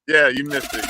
Yeah, you missed it.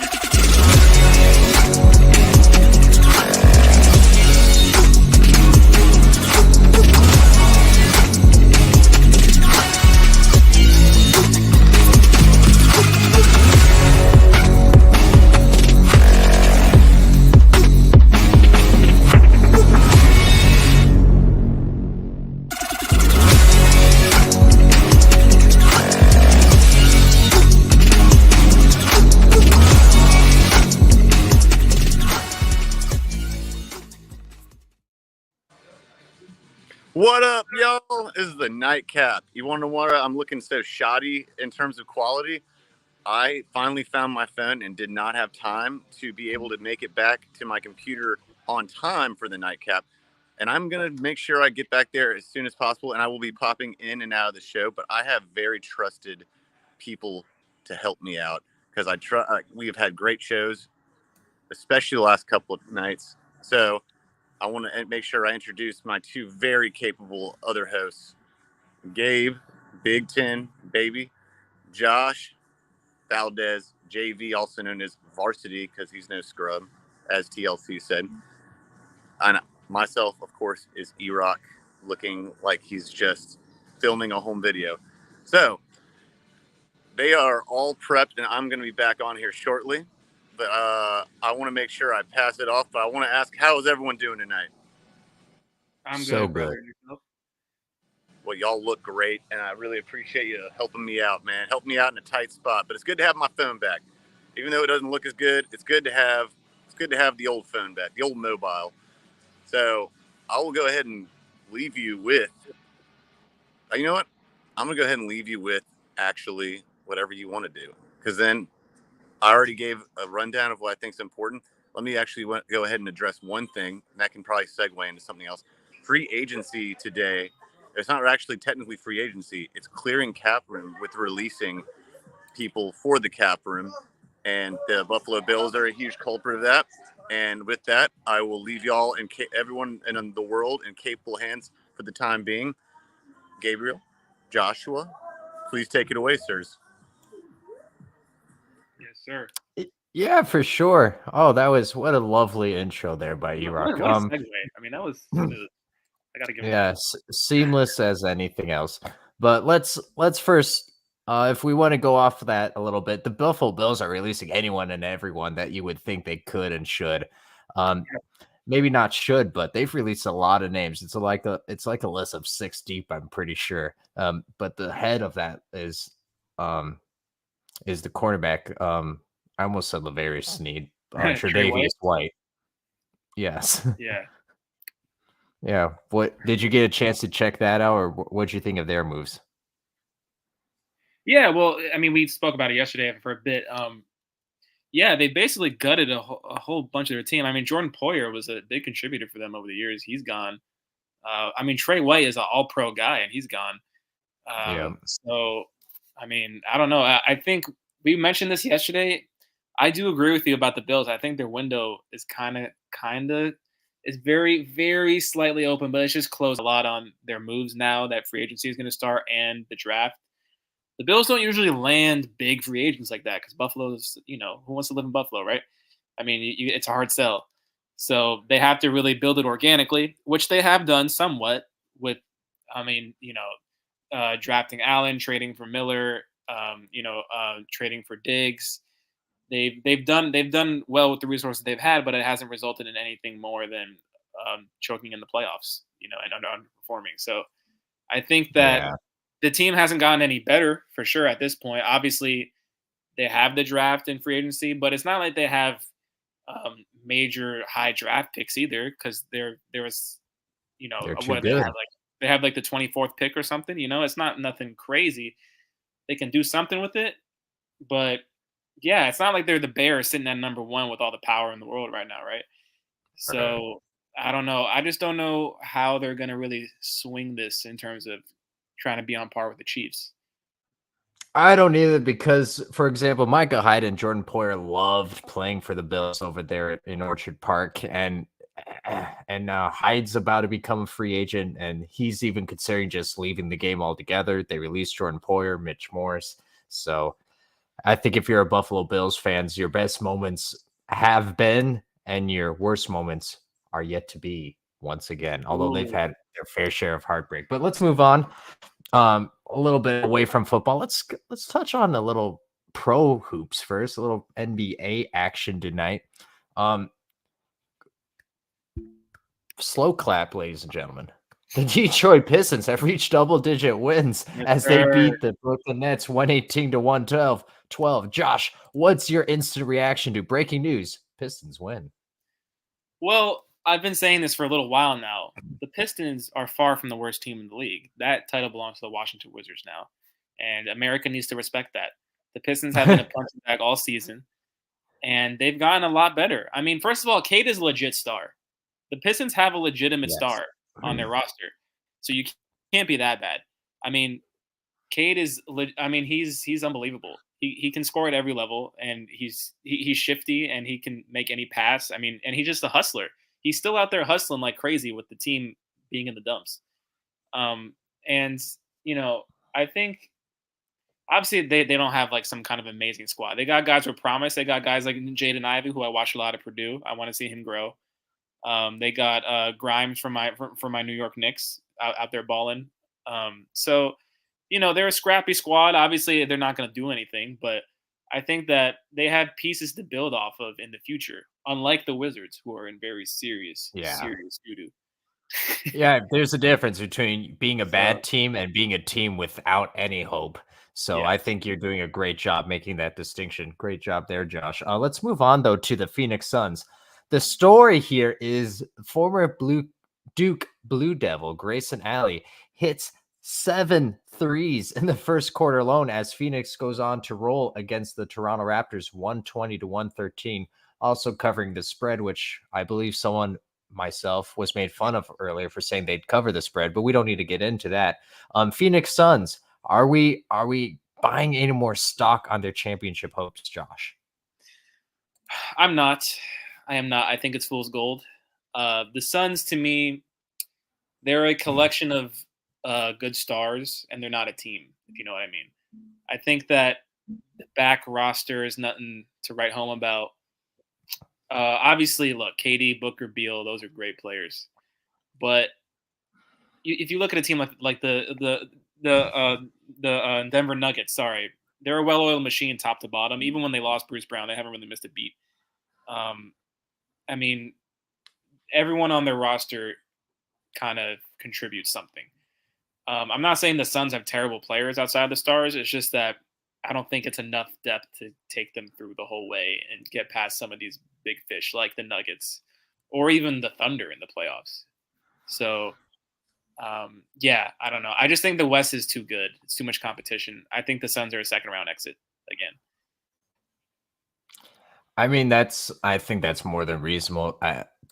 What up, y'all? This is the NiteCap. You want to know why I'm looking so shoddy in terms of quality? I finally found my phone and did not have time to be able to make it back to my computer on time for the NiteCap. And I'm going to make sure I get back there as soon as possible, and I will be popping in and out of the show. But I have very trusted people to help me out because we have had great shows, especially the last couple of nights. So I want to make sure I introduce my two very capable other hosts, Gabe, Big Ten, baby, Josh, Valdez, JV, also known as Varsity because he's no scrub, as TLC said. And myself, of course, is E-Rock, looking like he's just filming a home video. So they are all prepped, and I'm going to be back on here shortly. But I want to make sure I pass it off. But I want to ask, how is everyone doing tonight? I'm So good, brother. good. Well, y'all look great, and I really appreciate you helping me out, man. Help me out in a tight spot. But it's good to have my phone back, even though it doesn't look as good. It's good to have the old phone back, the old mobile. So I will go ahead and leave you with. You know what? I'm gonna go ahead and leave you with actually whatever you want to do, because then I already gave a rundown of what I think is important. Let me actually go ahead and address one thing, and that can probably segue into something else. Free agency today. It's not actually technically free agency. It's clearing cap room with releasing people for the cap room. And the Buffalo Bills are a huge culprit of that. And with that, I will leave y'all and everyone in the world in capable hands for the time being. Gabriel, Joshua, please take it away, sirs. Yes, sir. Yeah, for sure. Oh, what a lovely intro there by E-Rock. What a segue. I mean, that was smooth. I gotta give him Yeah, seamless as anything else. But let's first, if we want to go off of that a little bit, the Buffalo Bills are releasing anyone and everyone that you would think they could and should. Maybe not should, but they've released a lot of names. It's like a list of 6 deep, I'm pretty sure. But the head of that is the cornerback. I almost said Lavarius Sneed. Tre'Davious White. Yes. Yeah. Yeah. What did you get a chance to check that out, or what'd you think of their moves? Yeah, well, I mean, we spoke about it yesterday for a bit. Yeah, they basically gutted a whole bunch of their team. I mean, Jordan Poyer was a big contributor for them over the years. He's gone. I mean, Trey White is an all-pro guy, and he's gone. Yeah. So, I mean, I don't know. I think we mentioned this yesterday. I do agree with you about the Bills. I think their window is kind of is very, very slightly open, but it's just closed a lot on their moves now that free agency is going to start and the draft. The Bills don't usually land big free agents like that because Buffalo's, who wants to live in Buffalo, right? I mean, it's a hard sell. So they have to really build it organically, which they have done somewhat with, drafting Allen, trading for Miller, trading for Diggs. They've done well with the resources they've had, but it hasn't resulted in anything more than choking in the playoffs, and underperforming. So I think that the team hasn't gotten any better for sure at this point. Obviously, they have the draft and free agency, but it's not like they have major high draft picks either, because there was, what they have, they have like the 24th pick or something. It's not nothing crazy. They can do something with it, but yeah, it's not like they're the Bears sitting at number 1 with all the power in the world right now, right? So I don't know. I just don't know how they're going to really swing this in terms of trying to be on par with the Chiefs. I don't either, because, for example, Micah Hyde and Jordan Poyer loved playing for the Bills over there in Orchard Park, and Hyde's about to become a free agent, and he's even considering just leaving the game altogether. They released Jordan Poyer, Mitch Morse, so I think if you're a Buffalo Bills fans, your best moments have been and your worst moments are yet to be once again, although they've Ooh. had their fair share of heartbreak. But let's move on. A little bit away from football. Let's touch on a little pro hoops first, a little NBA action tonight. Slow clap, ladies and gentlemen. The Detroit Pistons have reached double-digit wins Yes, as they sir. beat the Brooklyn Nets 118 to 112. Josh, what's your instant reaction to breaking news? Pistons win. Well, I've been saying this for a little while now. The Pistons are far from the worst team in the league. That title belongs to the Washington Wizards now, and America needs to respect that. The Pistons have been a punching bag all season, and they've gotten a lot better. I mean, first of all, Cade is a legit star. The Pistons have a legitimate Yes. star on their roster, so you can't be that bad. I mean, Cade is. He's unbelievable. He can score at every level, and he's shifty, and he can make any pass. I mean, and he's just a hustler. He's still out there hustling like crazy with the team being in the dumps. And I think obviously they don't have like some kind of amazing squad. They got guys with promise. They got guys like Jaden Ivey, who I watched a lot of Purdue. I want to see him grow. They got Grimes from my New York Knicks out there balling. So they're a scrappy squad. Obviously, they're not going to do anything, but I think that they have pieces to build off of in the future. Unlike the Wizards, who are in very serious doo-doo. Yeah, there's a difference between being a bad team and being a team without any hope. So Yeah. I think you're doing a great job making that distinction. Great job there, Josh. Let's move on, though, to the Phoenix Suns. The story here is former Duke Blue Devil Grayson Allen hits 7 threes in the first quarter alone as Phoenix goes on to roll against the Toronto Raptors 120 to 113. Also covering the spread, which I believe myself was made fun of earlier for saying they'd cover the spread, but we don't need to get into that. Phoenix Suns, are we buying any more stock on their championship hopes, Josh? I'm not. I am not. I think it's fool's gold. The Suns, to me, they're a collection of good stars, and they're not a team, if you know what I mean. I think that the back roster is nothing to write home about. Obviously, look, KD, Booker, Beal, those are great players. But if you look at a team like the Denver Nuggets, sorry, they're a well-oiled machine top to bottom. Even when they lost Bruce Brown, they haven't really missed a beat. I mean, everyone on their roster kind of contributes something. I'm not saying the Suns have terrible players outside of the stars. It's just that I don't think it's enough depth to take them through the whole way and get past some of these big fish like the Nuggets or even the Thunder in the playoffs. So, I don't know. I just think the West is too good. It's too much competition. I think the Suns are a second round exit again. I mean, I think that's more than reasonable.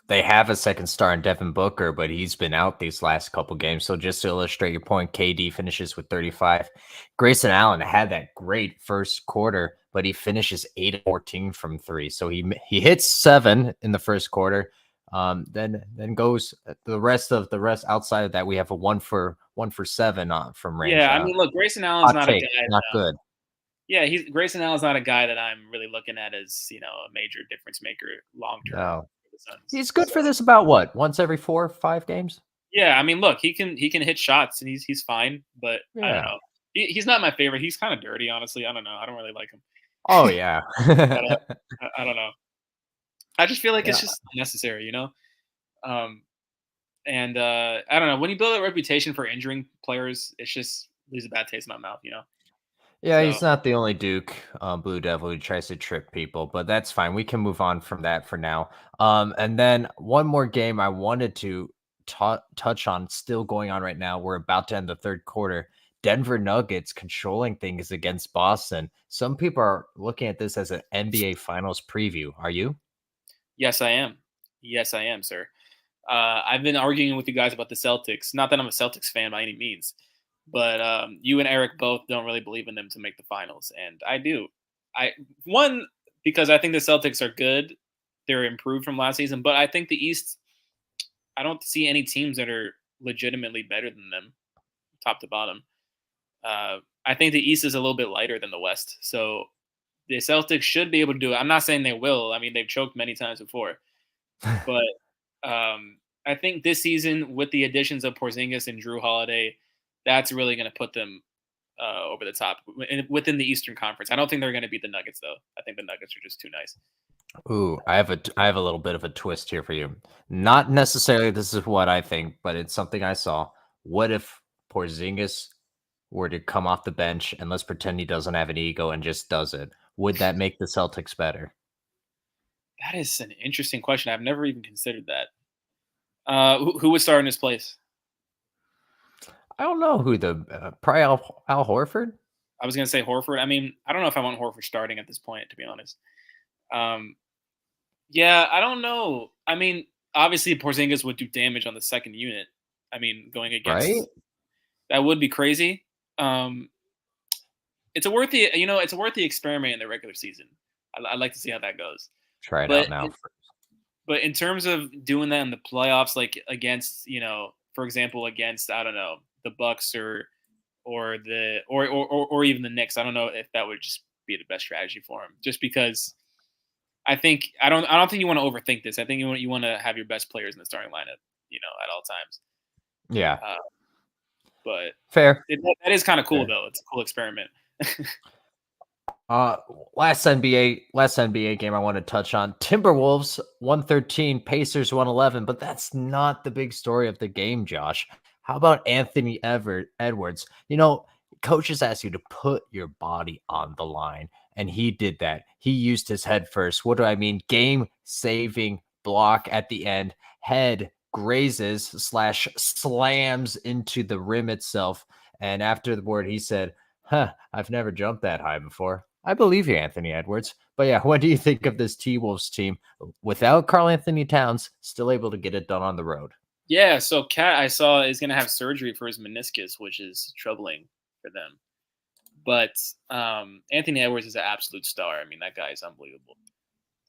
They have a second star in Devin Booker, but he's been out these last couple games. So just to illustrate your point, KD finishes with 35. Grayson Allen had that great first quarter, but he finishes 8-14 from 3. So he hits 7 in the first quarter. Then goes the rest outside of that. We have a 1 for 7 from range. Yeah, I mean, look, Grayson Allen's not a guy. Not good. Yeah, Grayson Allen's not a guy that I'm really looking at as a major difference maker long term. No. For the Suns. He's good for this about what? Once every 4 or 5 games? Yeah, I mean, look, he can hit shots and he's fine, but I don't know. He's not my favorite. He's kind of dirty, honestly. I don't know. I don't really like him. Oh yeah. But, I don't know. I just feel like it's just unnecessary, And I don't know. When you build a reputation for injuring players, it's just leaves a bad taste in my mouth, Yeah, So- he's not the only Duke Blue Devil who tries to trick people, but that's fine. We can move on from that for now. And then one more game I wanted to touch on, still going on right now. We're about to end the third quarter. Denver Nuggets controlling things against Boston. Some people are looking at this as an NBA Finals preview. Are you? Yes, I am. Yes, I am, sir. I've been arguing with you guys about the Celtics. Not that I'm a Celtics fan by any means, but you and Eric both don't really believe in them to make the finals, and I do. Because I think the Celtics are good. They're improved from last season, but I think the East, I don't see any teams that are legitimately better than them, top to bottom. I think the East is a little bit lighter than the West, so the Celtics should be able to do it. I'm not saying they will. I mean, they've choked many times before, but I think this season with the additions of Porzingis and Drew Holiday, that's really going to put them over the top within the Eastern Conference. I don't think they're going to beat the Nuggets though. I think the Nuggets are just too nice. Ooh, I have a little bit of a twist here for you. Not necessarily this is what I think, but it's something I saw. What if Porzingis were to come off the bench and let's pretend he doesn't have an ego and just does it? Would that make the Celtics better? That is an interesting question. I've never even considered that. Who would start in his place? I don't know who the probably Al Horford. I was going to say Horford. I mean, I don't know if I want Horford starting at this point, to be honest. Yeah, I don't know. I mean, obviously Porzingis would do damage on the second unit. I mean, going against that would be crazy. It's a worthy experiment in the regular season. I'd like to see how that goes. Try it out now. But in terms of doing that in the playoffs, like against, for example, against, I don't know, the Bucks or even the Knicks, I don't know if that would just be the best strategy for him. Just because I don't think you want to overthink this. I think you want to have your best players in the starting lineup, at all times. Yeah. But fair. That is kind of cool though. It's a cool experiment. Last NBA game I want to touch on. Timberwolves 113, Pacers 111, but that's not the big story of the game, Josh. How about Anthony Edwards? Coaches ask you to put your body on the line, and he did that. He used his head first. What do I mean? Game-saving block at the end. Head grazes / slams into the rim itself. And after the board, he said, I've never jumped that high before. I believe you, Anthony Edwards. But yeah, what do you think of this T-Wolves team without Karl Anthony Towns still able to get it done on the road? Yeah, so Cat I saw is going to have surgery for his meniscus, which is troubling for them. But Anthony Edwards is an absolute star. I mean, that guy is unbelievable.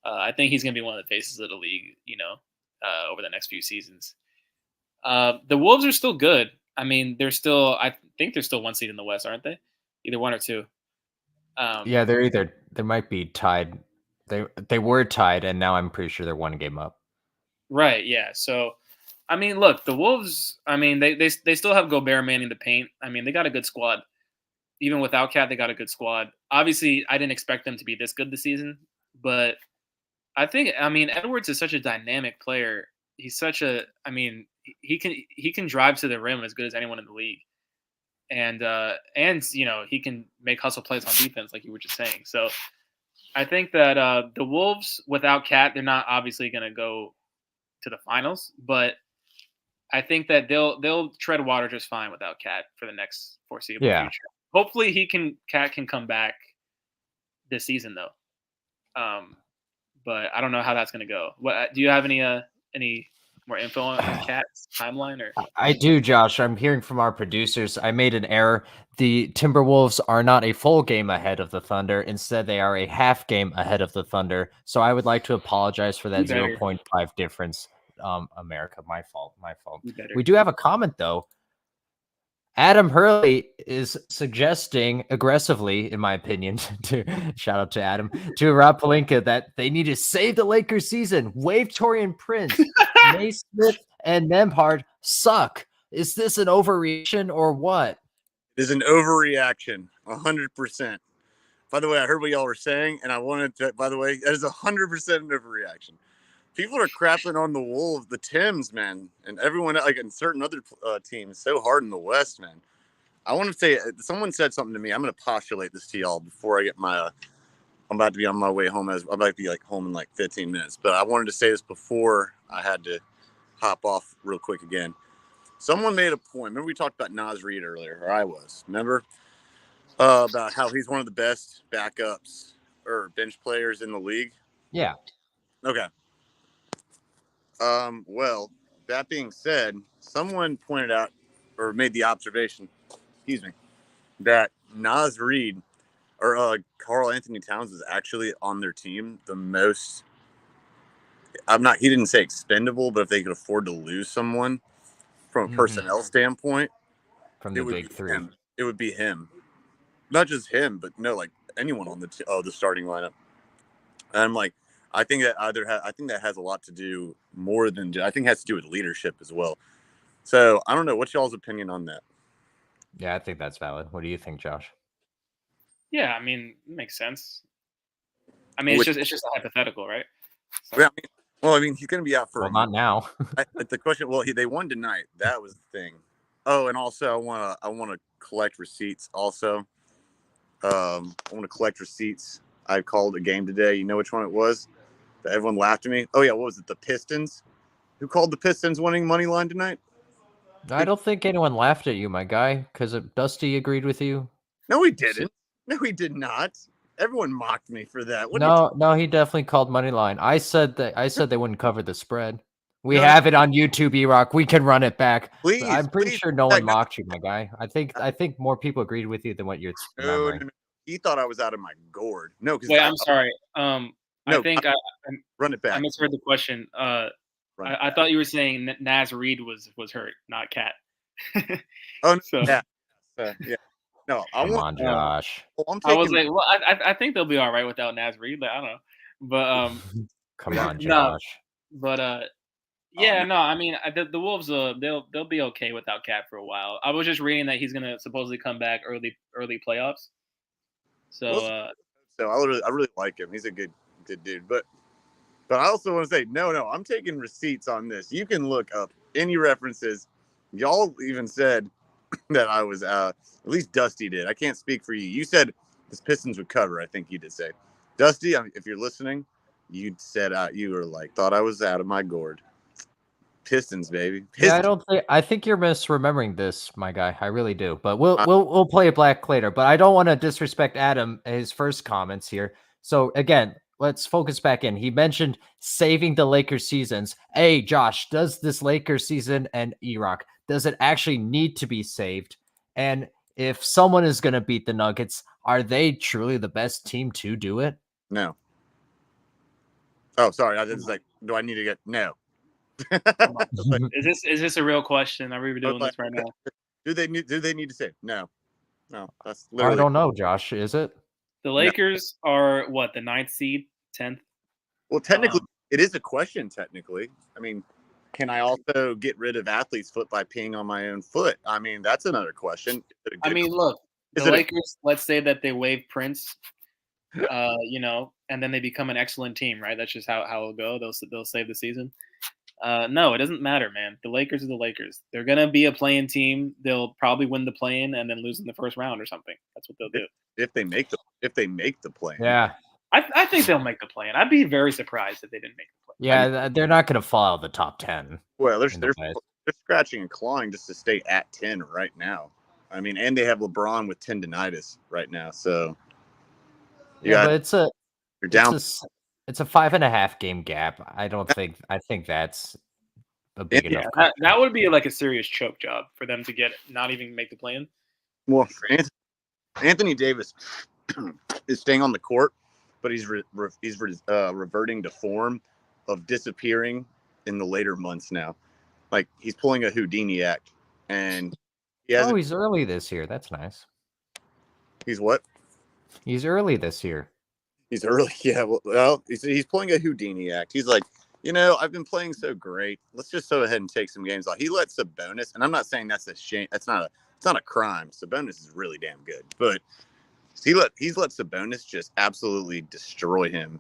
I think he's going to be one of the faces of the league, over the next few seasons. The Wolves are still good. I mean, I think they're still one seed in the West, aren't they? Either one or two. Yeah, they might be tied. They were tied, and now I'm pretty sure they're one game up. Right, yeah. So, I mean, look, the Wolves, I mean, they still have Gobert manning the paint. I mean, they got a good squad. Even without Cat, they got a good squad. Obviously, I didn't expect them to be this good this season, but Edwards is such a dynamic player. He's he can drive to the rim as good as anyone in the league. And he can make hustle plays on defense, like you were just saying. So I think that the Wolves without Cat, they're not obviously going to go to the finals, but I think that they'll tread water just fine without Cat for the next foreseeable future. Hopefully Cat can come back this season though. But I don't know how that's going to go. What do you have any more info on Cat's timeline? Or I do, Josh. I'm hearing from our producers. I made an error. The Timberwolves are not a full game ahead of the Thunder. Instead, they are a half game ahead of the Thunder. So I would like to apologize for that 0.5 difference. America, my fault. We do have a comment though. Adam Hurley is suggesting aggressively, in my opinion, to shout out to Adam, to Rob Pelinka that they need to save the Lakers season. Wave Torian Prince, Naismith, and Nembhard suck. Is this an overreaction or what? It is an overreaction, 100%. By the way, I heard what y'all were saying, and I wanted to, by the way, that is 100% an overreaction. People are crapping on the Wolves, the Tims, man, and everyone, like in certain other teams, so hard in the West, man. I want to say, someone said something to me. I'm going to postulate this to y'all before I get my, I'm about to be on my way home. I'm about to be like home in like 15 minutes. But I wanted to say this before I had to hop off real quick again. Someone made a point. Remember we talked about Naz Reid earlier, or I was. Remember? About how he's one of the best backups or bench players in the league? Yeah. Okay. Well, that being said, someone pointed out or made the observation, that Naz Reid or Karl Anthony Towns is actually on their team the most. He didn't say expendable, but if they could afford to lose someone from a personnel standpoint, from the big three, it would be him. Not just him, but no, like anyone on the starting lineup. And I'm like, I think that has a lot to do more than I think it has to do with leadership as well. So I don't know. What's y'all's opinion on that? Yeah, I think that's valid. What do you think, Josh? Yeah, I mean, it makes sense. I mean, it's just a hypothetical, right? So. Yeah, I mean, he's going to be out for well, not now. the question. Well, they won tonight. That was the thing. Oh, and also I want to collect receipts. Also, I want to collect receipts. I called a game today. You know which one it was? That everyone laughed at me. Oh yeah, what was it? The Pistons. Who called the Pistons winning money line tonight? I don't think anyone laughed at you, my guy, because Dusty agreed with you. No, he didn't. No, he did not. Everyone mocked me for that. No, he definitely called money line. I said they wouldn't cover the spread. We have it on YouTube, E-Rock. We can run it back. Please, I'm pretty sure no one mocked you, my guy. I think more people agreed with you than what you're remembering. No. He thought I was out of my gourd. No, because I'm sorry. I think I run it back. I misheard the question. I thought you were saying Naz Reid was hurt, not Cat. Oh no, so, yeah. No, Come on, Josh. I was like, well, I think they'll be all right without Naz Reid. Like, I don't know, but come on, Josh. No, but yeah, no. I mean, the Wolves they'll be okay without Cat for a while. I was just reading that he's gonna supposedly come back early playoffs. So I really like him. He's a good dude. But I also want to say no. I'm taking receipts on this. You can look up any references. Y'all even said that I was at least Dusty did. I can't speak for you. You said this Pistons would cover. I think you did say, Dusty. If you're listening, you said you were like thought I was out of my gourd. Pistons, baby. Pistons. Yeah, I think you're misremembering this, my guy. I really do. But we'll play it back later. But I don't want to disrespect Adam his first comments here. So again, let's focus back in. He mentioned saving the Lakers seasons. Hey, Josh, does this Lakers season and E-Rock, does it actually need to be saved? And if someone is going to beat the Nuggets, are they truly the best team to do it? No. Oh, sorry. I was like, do I need to get no? Is this a real question? Are we doing this right now? Do they need to save? No. That's literally. I don't know, Josh. Is it? The Lakers are what, the 9th seed, 10th? Well, technically, it is a question. Technically, I mean, can I also get rid of athlete's foot by peeing on my own foot? I mean, that's another question. I mean, look, the Lakers. Let's say that they waive Prince, and then they become an excellent team, right? That's just how it'll go. They'll save the season. No, it doesn't matter, man. The Lakers are the Lakers. They're gonna be a play-in team. They'll probably win the play-in and then lose in the first round or something. That's what they'll do. If they make the play-in. Yeah. I think they'll make the play-in. I'd be very surprised if they didn't make the play-in. Yeah, they're not gonna fall out of the top 10. Well, they're scratching and clawing just to stay at 10 right now. I mean, and they have LeBron with tendonitis right now, so but it's a down. It's a 5.5 game gap. I think that's a big enough. That would be like a serious choke job for them to not even make the play-in. Well, Anthony Davis is staying on the court, but he's reverting to form of disappearing in the later months now. Like he's pulling a Houdini act, and he's early this year. That's nice. He's what? He's early this year. He's early, yeah. Well, he's pulling a Houdini act. He's like, I've been playing so great. Let's just go ahead and take some games off. He let Sabonis, and I'm not saying that's a shame. It's not a crime. Sabonis is really damn good, but he's let Sabonis just absolutely destroy him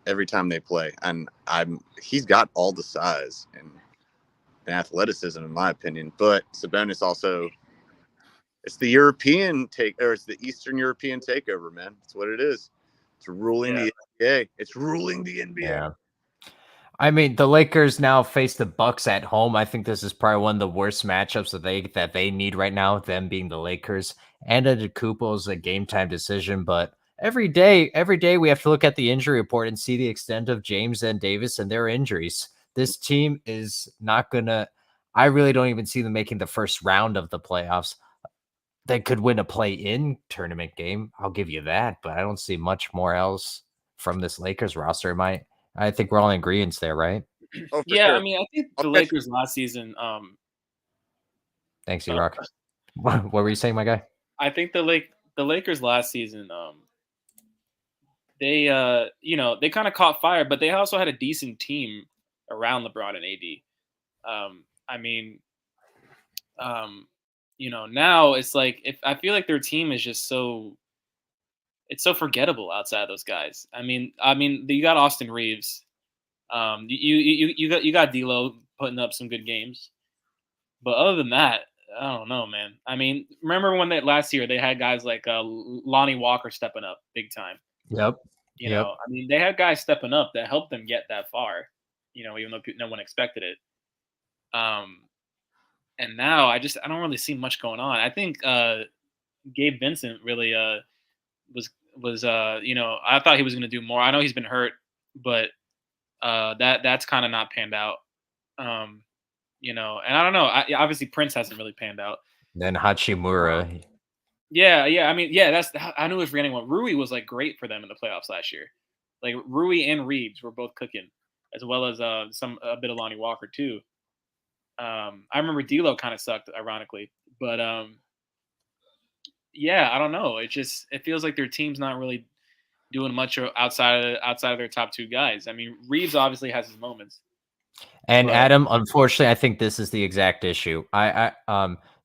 every time they play. And he's got all the size and athleticism, in my opinion. But Sabonis also, it's the it's the Eastern European takeover, man. That's what it is. It's ruling the NBA. It's ruling the NBA. Yeah. I mean, the Lakers now face the Bucks at home. I think this is probably one of the worst matchups that they need right now, them being the Lakers. And Antetokounmpo is a game time decision, but every day we have to look at the injury report and see the extent of James and Davis and their injuries. This team is not gonna. I really don't even see them making the first round of the playoffs. They could win a play-in tournament game. I'll give you that, but I don't see much more else from this Lakers roster. I think we're all in agreement there, right? Oh, yeah, sure. I mean, I think the Lakers last season. Thanks, E-Rock. What were you saying, my guy? I think the Lakers last season they they kind of caught fire, but they also had a decent team around LeBron and AD. I mean, now it's like if I feel like their team is just it's so forgettable outside of those guys. I mean, you got Austin Reeves. You got D'Lo putting up some good games, but other than that, I don't know, man. I mean, remember when last year they had guys like Lonnie Walker stepping up big time. Yep. I mean, they had guys stepping up that helped them get that far. Even though no one expected it. And now I don't really see much going on. I think Gabe Vincent really was I thought he was going to do more. I know he's been hurt, but that's kind of not panned out. And I don't know. Obviously Prince hasn't really panned out. Then Hachimura. Yeah. I mean, yeah, I knew I was forgetting one. Rui was like great for them in the playoffs last year. Like Rui and Reeves were both cooking, as well as a bit of Lonnie Walker too. I remember D'Lo kind of sucked, ironically, but yeah, I don't know. It feels like their team's not really doing much outside of their top two guys. I mean, Reeves obviously has his moments. And Adam, unfortunately, I think this is the exact issue.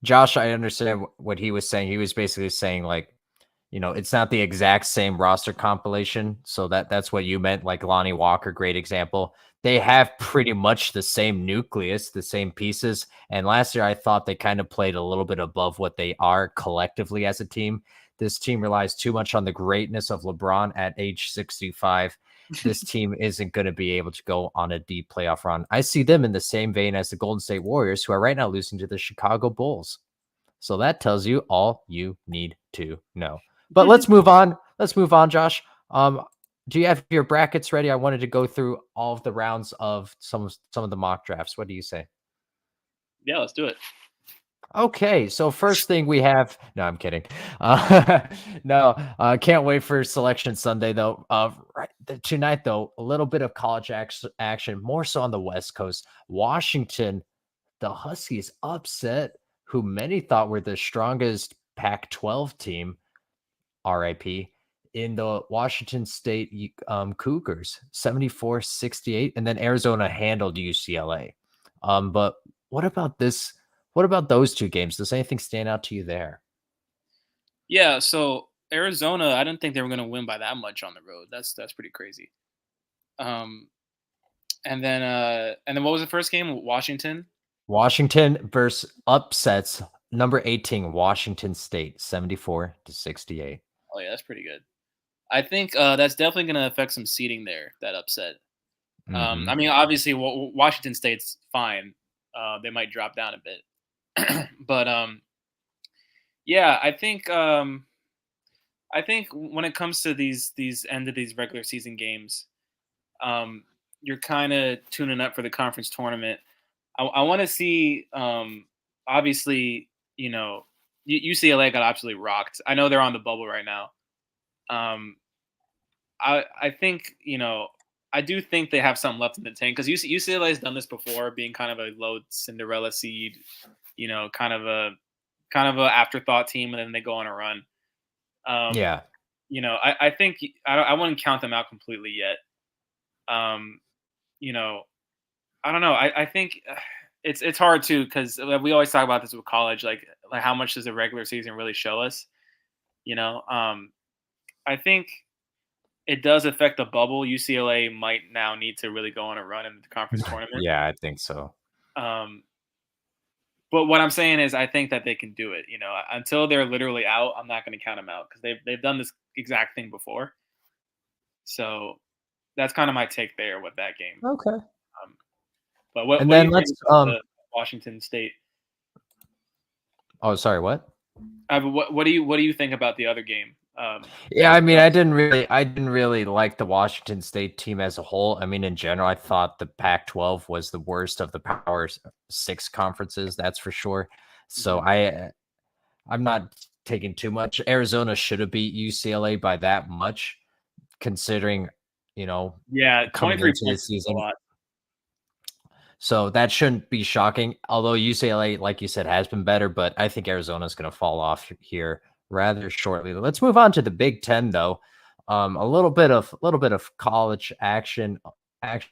Josh, I understand what he was saying. He was basically saying like, it's not the exact same roster compilation. So that's what you meant. Like Lonnie Walker, great example. They have pretty much the same nucleus, the same pieces. And last year, I thought they kind of played a little bit above what they are collectively as a team. This team relies too much on the greatness of LeBron at age 65. This team isn't going to be able to go on a deep playoff run. I see them in the same vein as the Golden State Warriors, who are right now losing to the Chicago Bulls. So that tells you all you need to know. But let's move on. Josh. Do you have your brackets ready? I wanted to go through all of the rounds of some of the mock drafts. What do you say? Yeah, let's do it. Okay, so first thing we have. No, I'm kidding. Can't wait for Selection Sunday though. Right tonight though, a little bit of college action, more so on the West Coast. Washington, the Huskies upset who many thought were the strongest Pac-12 team. RIP. In the Washington State Cougars, 74-68, and then Arizona handled UCLA. But what about this? What about those two games? Does anything stand out to you there? Yeah, so Arizona, I didn't think they were going to win by that much on the road. That's pretty crazy. And then what was the first game? Washington versus upsets number 18 Washington State, 74-68. Oh yeah, that's pretty good. I think that's definitely going to affect some seeding there, that upset. Mm-hmm. I mean, obviously, Washington State's fine. They might drop down a bit. But, yeah, I think when it comes to these end of these regular season games, you're kind of tuning up for the conference tournament. I want to see, obviously, UCLA got absolutely rocked. I know they're on the bubble right now. I think, I do think they have something left in the tank because UCLA has done this before, being kind of a low Cinderella seed, kind of a afterthought team, and then they go on a run. Yeah. I think I wouldn't count them out completely yet. I don't know. I think it's hard too because we always talk about this with college, like how much does the regular season really show us? I think it does affect the bubble. UCLA might now need to really go on a run in the conference tournament. Yeah, I think so. But what I'm saying is I think that they can do it. Until they're literally out, I'm not going to count them out because they've done this exact thing before. So that's kind of my take there with that game. Okay. But what and what then do you let's think of Washington State? Oh, sorry, what? What do you think about the other game? Yeah, I mean, I didn't really like the Washington State team as a whole. I mean, in general, I thought the Pac-12 was the worst of the Power 6 conferences, that's for sure. So I'm not taking too much. Arizona should have beat UCLA by that much, considering, yeah, coming 23 into the season. So that shouldn't be shocking. Although UCLA, like you said, has been better, but I think Arizona's going to fall off here rather shortly. Let's move on to the Big Ten, though. A little bit of college action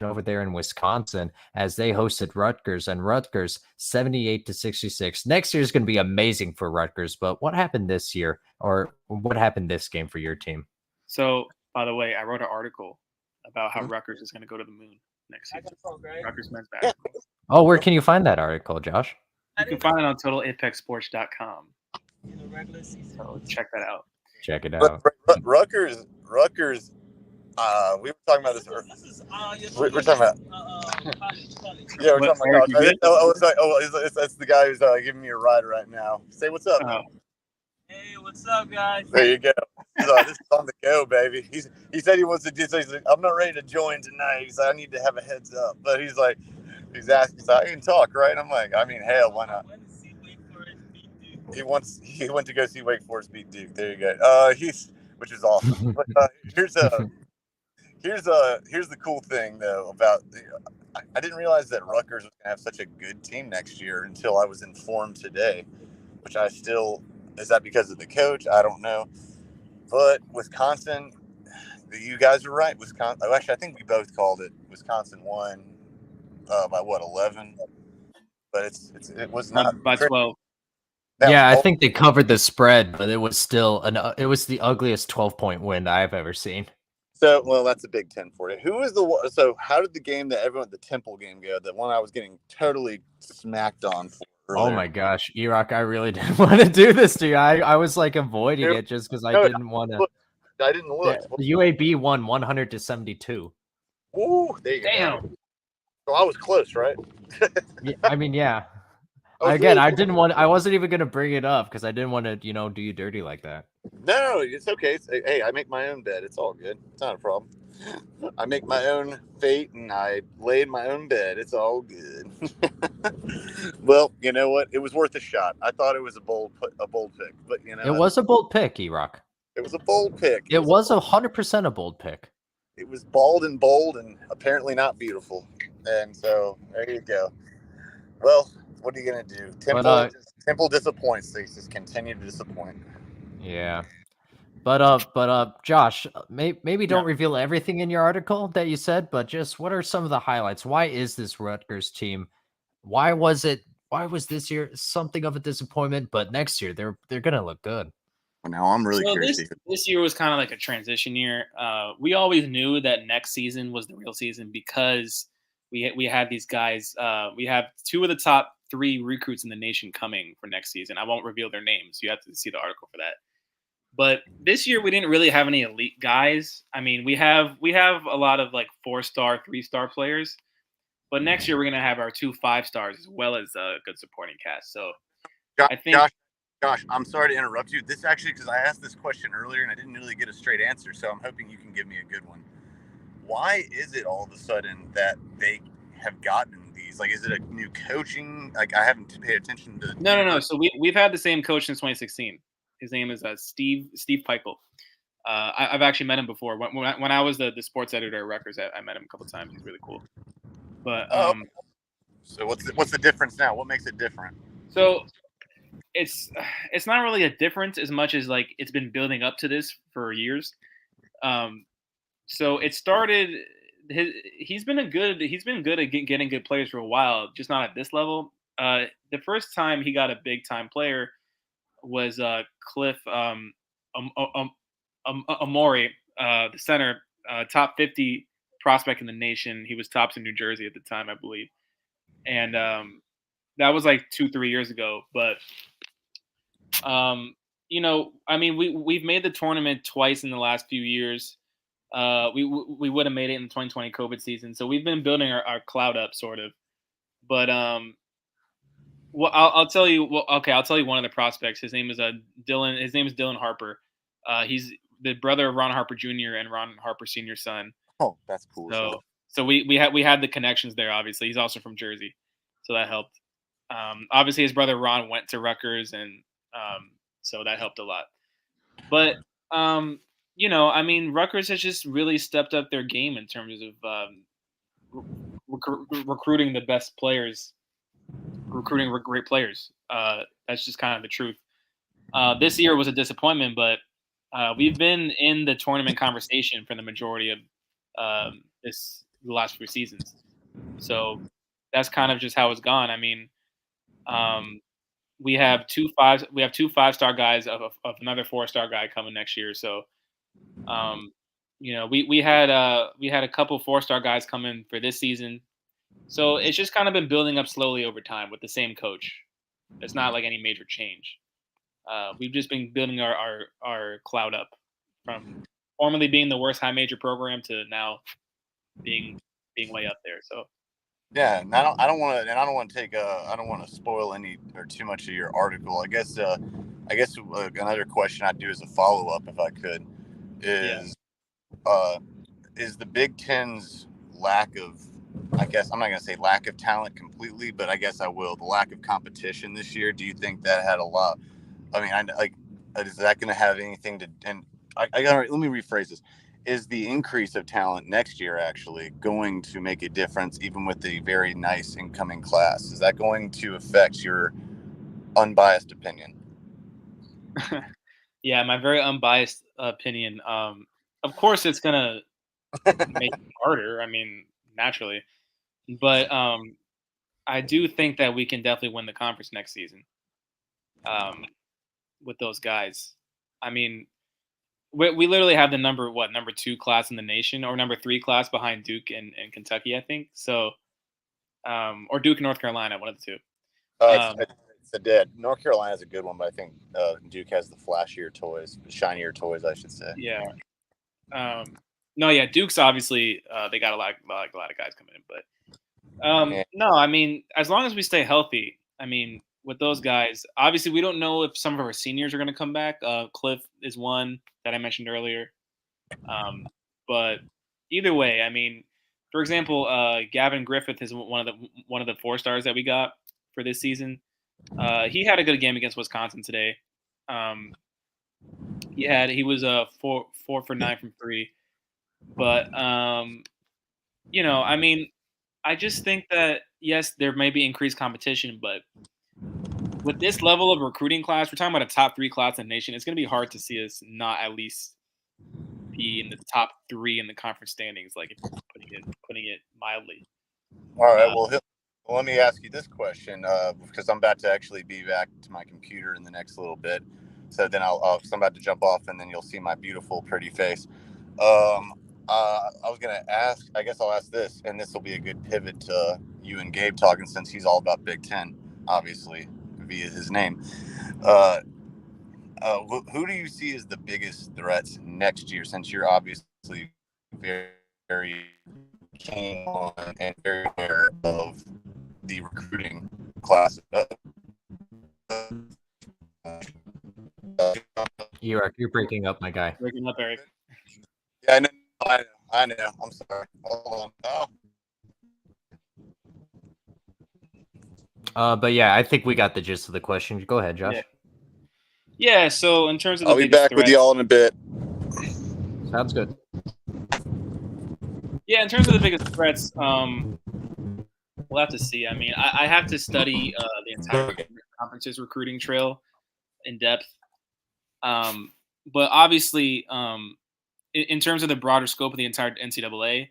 over there in Wisconsin as they hosted Rutgers, and Rutgers 78-66. Next year is going to be amazing for Rutgers, but what happened this year, or what happened this game for your team? So, by the way, I wrote an article about how Rutgers is going to go to the moon next season. Rutgers men's basketball. Oh, where can you find that article, Josh? You can find it on TotalApexSports.com. So check that out. Check it out. Rutgers. We were talking about this earlier. We're talking about. Yeah, we're talking about. That's the guy who's giving me a ride right now. Say what's up. Hey, what's up, guys? There you go. This is on the go, baby. He said he wants to do. He's like, I'm not ready to join tonight. He said I need to have a heads up. But he's asking, so I can talk, right? I'm like, I mean, hell, why not? He went to go see Wake Forest beat Duke. There you go. Which is awesome. But here's the cool thing though about I didn't realize that Rutgers was gonna have such a good team next year until I was informed today, which is that because of the coach? I don't know. But Wisconsin, you guys are right. Wisconsin. Actually, I think we both called it. Wisconsin won by 11? But it was not by 12. Yeah, I think they covered the spread, but it was still it was the ugliest 12-point win I've ever seen. So, well, that's a Big Ten for you. So how did the Temple game go? The one I was getting totally smacked on for earlier. Oh my gosh, Erock, I really didn't want to do this to you. I was like avoiding it just because I didn't want to. I didn't look. The UAB won 100-72. Ooh, there you go. So I was close, right? I mean, yeah. Again, I wasn't even gonna bring it up because I didn't want to, do you dirty like that. No, it's okay. Hey, I make my own bed. It's all good. It's not a problem. I make my own fate and I lay in my own bed. It's all good. Well, you know what? It was worth a shot. I thought it was a bold pick, but it was a bold pick, Erock. It was a bold pick. It was 100% a bold pick. It was bald and bold and apparently not beautiful. And so there you go. Well, what are you gonna do? Temple disappoints. They just continue to disappoint. Yeah, but Josh, maybe don't reveal everything in your article that you said, but just what are some of the highlights? Why is this Rutgers team? Why was this year something of a disappointment? But next year they're gonna look good. Well, now I'm really curious. This year was kind of like a transition year. We always knew that next season was the real season because we had these guys. We have 2 of the top 3 recruits in the nation coming for next season. I won't reveal their names. You have to see the article for that. But this year we didn't really have any elite guys. I mean, we have a lot of like 4-star, 3-star players. But next year we're gonna have our 2 5-stars as well as a good supporting cast. So I think. Josh, I'm sorry to interrupt you. This actually, because I asked this question earlier and I didn't really get a straight answer. So I'm hoping you can give me a good one. Why is it all of a sudden that they have gotten these? Like, is it a new coaching? Like, I haven't paid attention to. No. So we've had the same coach since 2016. His name is Steve Peichel. I've actually met him before. When I was the sports editor at Rutgers, I met him a couple of times. He's really cool. But so what's the difference now? What makes it different? So it's not really a difference as much as like it's been building up to this for years. So it started. He's been good at getting good players for a while, just not at this level. The first time he got a big time player was Cliff Amore, the center, top 50 prospect in the nation. He was tops in New Jersey at the time, I believe, and that was like 2-3 years ago. But I mean, we've made the tournament twice in the last few years. We would have made it in the 2020 COVID season, so we've been building our cloud up, sort of. But well, I'll tell you. Well, okay, I'll tell you one of the prospects. His name is Dylan. His name is Dylan Harper. He's the brother of Ron Harper Jr. and Ron Harper Sr.'s son. Oh, that's cool. So we had the connections there. Obviously, he's also from Jersey, so that helped. Obviously, his brother Ron went to Rutgers, and so that helped a lot. But I mean, Rutgers has just really stepped up their game in terms of recruiting the best players, recruiting great players. That's just kind of the truth. This year was a disappointment, but We've been in the tournament conversation for the majority of the last few seasons. So that's kind of just how it's gone. I mean, um, we have two 5-star guys of another 4-star guy coming next year. So we had a couple 4-star guys come in for this season. So it's just kind of been building up slowly over time with the same coach. It's not like any major change. We've just been building our cloud up from formerly being the worst high major program to now being way up there. So yeah, and I don't want to spoil any or too much of your article. I guess another question I'd do as a follow up, if I could, is the Big Ten's lack of, I guess I'm not going to say lack of talent completely, but I guess I will, the lack of competition this year. Do you think that had a lot? I mean, is that going to have anything to? And let me rephrase this: is the increase of talent next year actually going to make a difference, even with the very nice incoming class? Is that going to affect your unbiased opinion? Yeah, my very unbiased opinion. Of course, it's gonna make it harder. I mean, naturally, but I do think that we can definitely win the conference next season. With those guys, I mean, we literally have the number 2 class in the nation, or number 3 class behind Duke and Kentucky, I think. So, or Duke and North Carolina, one of the two. It's the dead. North Carolina's a good one, but I think Duke has the flashier toys, shinier toys, I should say. Yeah. No, yeah, Duke's obviously they got a lot of guys coming in, but no, I mean, as long as we stay healthy, I mean, with those guys, obviously we don't know if some of our seniors are going to come back. Cliff is one that I mentioned earlier, but either way, I mean, for example, Gavin Griffith is one of the 4-stars that we got for this season. He had a good game against Wisconsin today. He was 4 for 9 from 3. But I mean, I just think that yes, there may be increased competition, but with this level of recruiting class, we're talking about a top 3 class in the nation. It's going to be hard to see us not at least be in the top 3 in the conference standings, like if putting it mildly. All right. Well, let me ask you this question, because I'm about to actually be back to my computer in the next little bit. So then I'm about to jump off, and then you'll see my beautiful, pretty face. I was going to ask, I guess I'll ask this, and this will be a good pivot to you and Gabe talking, since he's all about Big Ten, obviously, via his name. Who do you see as the biggest threats next year, since you're obviously very, very keen on and very aware of the recruiting class? You're breaking up, my guy. Breaking up, Eric. Yeah, I know. I'm sorry. Hold on. But yeah, I think we got the gist of the question. Go ahead, Josh. Yeah. So in terms of I'll be back with y'all in a bit. Sounds good. Yeah, in terms of the biggest threats, we'll have to see. I mean, I have to study the entire conference's recruiting trail in depth. But obviously, in terms of the broader scope of the entire NCAA,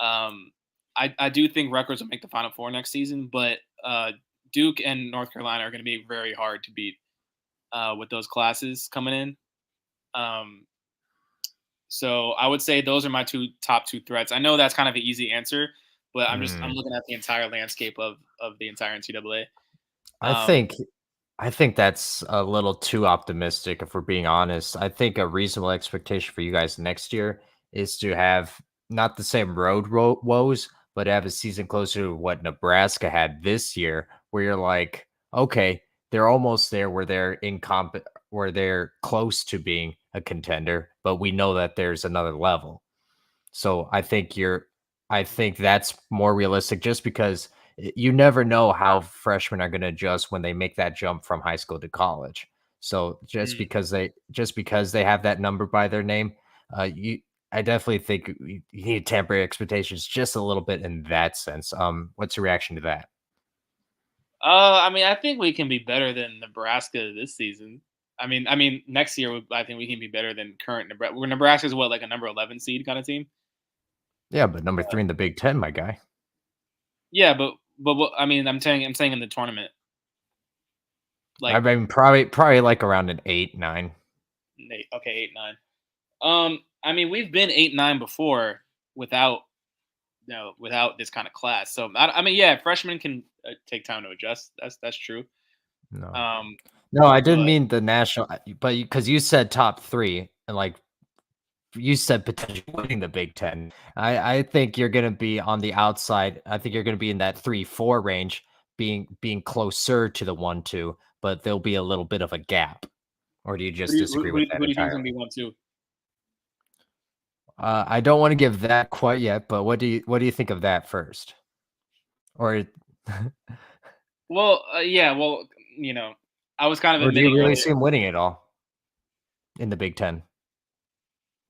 I do think Rutgers will make the Final Four next season, but Duke and North Carolina are going to be very hard to beat with those classes coming in. So I would say those are my top two threats. I know that's kind of an easy answer, but I'm looking at the entire landscape of the entire NCAA. I think that's a little too optimistic, if we're being honest. I think a reasonable expectation for you guys next year is to have not the same road woes, but have a season closer to what Nebraska had this year, where you're like, okay, they're almost there, where they're close to being a contender, but we know that there's another level. So I think that's more realistic, just because you never know how freshmen are going to adjust when they make that jump from high school to college. So just because they have that number by their name, I definitely think you need to temper expectations just a little bit in that sense. What's your reaction to that? I mean, I think we can be better than Nebraska this season. I mean, next year I think we can be better than current Nebraska. Nebraska's what, like a number 11 seed kind of team? Yeah, but number 3 in the Big Ten, my guy. Yeah, but what, I mean, I'm saying in the tournament. I Like mean, probably like around an 8, 9. 8, okay, 8, 9. I mean, we've been 8, 9 before without without this kind of class. So I mean, yeah, freshmen can take time to adjust. That's true. No. Um, No, I didn't but mean the national, but because you said top 3, and like you said potentially winning the Big Ten. I think you're going to be on the outside. I think you're going to be in that 3-4 range, being closer to the 1-2, but there'll be a little bit of a gap. Or do you just disagree with that who do you think is gonna entirely? be 1-2? I don't want to give that quite yet, but what do you think of that first? Or Well, yeah, well, I was kind of or do you admitting really earlier. see him winning it all in the Big Ten?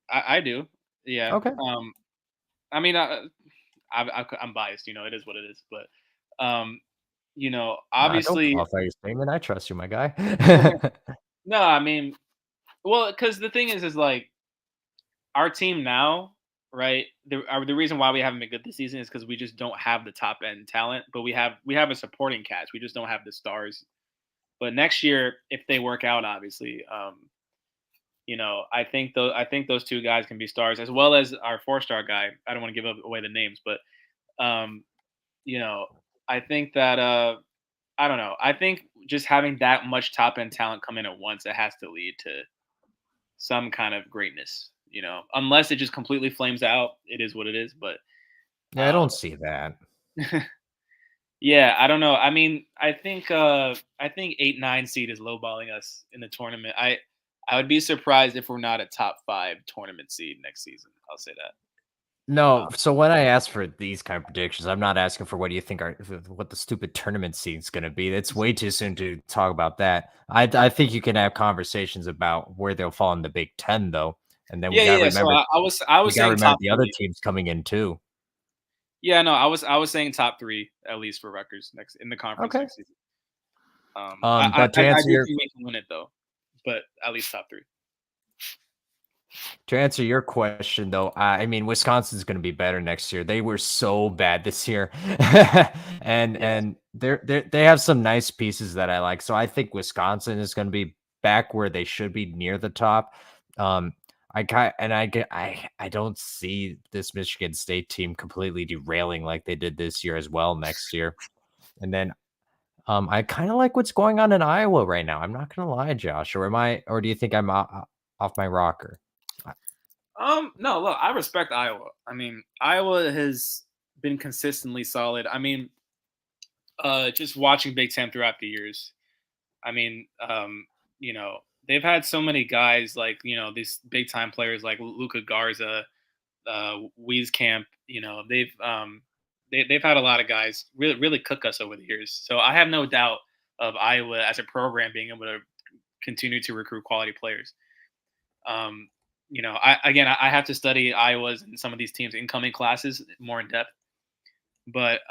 I do, yeah. Okay. I mean, I'm biased. It is what it is. But, Nah, don't obviously, qualify your statement. I trust you, my guy. no. I mean, well, because the thing is like our team now, right? The reason why we haven't been good this season is because we just don't have the top end talent, but we have a supporting cast. We just don't have the stars. But next year, if they work out, obviously, I think those two guys can be stars as well as our 4-star guy. I don't want to give away the names, but um, you know, I think that I don't know. I think just having that much top end talent come in at once, it has to lead to some kind of greatness. Unless it just completely flames out, it is what it is. But Yeah, I don't see that. yeah, I don't know. I mean, I think 8, 9 seed is lowballing us in the tournament. I would be surprised if we're not a top 5 tournament seed next season. I'll say that. No, so when I ask for these kind of predictions, I'm not asking for what do you think what the stupid tournament scene's going to be. It's way too soon to talk about that. I think you can have conversations about where they'll fall in the Big Ten, though, and then Yeah, yeah, yeah. So I we was got to saying remember top the other 3. teams coming in too. Yeah, no, I was saying top 3 at least for Rutgers next in the conference Okay. next season. I But to answer do your think we can win it though, but at least top 3. question, though, I mean, Wisconsin's going to be better next year. They were so bad this year, and Yes. they have some nice pieces that I like. So I think Wisconsin is going to be back where they should be, near the top. Um, I don't see this Michigan State team completely derailing like they did this year as well next year. And then I kind of like what's going on in Iowa right now. I'm not going to lie, Josh. Or do you think I'm off my rocker? No, look, I respect Iowa. I mean, Iowa has been consistently solid. I mean, just watching Big Ten throughout the years. I mean, they've had so many guys like these big time players like Luca Garza, Wieskamp. They've had a lot of guys really cook us over the years. So I have no doubt of Iowa as a program being able to continue to recruit quality players. I have to study Iowa's and some of these teams' incoming classes more in depth. But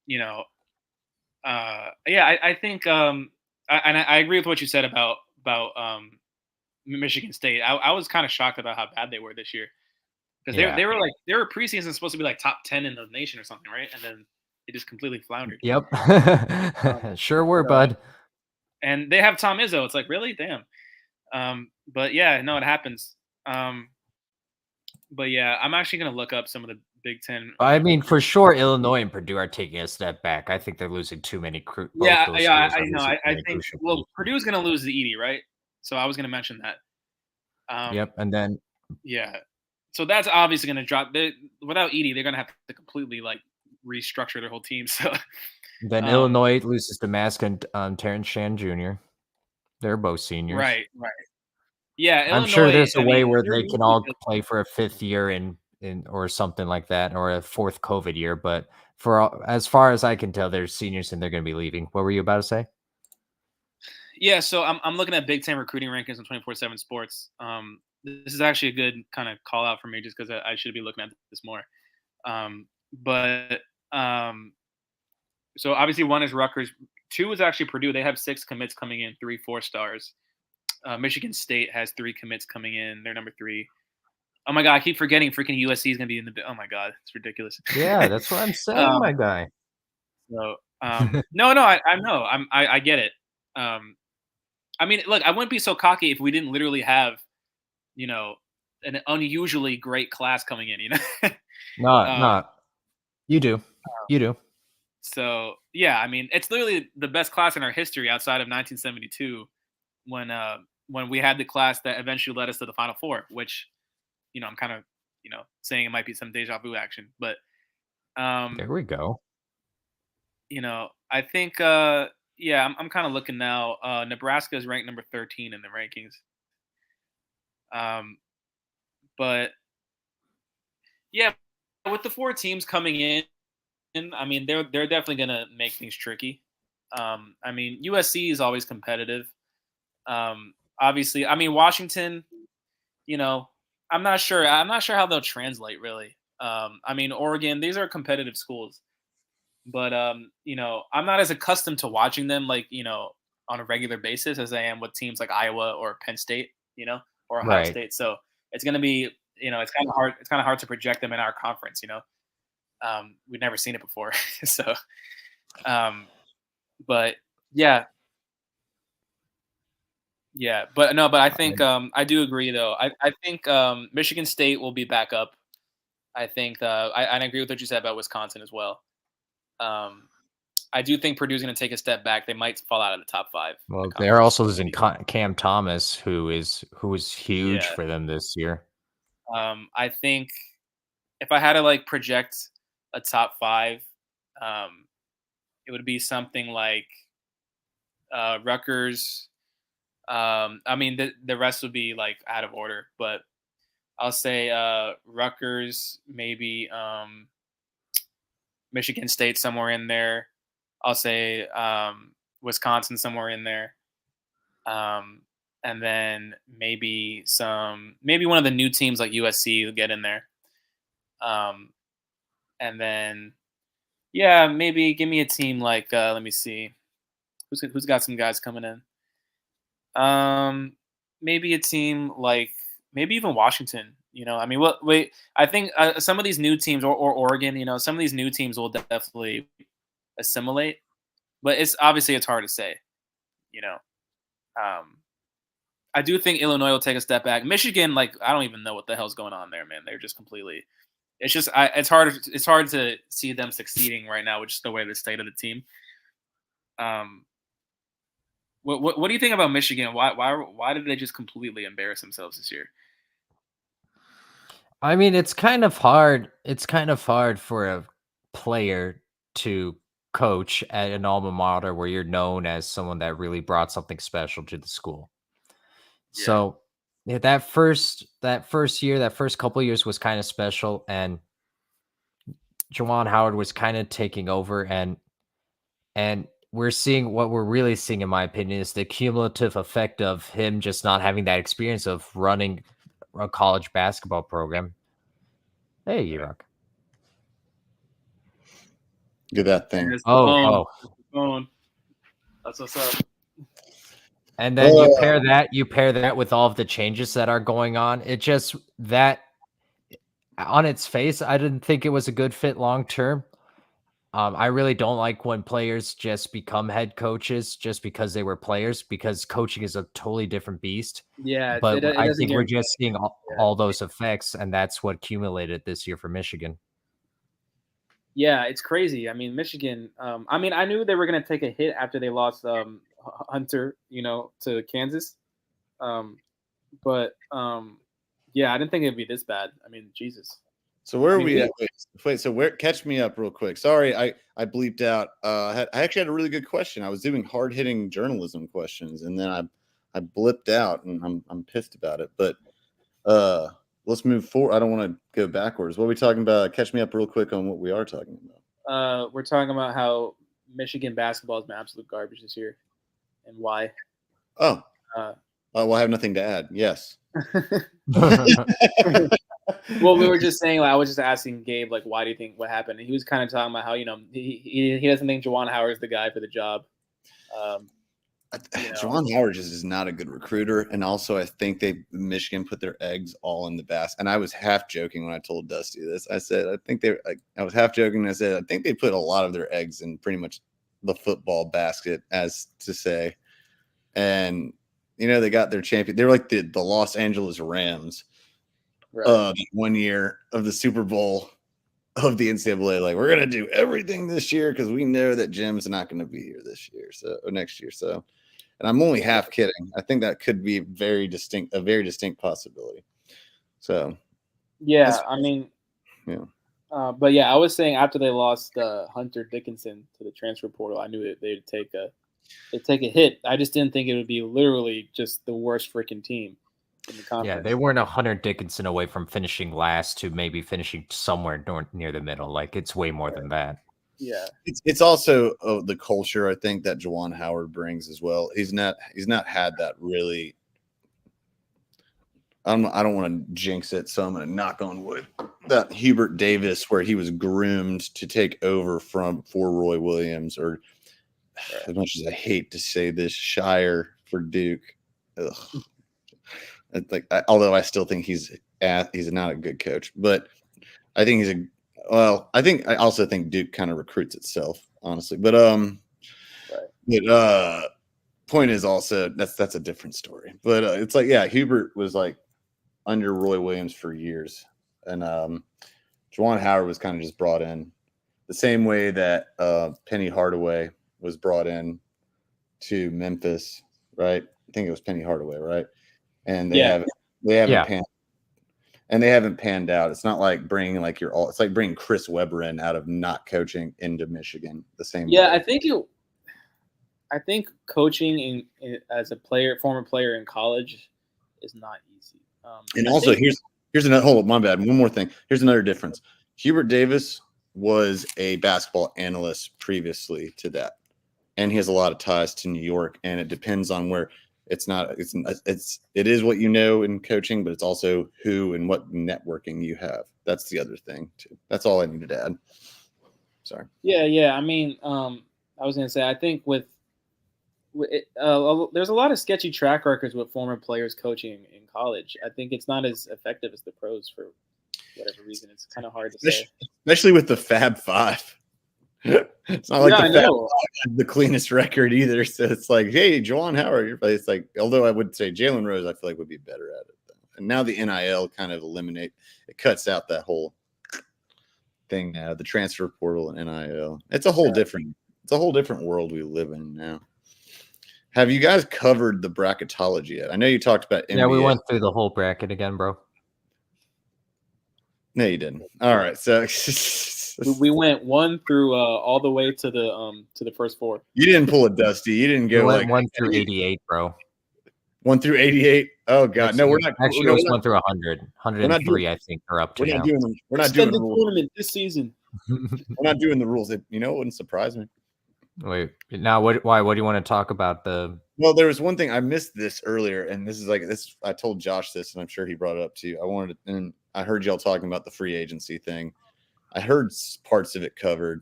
you know, yeah, I think I agree with what you said about Michigan State. I was kind of shocked about how bad they were this year because Yeah. they were preseason supposed to be like top 10 in the nation or something, right? And then they just completely floundered. Yep. Um, Sure were, but, bud. and they have Tom Izzo. It's like really, damn. But yeah, no, it happens. But yeah, I'm actually gonna look up some of the Big Ten. I mean, for sure, Illinois and Purdue are taking a step back. I think they're losing too many. Both Yeah, those yeah, schools I are know. losing too I many think crucial pieces. Purdue's gonna lose the Edie, right? So I was gonna mention that. Yep, and then Yeah. So that's obviously gonna drop. Without Edie, they're gonna have to completely like restructure their whole team. So um, Illinois loses to Mask and Terrence Shan Jr. They're both seniors. right, right. Yeah, I'm sure Illinois. there's a I way mean, where they're they can usually all good. play for a 5th year in or something like that, or a 4th COVID year. But as far as I can tell, they're seniors and they're going to be leaving. What were you about to say? Yeah, so I'm looking at Big Ten recruiting rankings on 24/7 Sports. This is actually a good kind of call out for me just because I should be looking at this more. But so obviously 1 is Rutgers, 2 is actually Purdue. They have 6 commits coming in, 3 4-stars. Michigan State has 3 commits coming in. They're number 3. Oh my god, I keep forgetting freaking USC is gonna be in the. Oh my god, it's ridiculous. Yeah, that's what I'm saying, my guy. So no, I know. I get it. I mean, look, I wouldn't be so cocky if we didn't literally have, an unusually great class coming in. Not. You do. You do. So yeah, I mean, it's literally the best class in our history outside of 1972, when we had the class that eventually led us to the Final Four, which, I'm kind of, saying it might be some deja vu action, but There we go. I think yeah, I'm kind of looking now. Nebraska is ranked number 13 in the rankings. But yeah, with the 4 teams coming in, I mean, they're definitely gonna make things tricky. I mean, USC is always competitive. Obviously, I mean, Washington, I'm not sure. I'm not sure how they'll translate really. I mean, Oregon, these are competitive schools, but I'm not as accustomed to watching them on a regular basis as I am with teams like Iowa or Penn State, or Ohio Right. State. So it's going to be, it's kind of hard. It's kind of hard to project them in our conference. We've never seen it before. So, but yeah, but no, but I think I do agree though. I think Michigan State will be back up. I think I agree with what you said about Wisconsin as well. I do think Purdue's going to take a step back. They might fall out of the top 5. Well, they're also losing Cam Thomas, who is huge Yeah. for them this year. I think if I had to project a top 5, it would be something like Rutgers. I mean, the rest would be out of order, but I'll say Rutgers, maybe Michigan State somewhere in there. I'll say Wisconsin somewhere in there. And then maybe one of the new teams like USC will get in there. And then, yeah, maybe give me a team like, let me see. Who's got some guys coming in? Maybe a team like, maybe even Washington. I mean, wait. I think some of these new teams, or Oregon, some of these new teams will definitely assimilate, but it's hard to say. I do think Illinois will take a step back. Michigan, I don't even know what the hell's going on there, man. They're just completely. It's just it's hard to see them succeeding right now, with just the way the state of the team. What do you think about Michigan? Why did they just completely embarrass themselves this year? I mean, it's kind of hard. It's kind of hard for a player to coach at an alma mater where you're known as someone that really brought something special to the school. Yeah. So yeah, that first year, that first couple of years was kind of special, and Juwan Howard was kind of taking over, and we're seeing what we're really seeing, in my opinion, is the cumulative effect of him just not having that experience of running a college basketball program. Hey, Yurok. Do that thing. Oh. That's what's up. And then you pair that with all of the changes that are going on. It just, that on its face, I didn't think it was a good fit long term. I really don't like when players just become head coaches just because they were players, because coaching is a totally different beast. Yeah, but I think we're just seeing all those effects, and that's what accumulated this year for Michigan. Yeah, it's crazy. I mean, Michigan. I mean, I knew they were going to take a hit after they lost Hunter, to Kansas. But yeah, I didn't think it'd be this bad. I mean, Jesus. So where are we at? Wait, so catch me up real quick. Sorry, I bleeped out. I actually had a really good question. I was doing hard-hitting journalism questions, and then I blipped out, and I'm pissed about it. But let's move forward. I don't want to go backwards. What are we talking about? Catch me up real quick on what we are talking about. We're talking about how Michigan basketball has been absolute garbage this year, and why. Oh. Well, I have nothing to add. Yes. Well, we were just saying, I was just asking Gabe, why do you think what happened? And he was kind of talking about how, he doesn't think Juwan Howard is the guy for the job. Juwan Howard just is not a good recruiter, and also I think Michigan put their eggs all in the basket. And I was half joking when I told Dusty this. I said I was half joking. And I said I think they put a lot of their eggs in pretty much the football basket, as to say. And they got their champion. They're like the Los Angeles Rams, Right. 1 year of the Super Bowl of the NCAA. Like, we're gonna do everything this year because we know that Jim's not going to be here this year, or next year. So. And I'm only half kidding. I think that could be a very distinct possibility. So, yeah, I mean, yeah. But yeah, I was saying after they lost Hunter Dickinson to the transfer portal, I knew that they'd take a hit. I just didn't think it would be literally just the worst freaking team in the conference. Yeah, they weren't Hunter Dickinson away from finishing last to maybe finishing somewhere near the middle. Like, it's way more than that. Yeah, it's also the culture, I think, that Juwan Howard brings as well. He's not had that really. I don't want to jinx it, so I'm going to knock on wood. That Hubert Davis, where he was groomed to take over for Roy Williams, or as much as I hate to say this, Shire for Duke. Ugh. Although I still think he's not a good coach, but I think I also think Duke kind of recruits itself, honestly. But point is also that's a different story. But it's like, yeah, Hubert was like under Roy Williams for years, and Juwan Howard was kind of just brought in the same way that Penny Hardaway was brought in to Memphis, right? I think it was Penny Hardaway, right? And they haven't panned out. It's not like bringing it's like bringing Chris Webber in out of not coaching into Michigan the same way. Yeah, I think coaching as a former player in college is not easy. And also here's another, hold up, my bad. One more thing. Here's another difference. Hubert Davis was a basketball analyst previously to that. And he has a lot of ties to New York, and it depends on where. It is what you know in coaching, but it's also who and what networking you have. That's the other thing too. That's all I needed to add. Sorry. Yeah. I mean, I was gonna say, I think with there's a lot of sketchy track records with former players coaching in college. I think it's not as effective as the pros for whatever reason. It's kind of hard to say, especially with the Fab Five. It's not like the Fab Five the cleanest record either. So it's like, hey, Juwan Howard. It's like, although I would say Jalen Rose, I feel like would be better at it. And now the NIL kind of cuts out that whole thing now. The transfer portal and NIL. It's a whole different world we live in now. Have you guys covered the bracketology yet? I know you talked about NBA. Yeah, we went through the whole bracket again, bro. No, you didn't. All right, so we went 1 through all the way to the first 4. You didn't pull a Dusty. You didn't go like 1 through 88, bro. 1 through 88. Oh God, no, we're not. Actually, it was 1 through 100. 103, I think, are up to now. We're not doing the tournament this season. We're not doing the rules. It wouldn't surprise me. Wait, now why? What do you want to talk about? Well, there was one thing I missed this earlier, and this is like this. I told Josh this, and I'm sure he brought it up to you. And I heard y'all talking about the free agency thing. I heard parts of it covered.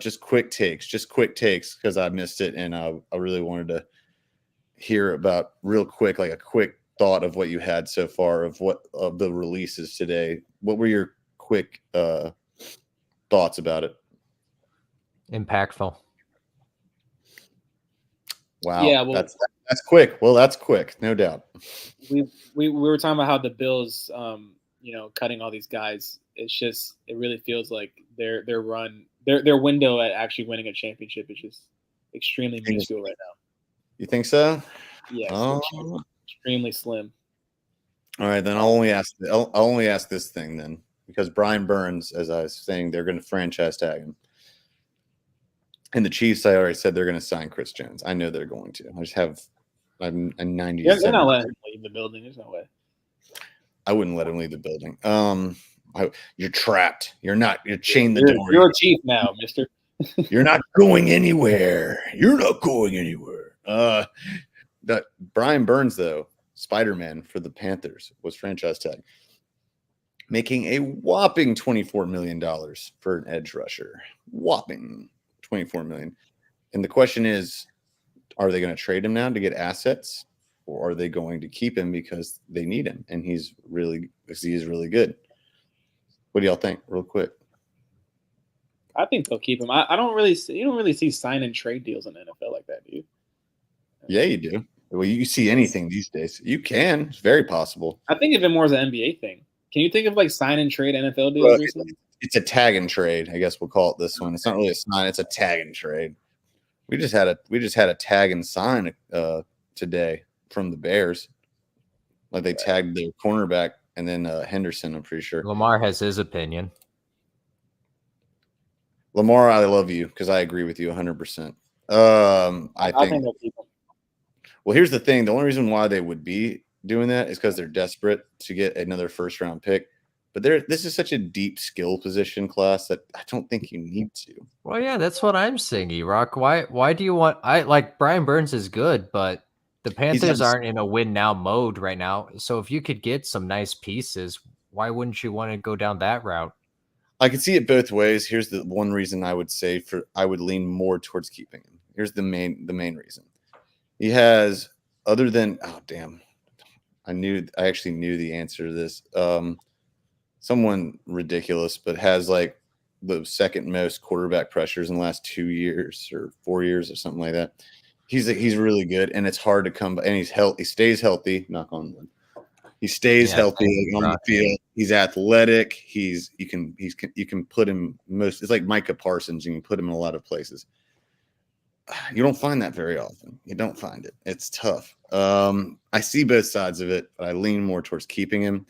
Just quick takes, because I missed it, and I really wanted to hear about real quick, like a quick thought of what you had so far of the releases today. What were your quick thoughts about it? Impactful. Wow. Yeah, well, that's quick. Well, that's quick, no doubt. We were talking about how the Bills, cutting all these guys. It's just, it really feels like their window at actually winning a championship is just extremely minuscule right now. You think so? Yeah, extremely slim. All right, then I'll only ask this thing then, because Brian Burns, as I was saying, they're going to franchise tag him. And the Chiefs, I already said they're going to sign Chris Jones. I know they're going to. I'm 90. Yeah, they're not letting him leave the building. There's no way. I wouldn't let him leave the building. You're trapped. You're not. You're chained the door. You're a Chief now, mister. You're not going anywhere. That Brian Burns, though, Spider-Man for the Panthers, was franchise tag, making a whopping $24 million for an edge rusher. Whopping $24 million. And the question is, are they going to trade him now to get assets, or are they going to keep him because they need him and he's really good? What do y'all think, real quick? I think they'll keep him. I don't really see, you don't really see sign and trade deals in the NFL like that, do you? Yeah, you do. Well, you see anything these days. You can. It's very possible. I think of it more as an NBA thing. Can you think of like sign and trade NFL deals recently? It's a tag and trade. I guess we'll call it this one. It's not really a sign. It's a tag and trade. We just had a tag and sign today from the Bears. Like they tagged their cornerback and then Henderson. I'm pretty sure. Lamar has his opinion. Lamar, I love you because I agree with you 100%. I think they'll keep him. Well, here's the thing. The only reason why they would be doing that is because they're desperate to get another first-round pick. But this is such a deep skill position class that I don't think you need to. Well, yeah, that's what I'm saying, E-Rock. Why do you want – I like Brian Burns is good, but the Panthers aren't in a win-now mode right now. So if you could get some nice pieces, why wouldn't you want to go down that route? I could see it both ways. Here's the one reason I would say I would lean more towards keeping him. Here's the main reason. He has, other than I actually knew the answer to this. Someone ridiculous, but has like the second most quarterback pressures in the last 2 years or 4 years or something like that. He's really good, and it's hard to come by. And he stays healthy. Knock on wood. He stays healthy on the field. He's athletic. You can put him it's like Micah Parsons. You can put him in a lot of places. You don't find that very often. You don't find it. It's tough. I see both sides of it, but I lean more towards keeping him.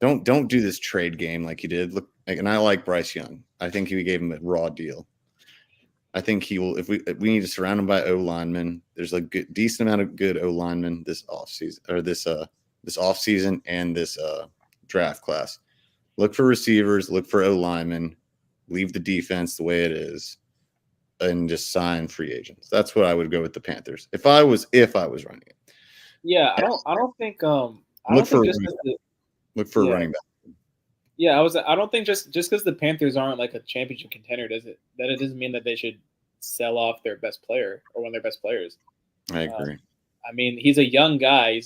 Don't do this trade game like you did. Look, and I like Bryce Young. I think we gave him a raw deal. I think he will. If we need to surround him by O linemen, there's a decent amount of good O linemen this offseason or this offseason and this draft class. Look for receivers. Look for O linemen. Leave the defense the way it is. And just sign free agents. That's what I would go with the Panthers if I was running it. Yeah, I don't think look for a running back. Yeah, I don't think just because the Panthers aren't like a championship contender it doesn't mean that they should sell off their best player or one of their best players. I agree. I mean, he's a young guy. I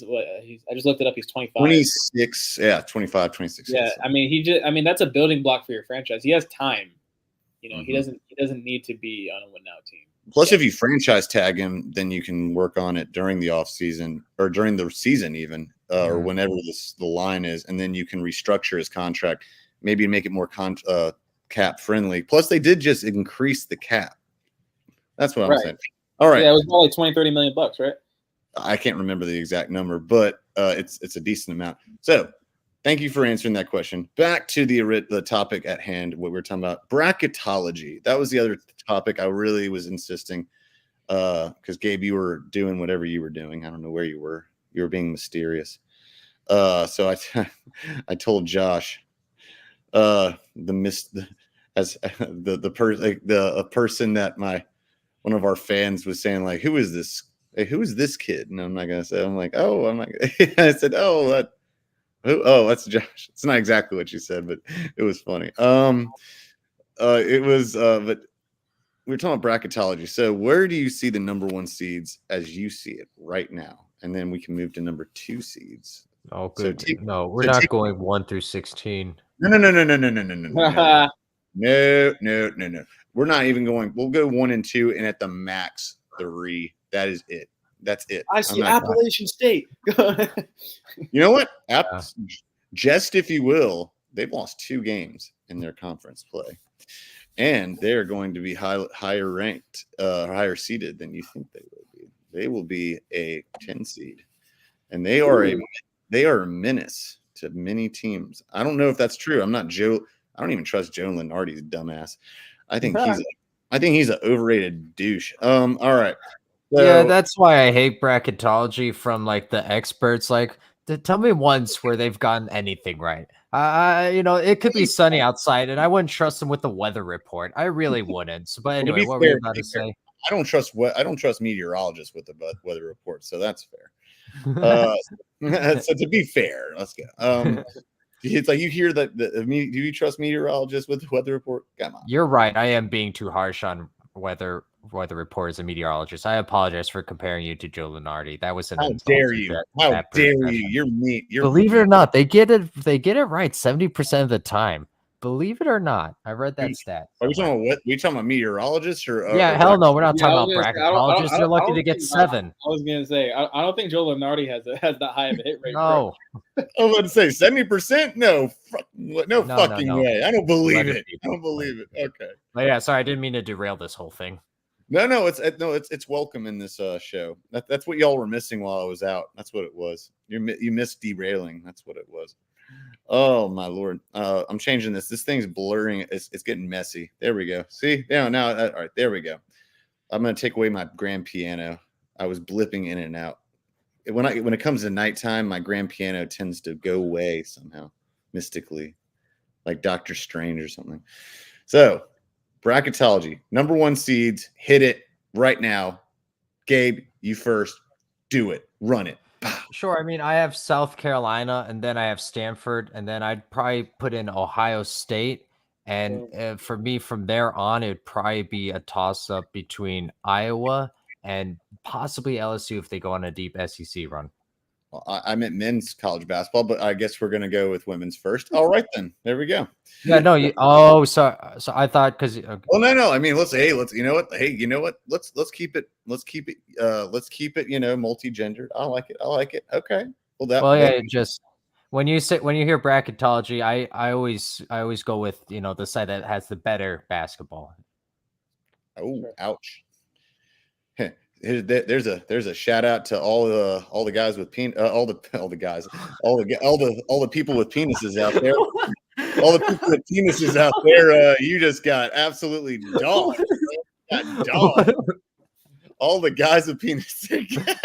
just looked it up. He's 25. 26. Yeah, 25, 26. Yeah, I mean, that's a building block for your franchise. He has time. You know, he doesn't need to be on a win now team. Plus, if you franchise tag him, then you can work on it during the off season or during the season, even or whenever the line is, and then you can restructure his contract, maybe make it more cap friendly. Plus, they did just increase the cap. That's what I'm saying. All right, yeah, it was more like $20-30 million, right? I can't remember the exact number, but it's a decent amount. So. Thank you for answering that question. Back to the topic at hand, what we were talking about, bracketology. That was the other topic I really was insisting because, Gabe, you were doing whatever you were doing. I don't know where you were. You were being mysterious. So I told Josh a person that one of our fans was saying, like, who is this? Hey, who is this kid? And I'm not going to say. I'm like, oh, I'm like, I said, oh, that's Josh. It's not exactly what you said, but it was funny. But we were talking about bracketology. So where do you see the number 1 seeds as you see it right now? And then we can move to number 2 seeds. Oh, good. So we're not going 1 through 16. No. No. We're not even going. We'll go 1 and 2, and at the max 3. That is it. That's it. I see Appalachian State. You know what? Just if you will, they've lost 2 games in their conference play, and they're going to be higher ranked, higher seeded than you think they will be. They will be a 10 seed, and they are a menace to many teams. I don't know if that's true. I'm not Joe. I don't even trust Joe Lenardi's dumbass. I think he's an overrated douche. All right. So, yeah, that's why I hate bracketology from like the experts. Like, tell me once where they've gotten anything right. It could be sunny outside, and I wouldn't trust them with the weather report. I really wouldn't. But anyway, what were you about to say? I don't trust meteorologists with the weather report, so that's fair. So to be fair, let's go. It's like you hear that. Do you trust meteorologists with the weather report? Come on. You're right. I am being too harsh on weather weather reporters and meteorologists. I apologize for comparing you to Joe Lunardi. That was an How insult dare to you? that, How that dare profession. you? You're mean. Believe it or not, they get it right 70% of the time. Believe it or not. I read that stat. Are we talking about what? We talking about meteorologists or? Yeah, hell no, we're not Yeah, talking about bracketologists. They're lucky to get 7. I was gonna say I don't think Joe Lunardi has that high of a hit rate. No, I was about to say 70%. No, no fucking no. way. I don't believe Let it. be. I don't believe it. Okay. But yeah, sorry, I didn't mean to derail this whole thing. No, it's welcome in this show. That's what y'all were missing while I was out. That's what it was. You missed derailing. That's what it was. Oh my lord. I'm changing this. This thing's blurring. It's getting messy. There we go. See? Yeah, now all right, there we go. I'm gonna take away my grand piano. I was blipping in and out. When it comes to nighttime, my grand piano tends to go away somehow, mystically, like Doctor Strange or something. So, bracketology, number 1 seeds, hit it right now. Gabe, you first. Do it. Run it. Sure. I mean, I have South Carolina, and then I have Stanford, and then I'd probably put in Ohio State. And for me, from there on, it'd probably be a toss-up between Iowa and possibly LSU if they go on a deep SEC run. Well, I meant men's college basketball, but I guess we're going to go with women's first. All right, then. There we go. Yeah, no, so I thought because well, no. I mean, let's you know what? Let's keep it multi-gendered. I like it. Okay. Well, just when you hear bracketology, I always go with the side that has the better basketball. Oh, ouch. There's a shout out to all the guys with all the people with penises out there. All the people with penises out there, you just got absolutely dogged. All the guys with penises.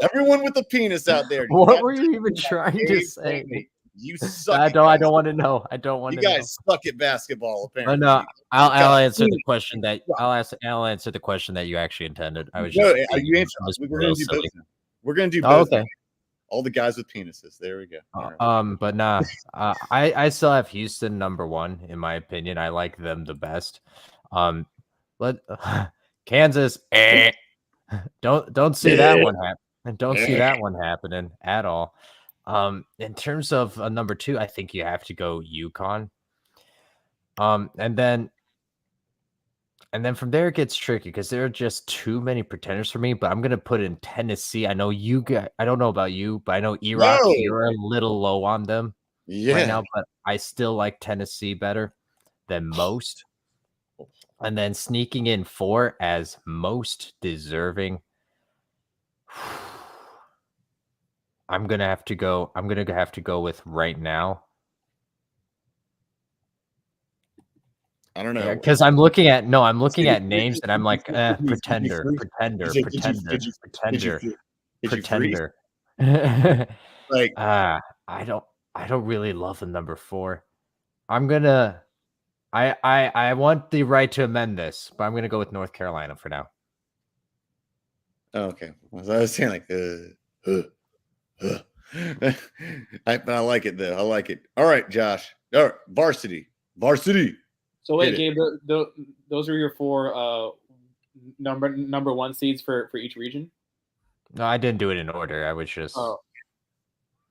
Everyone with a penis out there. What were you even trying to say? You suck. I don't want to know. I don't want to know. You guys suck at basketball, apparently. No, I'll answer the question that I'll answer the question that you actually intended. I was just you answered. We're going to do both. We're going to do both. Okay. All the guys with penises. There we go. But nah, I still have Houston number 1 in my opinion. I like them the best. Kansas. Don't see that one happen. Don't see that one happening at all. In terms of number 2, I think you have to go UConn. And then from there it gets tricky because there are just too many pretenders for me. But I'm gonna put in Tennessee. I know you guys. I don't know about you, but I know Iraq. You're a little low on them right now, but I still like Tennessee better than most. And then sneaking in 4 as most deserving. I'm gonna have to go with right now. I don't know because I'm looking at names and I'm like pretender. Like I don't really love the number 4. I'm gonna I want the right to amend this, but I'm gonna go with North Carolina for now. Okay, so I was saying like I like it though. I like it. All right, Josh. All right, varsity. So wait, Gabe, those are your 4 number 1 seeds for each region? No, I didn't do it in order. I was just. Oh.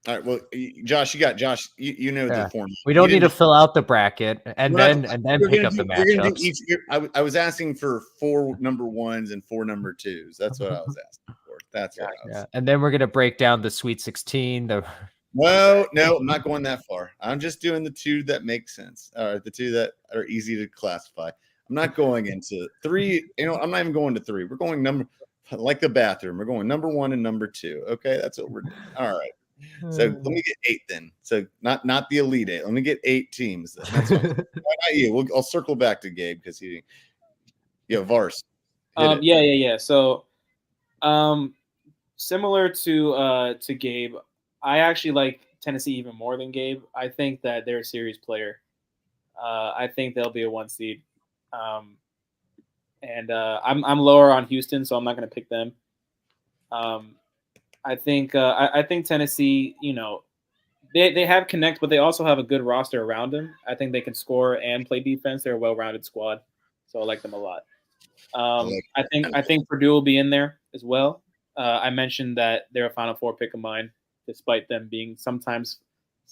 All right. Well, Josh, you know the form. We don't need to fill out the bracket and then pick up the matchups. I was asking for 4 number 1s and 4 number 2s. That's what I was asking for. That's what I was. And then we're gonna break down the Sweet 16. No, I'm not going that far. I'm just doing the 2 that make sense. The 2 that are easy to classify. I'm not going into 3. I'm not even going to 3. We're going like the bathroom. We're going number 1 and number 2. Okay, that's what we're doing. All right. So let me get 8 then. So not the Elite 8. Let me get 8 teams. Then. That's why not you. I'll circle back to Gabe because Vars. Yeah. So, similar to Gabe, I actually like Tennessee even more than Gabe. I think that they're a serious player. I think they'll be a 1 seed. And I'm lower on Houston, so I'm not going to pick them. I think Tennessee, they have connect, but they also have a good roster around them. I think they can score and play defense. They're a well-rounded squad, so I like them a lot. I think Purdue will be in there as well. I mentioned that they're a Final Four pick of mine, despite them being sometimes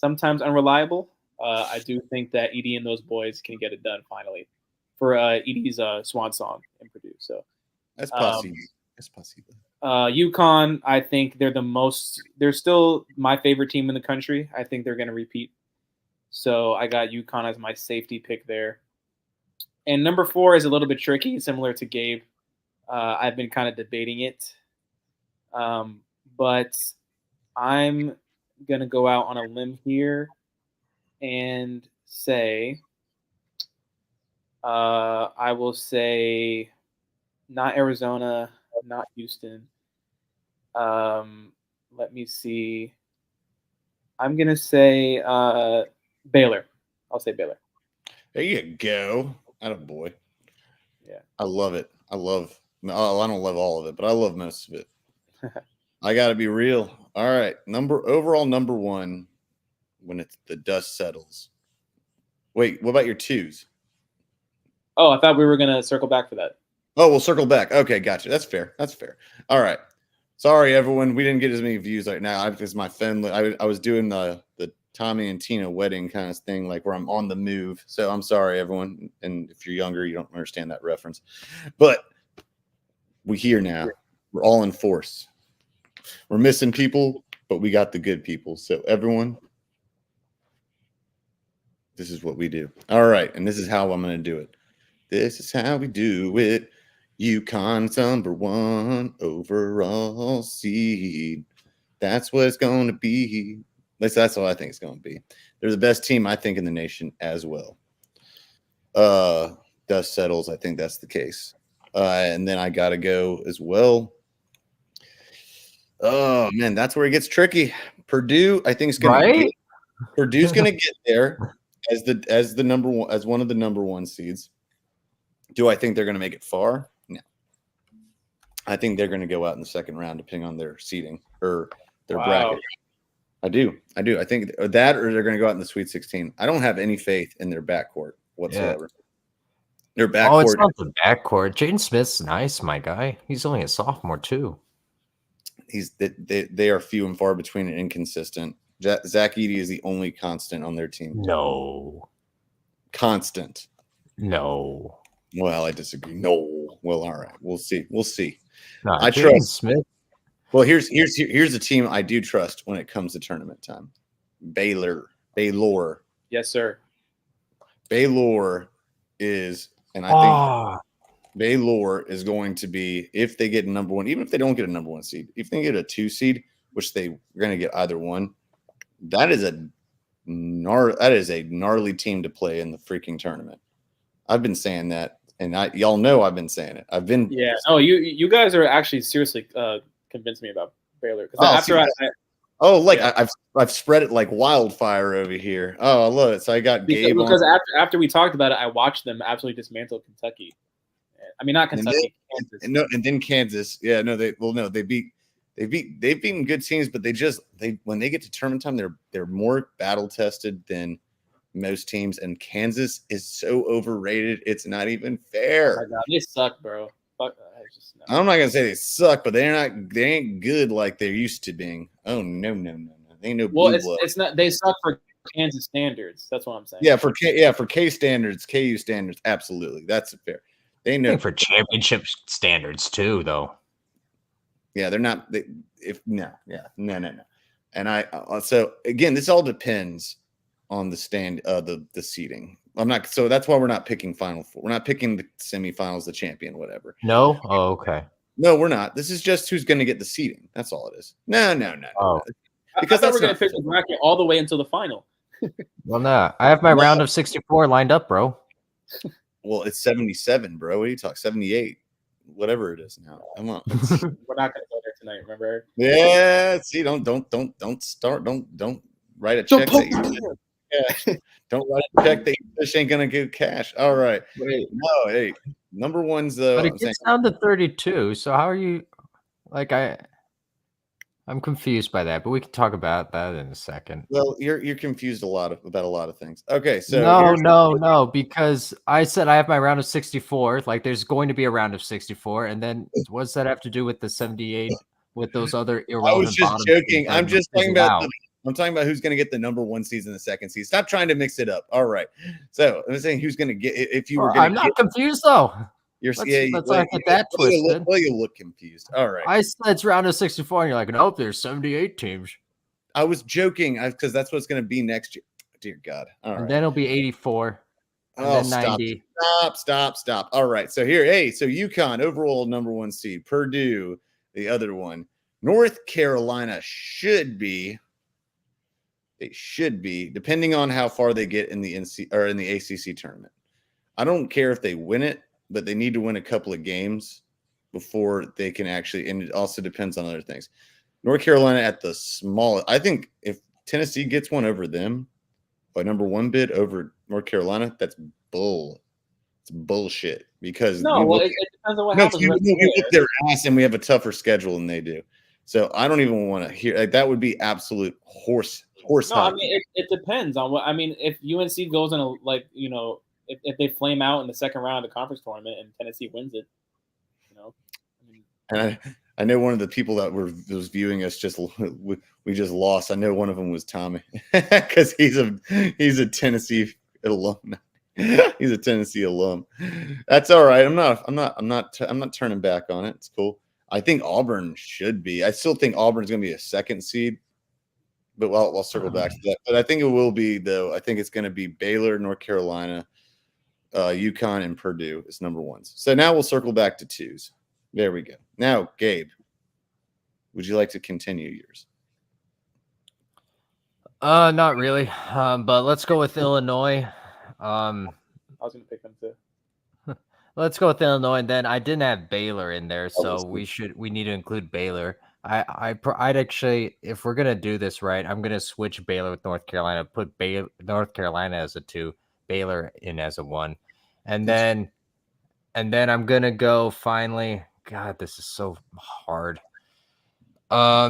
unreliable. I do think that Edie and those boys can get it done finally for Edie's swan song in Purdue. So That's possible. UConn, I think they're still my favorite team in the country. I think they're going to repeat. So I got UConn as my safety pick there. And number 4 is a little bit tricky, similar to Gabe. I've been kind of debating it. But I'm going to go out on a limb here and say, I will say not Arizona, not Houston. Let me see. I'm going to say Baylor. I'll say Baylor. There you go. Attaboy. Yeah. I love it. I don't love all of it, but I love most of it. I got to be real. All right. Overall number 1 when the dust settles. Wait, what about your 2s? Oh, I thought we were going to circle back for that. Oh, we'll circle back. Okay, gotcha. That's fair. All right. Sorry, everyone. We didn't get as many views right now because my phone. I was doing the Tommy and Tina wedding kind of thing, like where I'm on the move. So I'm sorry, everyone. And if you're younger, you don't understand that reference. But we're here now. We're all in force. We're missing people, but we got the good people. So everyone, this is what we do. All right, and this is how I'm going to do it. This is how we do it. UConn's number 1 overall seed. That's what it's going to be. At least that's what I think it's going to be. They're the best team, I think, in the nation as well. Dust settles. I think that's the case. And then I got to go as well. Oh, man, that's where it gets tricky. Purdue, I think, is going to Purdue's going to get there as the number 1, as one of the number 1 seeds. Do I think they're going to make it far? No. I think they're going to go out in the second round, depending on their seeding or their bracket. I do. I think that, or they're going to go out in the Sweet 16. I don't have any faith in their backcourt whatsoever. Yeah. Their backcourt. Oh, it's not the backcourt. Jaden Smith's nice, my guy. He's only a sophomore too. They are few and far between and inconsistent. Zach Edey is the only constant on their team. No. Constant. No. Well, I disagree. No. Well, all right. We'll see. No, I Jaden trust Smith. Well, here's a team I do trust when it comes to tournament time. Baylor. Yes, sir. Baylor is, and I think Baylor is going to be, if they get number 1, even if they don't get a number 1 seed, if they get a 2 seed, which they're going to get either one, that is a gnarly team to play in the freaking tournament. I've been saying that, and y'all know I've been saying it. Yeah. Oh, you guys are actually seriously convinced me about Baylor I've spread it like wildfire over here. Oh, I love it. So I got Gabe because after we talked about it, I watched them absolutely dismantle Kentucky. I mean, not Kentucky, Kansas. And then Kansas. Yeah, no, they've beaten good teams, but when they get to tournament time, they're more battle tested than most teams, and Kansas is so overrated. It's not even fair. Oh my God, they suck, bro. Fuck. I'm not gonna say they suck, but they ain't good like they're used to being. Oh no. They ain't no blue blood. It's not. They suck for Kansas standards. That's what I'm saying. Yeah, for KU standards, absolutely. That's fair. They know for championship standards too, though. Yeah, they're not. No. And so again, this all depends on the seeding. So that's why we're not picking Final Four. We're not picking the semifinals, the champion, whatever. No? Oh, okay. No, we're not. This is just who's going to get the seeding. That's all it is. No. Oh. Because I thought we're going to pick the bracket all the way until the final. Well, no. I have my round of 64 lined up, bro. Well, it's 77, bro. What are you talking? 78. Whatever it is now. Come on. We're not going to go there tonight, remember? Yeah. See, don't start. Don't write a check. Yeah. Don't write a check that this ain't gonna give cash. All right. Wait. No, hey, number 1's but it gets down to 32. So how are you? Like I'm confused by that, but we can talk about that in a second. Well, you're confused about a lot of things. Okay, so No, because I said I have my round of 64. Like, there's going to be a round of 64, and then what's that have to do with the 78? With those other I was irrelevant just bottom joking. teams that I'm were just talking fizzled about out? I'm talking about who's going to get the number 1 seed and the 2nd seed. Stop trying to mix it up. All right. So I'm saying who's going to get if you were Well, going I'm to not confused though. your Let's not get that twisted. you look confused. All right. I said it's round of 64, and you're like, nope, there's 78 teams. I was joking because that's what's going to be next year. Dear God. All And right. then it'll be 84. And Oh, then stop. 90. Stop. All right. So here, so UConn, overall number 1 seed. Purdue, the other one. North Carolina should be, depending on how far they get in the in the ACC tournament. I don't care if they win it, but they need to win a couple of games before they can actually, and it also depends on other things. North Carolina at the small, I think if Tennessee gets one over them by number 1 bid over North Carolina, that's bull. It's bullshit because it depends on what happens. we whip their ass and we have a tougher schedule than they do. So I don't even want to hear like that would be absolute horse. No, hockey. I mean it depends on what. I mean, if UNC goes in if they flame out in the second round of the conference tournament and Tennessee wins it, And I know one of the people that was viewing us we just lost. I know one of them was Tommy because he's a Tennessee alum. He's a Tennessee alum. That's all right. I'm not turning back on it. It's cool. I think Auburn should be. I still think Auburn's going to be a 2nd seed, but I'll circle back to that. But I think it will be though. I think it's going to be Baylor, North Carolina, UConn, and Purdue is number 1s. So now we'll circle back to 2s. There we go. Now, Gabe, would you like to continue yours? Not really. But let's go with Illinois. I was going to pick them too. Let's go with Illinois, and then I didn't have Baylor in there, so we need to include Baylor. I'd actually, if we're gonna do this right, I'm gonna switch Baylor with North Carolina, put North Carolina as a 2, Baylor in as a 1, and then I'm gonna go finally. God, this is so hard.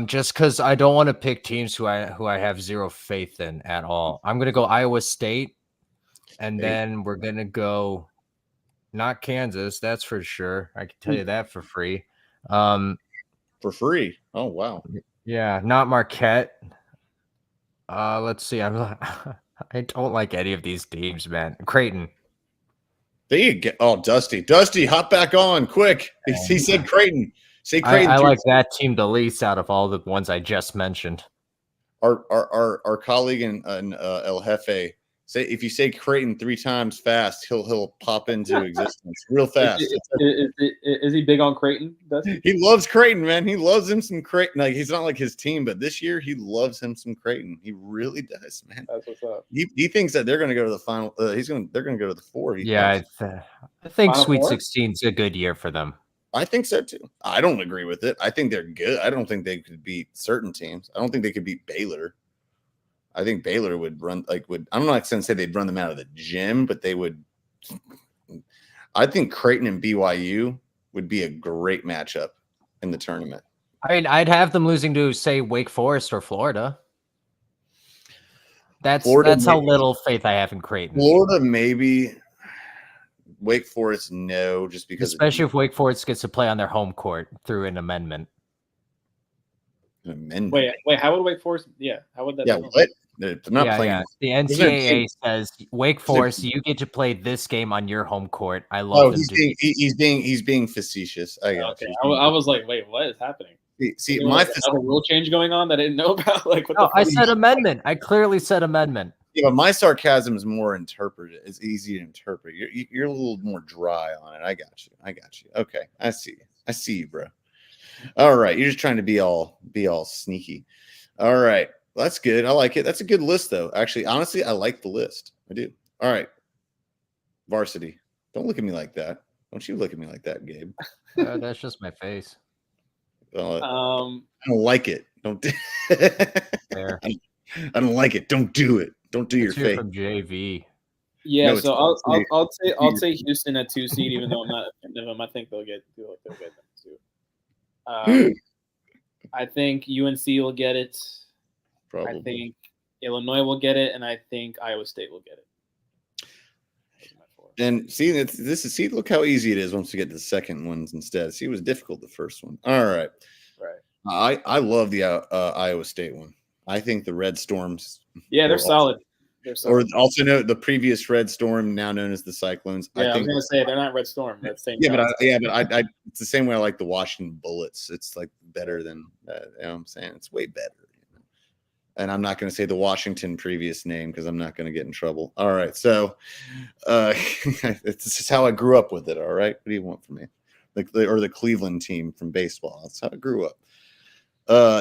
Just because I don't want to pick teams who I have zero faith in at all. I'm gonna go Iowa State, and then we're gonna go. Not Kansas, that's for sure. I can tell you that for free. For free? Oh wow. Yeah, not Marquette. Let's see. I don't like any of these teams, man. Creighton. There you get. Oh, Dusty, hop back on quick. He said Creighton. Say Creighton. I like that team the least out of all the ones I just mentioned. Our colleague in El Jefe. If you say Creighton 3 times fast, he'll pop into existence real fast. Is he big on Creighton? He loves Creighton, man. He loves him some Creighton. Like he's not like his team, but this year he loves him some Creighton. He really does, man. That's what's up. He thinks that they're going to go to the final. They're going to go to the 4. Yeah, I think Final Sweet 4? 16 is a good year for them. I think so too. I don't agree with it. I think they're good. I don't think they could beat certain teams. I don't think they could beat Baylor. I think Baylor would I'm not going to say they'd run them out of the gym, but they would. I think Creighton and BYU would be a great matchup in the tournament. I mean, I'd have them losing to, say, Wake Forest or Florida. That's how little faith I have in Creighton. Florida, maybe. Wake Forest, no, just because. Especially if Wake Forest gets to play on their home court through an amendment. An amendment? Wait, how would Wake Forest? Yeah, how would that? Yeah, what? They're not playing. Yeah. The NCAA says Wake Forest, you get to play this game on your home court. I love them. He's being facetious. I got you. I was like, wait, what is happening? See, my another rule change going on that I didn't know about. Like, what I said amendment. I clearly said amendment. Yeah, but my sarcasm is more interpreted. It's easy to interpret. You're a little more dry on it. I got you. Okay, I see you, bro. All right, you're just trying to be all sneaky. All right. That's good. I like it. That's a good list, though. Actually, honestly, I like the list. I do. All right. Varsity. Don't look at me like that. Don't you look at me like that, Gabe. That's just my face. I don't like it. Don't. Fair. I don't like it. Don't do it. Don't do your face. From JV. Yeah, no, so I'll say Houston at 2 seed, even though I'm not a fan of them. I think they'll get them too. I think UNC will get it. Probably. I think Illinois will get it, and I think Iowa State will get it. Those are my four. And see, look how easy it is once we get to the second ones instead. See, it was difficult the first one. All right. Right. I love the Iowa State one. I think the Red Storms. Yeah, they're solid. Or also know the previous Red Storm, now known as the Cyclones. Yeah, I was gonna say they're not Red Storm. That's the same. Yeah, but I it's the same way I like the Washington Bullets. It's like better than you know what I'm saying. It's way better. And I'm not going to say the Washington previous name because I'm not going to get in trouble. All right, so this is how I grew up with it. All right, what do you want from me? Or the Cleveland team from baseball. That's how I grew up.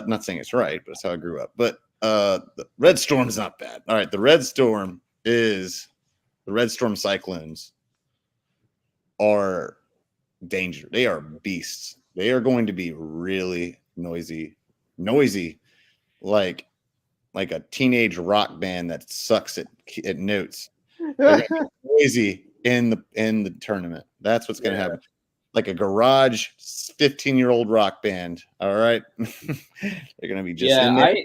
Not saying it's right, but it's how I grew up. But the Red Storm's not bad. All right, the Red Storm Cyclones are danger. They are beasts. They are going to be really noisy, like a teenage rock band that sucks at notes. They're gonna be noisy in the tournament. That's what's going to happen. Like a garage 15-year-old rock band. All right, they're going to be just in there.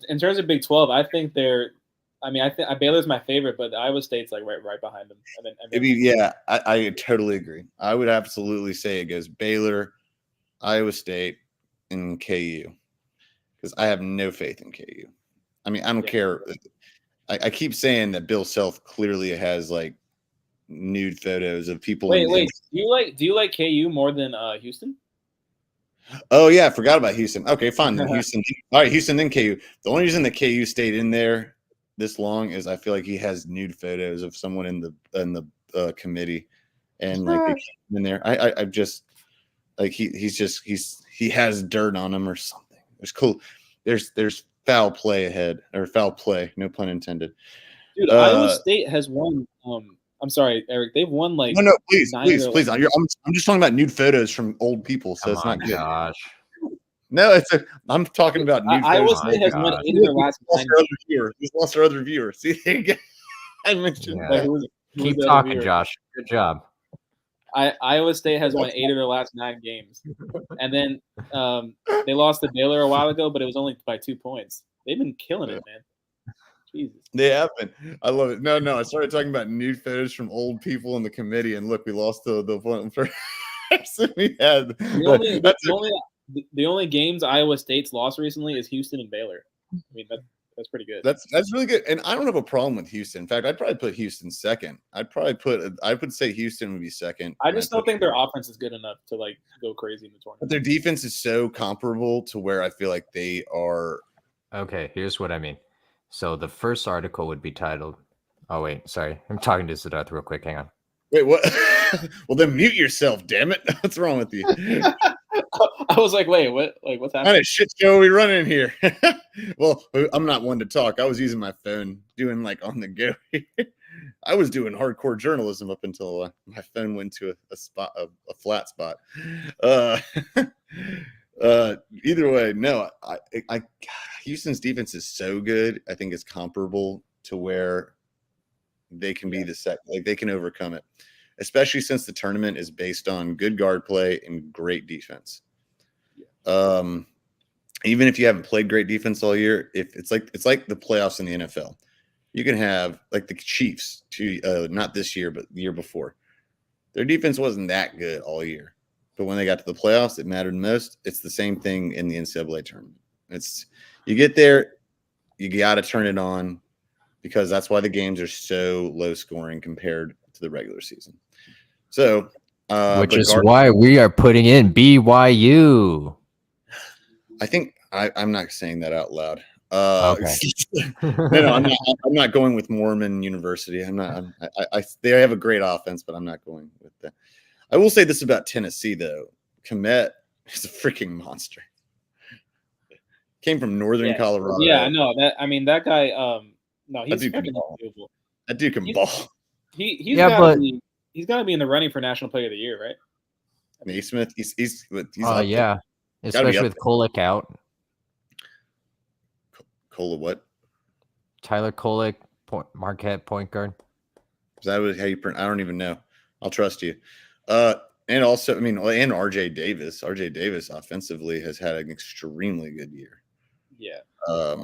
In terms of Big 12, I think they're. I mean, I think Baylor's my favorite, but Iowa State's like right behind them. I totally agree. I would absolutely say it goes Baylor, Iowa State, and KU. Because I have no faith in KU. I mean, I don't care. I keep saying that Bill Self clearly has like nude photos of people. Wait. Do you like KU more than Houston? Oh yeah, I forgot about Houston. Okay, fine. Then Houston. All right, Houston, then KU. The only reason that KU stayed in there this long is I feel like he has nude photos of someone in the committee, and like they keep him in there. I just like he has dirt on him or something. There's cool. There's foul play ahead, or foul play, no pun intended. Dude, Iowa State has won. I'm sorry, Eric. They've won like no, please. I'm just talking about nude photos from old people, so it's not good. Gosh. No, I'm talking about nude Iowa photos. State has won 8 of their last 9. He's lost our other viewer. See, I mentioned that. Keep talking, Josh. Good job. Iowa State has won 8 of their last 9 games, and then they lost to Baylor a while ago, but it was only by 2 points. They've been killing it, man. Jesus. They have been. I love it. No, I started talking about nude photos from old people in the committee, and look, we lost the one person we had. The only games Iowa State's lost recently is Houston and Baylor. I mean, that's pretty good. That's really good, and I don't have a problem with Houston. In fact, I'd probably put Houston second. I would say Houston would be second. I just don't think their offense is good enough to like go crazy in the tournament. But their defense is so comparable to where I feel like they are. Okay, here's what I mean. So the first article would be titled. Oh wait, sorry, I'm talking to Siddharth real quick. Hang on. Wait, what? Well, then mute yourself. Damn it! What's wrong with you? I was like, wait, what? Like, what's happening? What kind of shit show are we running here? Well, I'm not one to talk. I was using my phone, doing like on the go. I was doing hardcore journalism up until my phone went to a flat spot. Either way, no. I Houston's defense is so good. I think it's comparable to where they can be they can overcome it, especially since the tournament is based on good guard play and great defense. Even if you haven't played great defense all year, if it's like the playoffs in the NFL, you can have like the Chiefs not this year, but the year before. Their defense wasn't that good all year, but when they got to the playoffs, it mattered most. It's the same thing in the NCAA tournament. You get there, you got to turn it on, because that's why the games are so low scoring compared to the regular season. So, which is why we are putting in BYU. I think I'm not saying that out loud. Okay. No, I'm not going with Mormon University. They have a great offense, but I'm not going with that. I will say this about Tennessee, though. Komet is a freaking monster. Came from Northern Colorado. Yeah, I know that. I mean, that guy. No, he's freaking unbelievable. That dude can ball. He's got to be in the running for National Player of the Year, right? Naismith, he's yeah, especially with Kolek out. Kolek what? Tyler Kolek, Marquette point guard. Is that how you pronounce? I don't even know. I'll trust you. And also, I mean, and RJ Davis. RJ Davis offensively has had an extremely good year. Yeah. I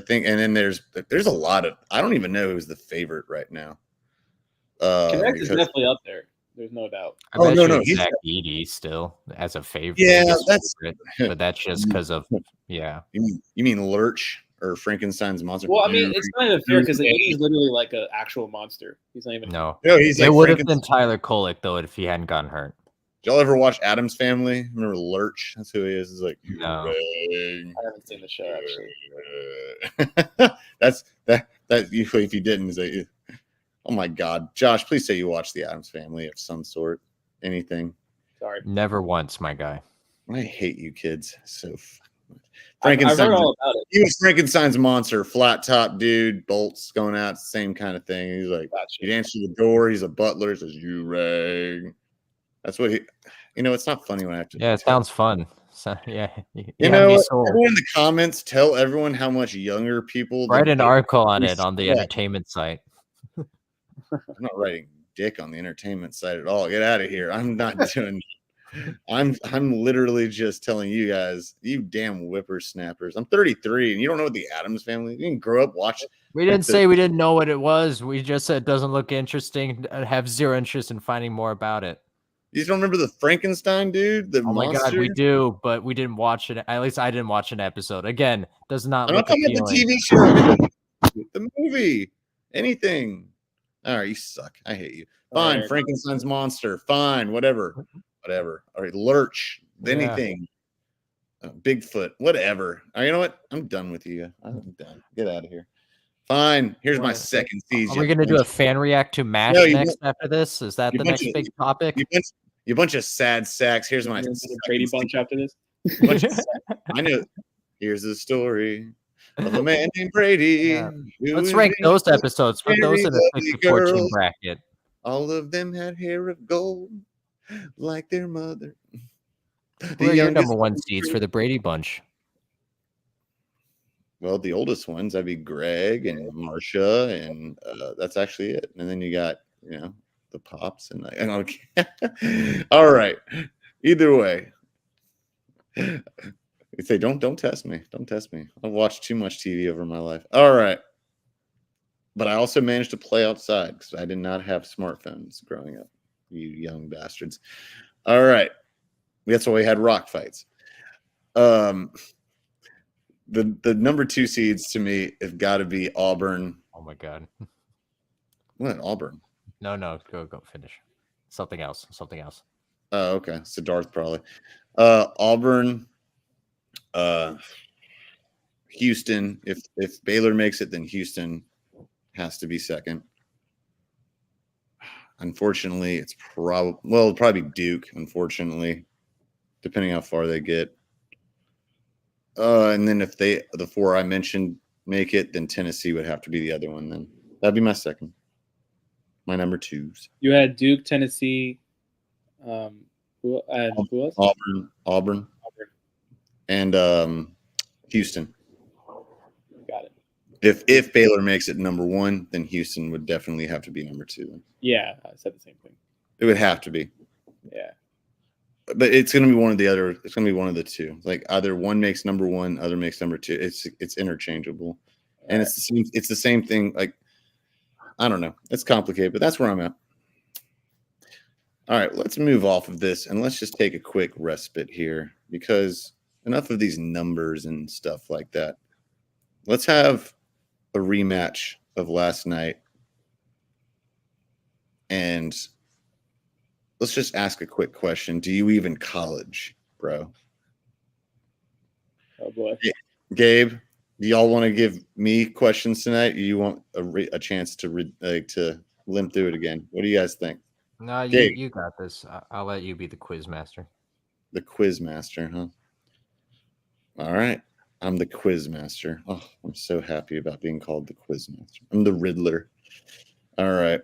think, and then there's a lot of, I don't even know who's the favorite right now. Connect is definitely up there. There's no doubt. I bet no, you Zach Edey still as a favorite. Yeah, favorite, but that's just because of You mean Lurch or Frankenstein's monster? Well, I mean, it's not even fair because he's literally like an actual monster. He's not even. No, he's like it would have been Tyler Kolek though if he hadn't gotten hurt. Did y'all ever watch Addams Family? Remember Lurch? That's who he is. He's like, no. I haven't seen the show actually. That's usually if you didn't, is like, oh my God, Josh, please say you watched the Addams Family of some sort, anything. Sorry, never once, my guy. I hate you kids so. I've heard all about it. He was Frankenstein's monster, flat top dude, bolts going out, same kind of thing. He's like, he'd answer the door. He's a butler. He says, "You rang." That's what he. It's not funny when I have to. Yeah, it sounds fun. So, yeah, everyone in the comments, tell everyone how much younger people. Write an article on it on the entertainment site. I'm not writing dick on the entertainment site at all. Get out of here. I'm not doing. I'm literally just telling you guys, you damn whippersnappers. I'm 33, and you don't know what the Addams Family. You didn't grow up watching. We didn't say we didn't know what it was. We just said it doesn't look interesting. I have zero interest in finding more about it. You just don't remember the Frankenstein dude? The monster? My God, we do, but we didn't watch it. At least I didn't watch an episode. Again, does not I'm look not talking appealing. about the TV show, the movie, anything. All right, you suck. I hate you. Fine, right. Frankenstein's monster. Fine, whatever. All right, Lurch, anything. Bigfoot, whatever. All right, you know what? I'm done with you. I'm done. Get out of here. Fine. Here's my second season. Are we going to do a fan react to MASH next after this? Is that the next big topic? You bunch of sad sacks. Here's my Brady bunch after this. I know. Here's the story of a man named Brady. Yeah. Let's rank those episodes. Put those in a 6-14 bracket. All of them had hair of gold, like their mother. Who are your number one seeds for the Brady bunch? Well, the oldest ones, that'd be Greg and Marcia, and that's actually it. And then you got, the Pops and all right. Either way, you say don't test me. Don't test me. I've watched too much TV over my life. All right, but I also managed to play outside because I did not have smartphones growing up. You young bastards. All right, that's why we had rock fights. The number 2 seeds to me have got to be Auburn. Oh my God. What, Auburn? No, go finish. Something else. Oh, okay. Siddharth probably. Auburn, Houston. If Baylor makes it, then Houston has to be second. Unfortunately, it'll probably be Duke, unfortunately, depending how far they get. And then if the 4 I mentioned make it, then Tennessee would have to be the other one. Then that'd be my second. My number 2s. You had Duke, Tennessee. Who else? Auburn, and Houston. Got it. If Baylor makes it number 1, then Houston would definitely have to be number 2. Yeah, I said the same thing. It would have to be. Yeah. But it's going to be one of the other. It's going to be one of the two. Like either one makes number 1, other makes number 2. It's interchangeable, and it's the same. It's the same thing. Like I don't know. It's complicated, but that's where I'm at. All right, let's move off of this and let's just take a quick respite here because enough of these numbers and stuff like that. Let's have a rematch of last night, and let's just ask a quick question. Do you even college, bro? Oh, boy. Gabe, do y'all want to give me questions tonight? Or you want a chance to limp through it again? What do you guys think? No, you got this. I'll let you be the quiz master. The quiz master, huh? All right. I'm the quiz master. Oh, I'm so happy about being called the quiz master. I'm the Riddler. All right.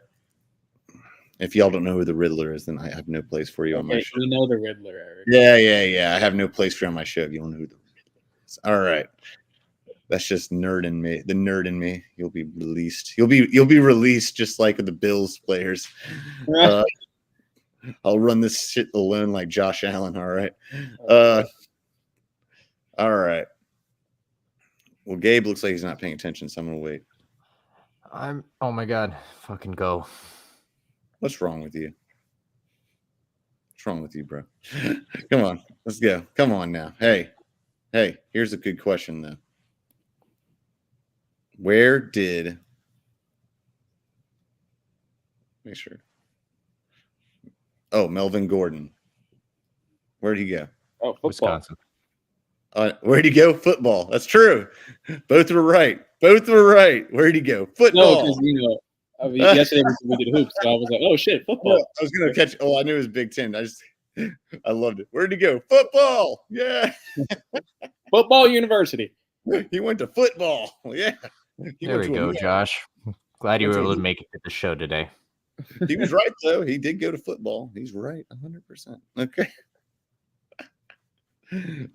If y'all don't know who the Riddler is, then I have no place for you on my show. We know the Riddler, Eric. Yeah. I have no place for you on my show if you don't know who the Riddler is. All right. That's just nerd in me. The nerd in me. You'll be released. You'll be released just like the Bills players. I'll run this shit alone like Josh Allen. All right. All right. Well, Gabe looks like he's not paying attention, so I'm gonna wait. Oh my god, fucking go. What's wrong with you? What's wrong with you, bro? Come on, let's go. Come on now. Hey, here's a good question though. Where did make sure? Oh, Melvin Gordon. Where'd he go? Oh, football. Wisconsin. Where'd he go? Football. That's true. Both were right. Where'd he go? Football. No, because yesterday we did hoops, so I was like, oh shit, football. No, I was gonna catch. Oh, I knew it was Big Ten. I loved it. Where'd he go? Football. Yeah. Football university. He went to football. Yeah. There we go, Josh. Glad you were able to make it to the show today. He was right though. He did go to football. He's right, 100%. Okay.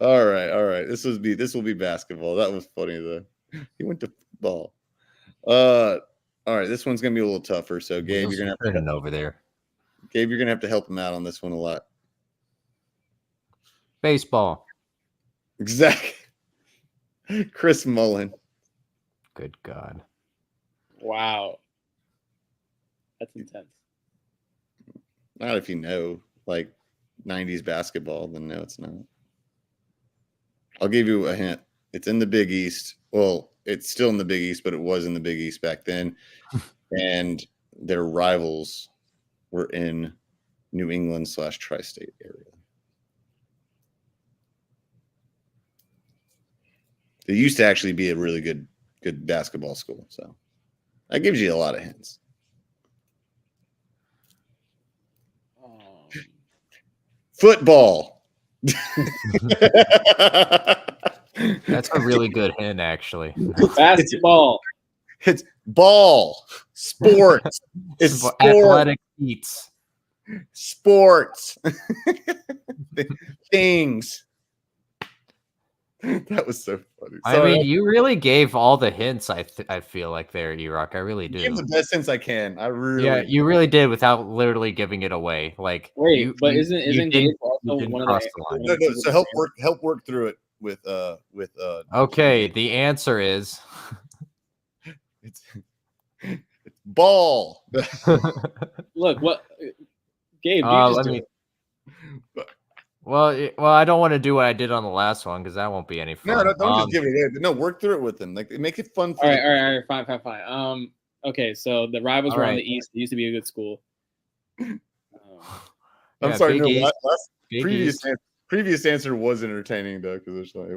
All right. This will be basketball. That was funny though. He went to football. All right. This one's gonna be a little tougher. So Gabe, you're gonna have to over there. Gabe, you're gonna have to help him out on this one a lot. Baseball. Exactly. Chris Mullen. Good God. Wow. That's intense. Not if you know like 90s basketball, then no, it's not. I'll give you a hint. It's in the Big East. Well, it's still in the Big East, but it was in the Big East back then. And their rivals were in New England / tri-state area. They used to actually be a really good basketball school. So that gives you a lot of hints. Football. That's a really good hint, actually. Basketball. It's ball. Sports. It's sport. Athletic feats. Sports. Things. That was so funny. Sorry. I mean, you really gave all the hints. I feel like there, E-Rock. I really do. Give the best hints I can. Yeah, you really did without literally giving it away. Like, wait, but isn't Gabe also one of the line? No. So help work through it with. Okay, the answer is it's ball. Look, what Gabe? Let me. Well, I don't want to do what I did on the last one because that won't be any fun. No, don't just give it. No, work through it with them. Like, make it fun. All right, fine. Okay, so the rivals were on the East. It used to be a good school. I'm sorry. No, previous answer was entertaining though, because it's like,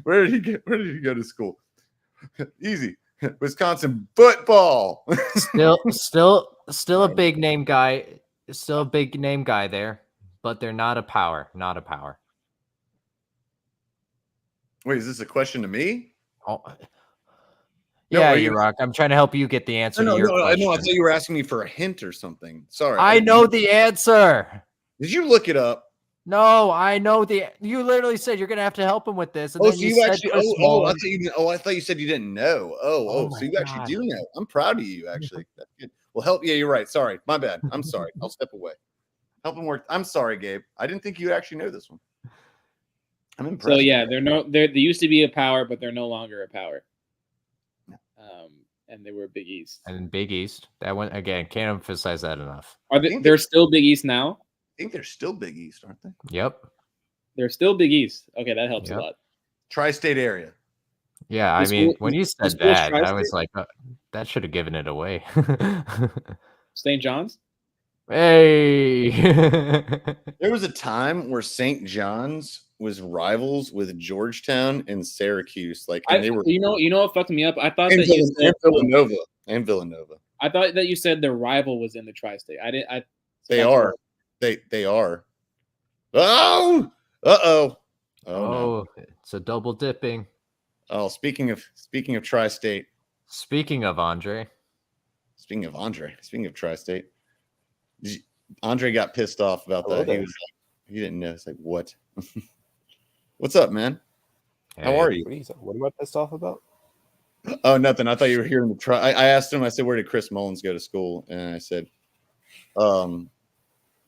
where did he go to school? Easy, Wisconsin football. still a big name guy. Still a big name guy there. But they're not a power. Not a power. Wait, is this a question to me? Oh, yeah, E-Rock. I'm trying to help you get the answer to your question. I thought you were asking me for a hint or something. Sorry. I know the answer. Did you look it up? No, I know you literally said you're going to have to help him with this. And then you actually, I thought you said you didn't know. So you actually do know. I'm proud of you, actually. That's good. Well, help. Yeah, you're right. Sorry. My bad. I'm sorry. I'll step away. Help him work. I'm sorry, Gabe. I didn't think you actually know this one. I'm impressed. So yeah, they used to be a power, but they're no longer a power. And they were Big East. And Big East. That one again, can't emphasize that enough. They're still Big East now? I think they're still Big East, aren't they? Yep. They're still Big East. Okay, that helps a lot. Tri-state area. Yeah, I mean, when you said that, I was like, that should have given it away. St. John's? Hey. There was a time where St. John's was rivals with Georgetown and Syracuse. They were, you know what fucked me up? I thought that you said Villanova. I thought that you said their rival was in the tri-state. They are. They are. Oh, oh, no. It's a double dipping. Oh, speaking of tri-state. Speaking of tri-state. Andre got pissed off about that. He didn't know. It's like, what? What's up, man? Hey, how are you? What am I pissed off about? Oh, nothing. I thought you were hearing the I asked him. I said, where did Chris Mullins go to school? And I said,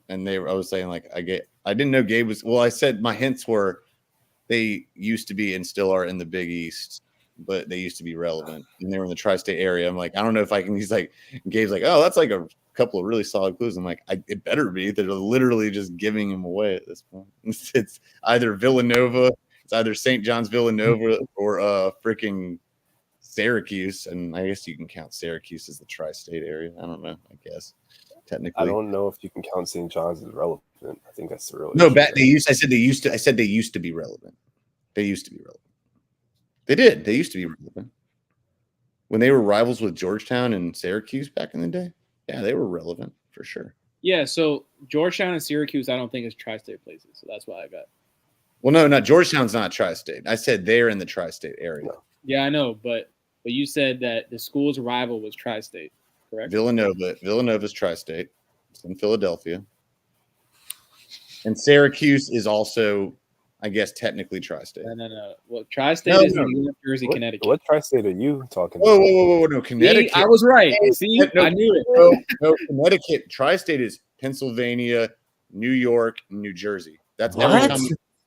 and I was saying like I didn't know Gabe was. Well, I said my hints were they used to be and still are in the Big East, but they used to be relevant, and they were in the tri-state area. I'm like, I don't know if I can. He's like, Gabe's like, oh, that's like a couple of really solid clues. I'm like, it better be. They're literally just giving him away at this point. It's either Villanova, it's either St. John's Villanova or freaking Syracuse, and I guess you can count Syracuse as the tri-state area. I don't know. I guess technically, I don't know if you can count St. John's as relevant. I think that's the real. No, issue. I said they used to be relevant. They used to be relevant. They did. They used to be relevant when they were rivals with Georgetown and Syracuse back in the day. Yeah, they were relevant for sure. Yeah, so Georgetown and Syracuse, I don't think is tri-state places, so that's why I got. Well, no, not Georgetown's not tri-state. I said they're in the tri-state area. No. Yeah, I know, but you said that the school's rival was tri-state, correct? Villanova's tri-state. It's in Philadelphia. And Syracuse is also, I guess, technically tri-state. No. Well, tri-state is New York, Jersey, What Connecticut. What tri-state are you talking Whoa, about? no, Connecticut. See, I was right. See, No, I knew it. No, Connecticut. Tri-state is Pennsylvania, New York, and New Jersey. That's What? every time.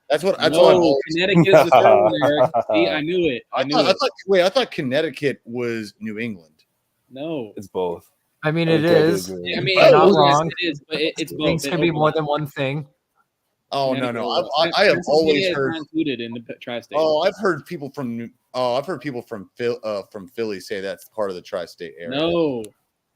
That's what I've No, always. Connecticut is the third one, Eric. See, I knew it. I thought Connecticut was New England. No. It's both. I mean, it is. I mean, You're not yes, wrong. it is, but it's both. Things It can be more overlaps. than one thing. Oh no, Connecticut I have Pennsylvania always is heard. not included in the tri-state. Oh, I've heard people from Philly say that's part of the tri-state area. No,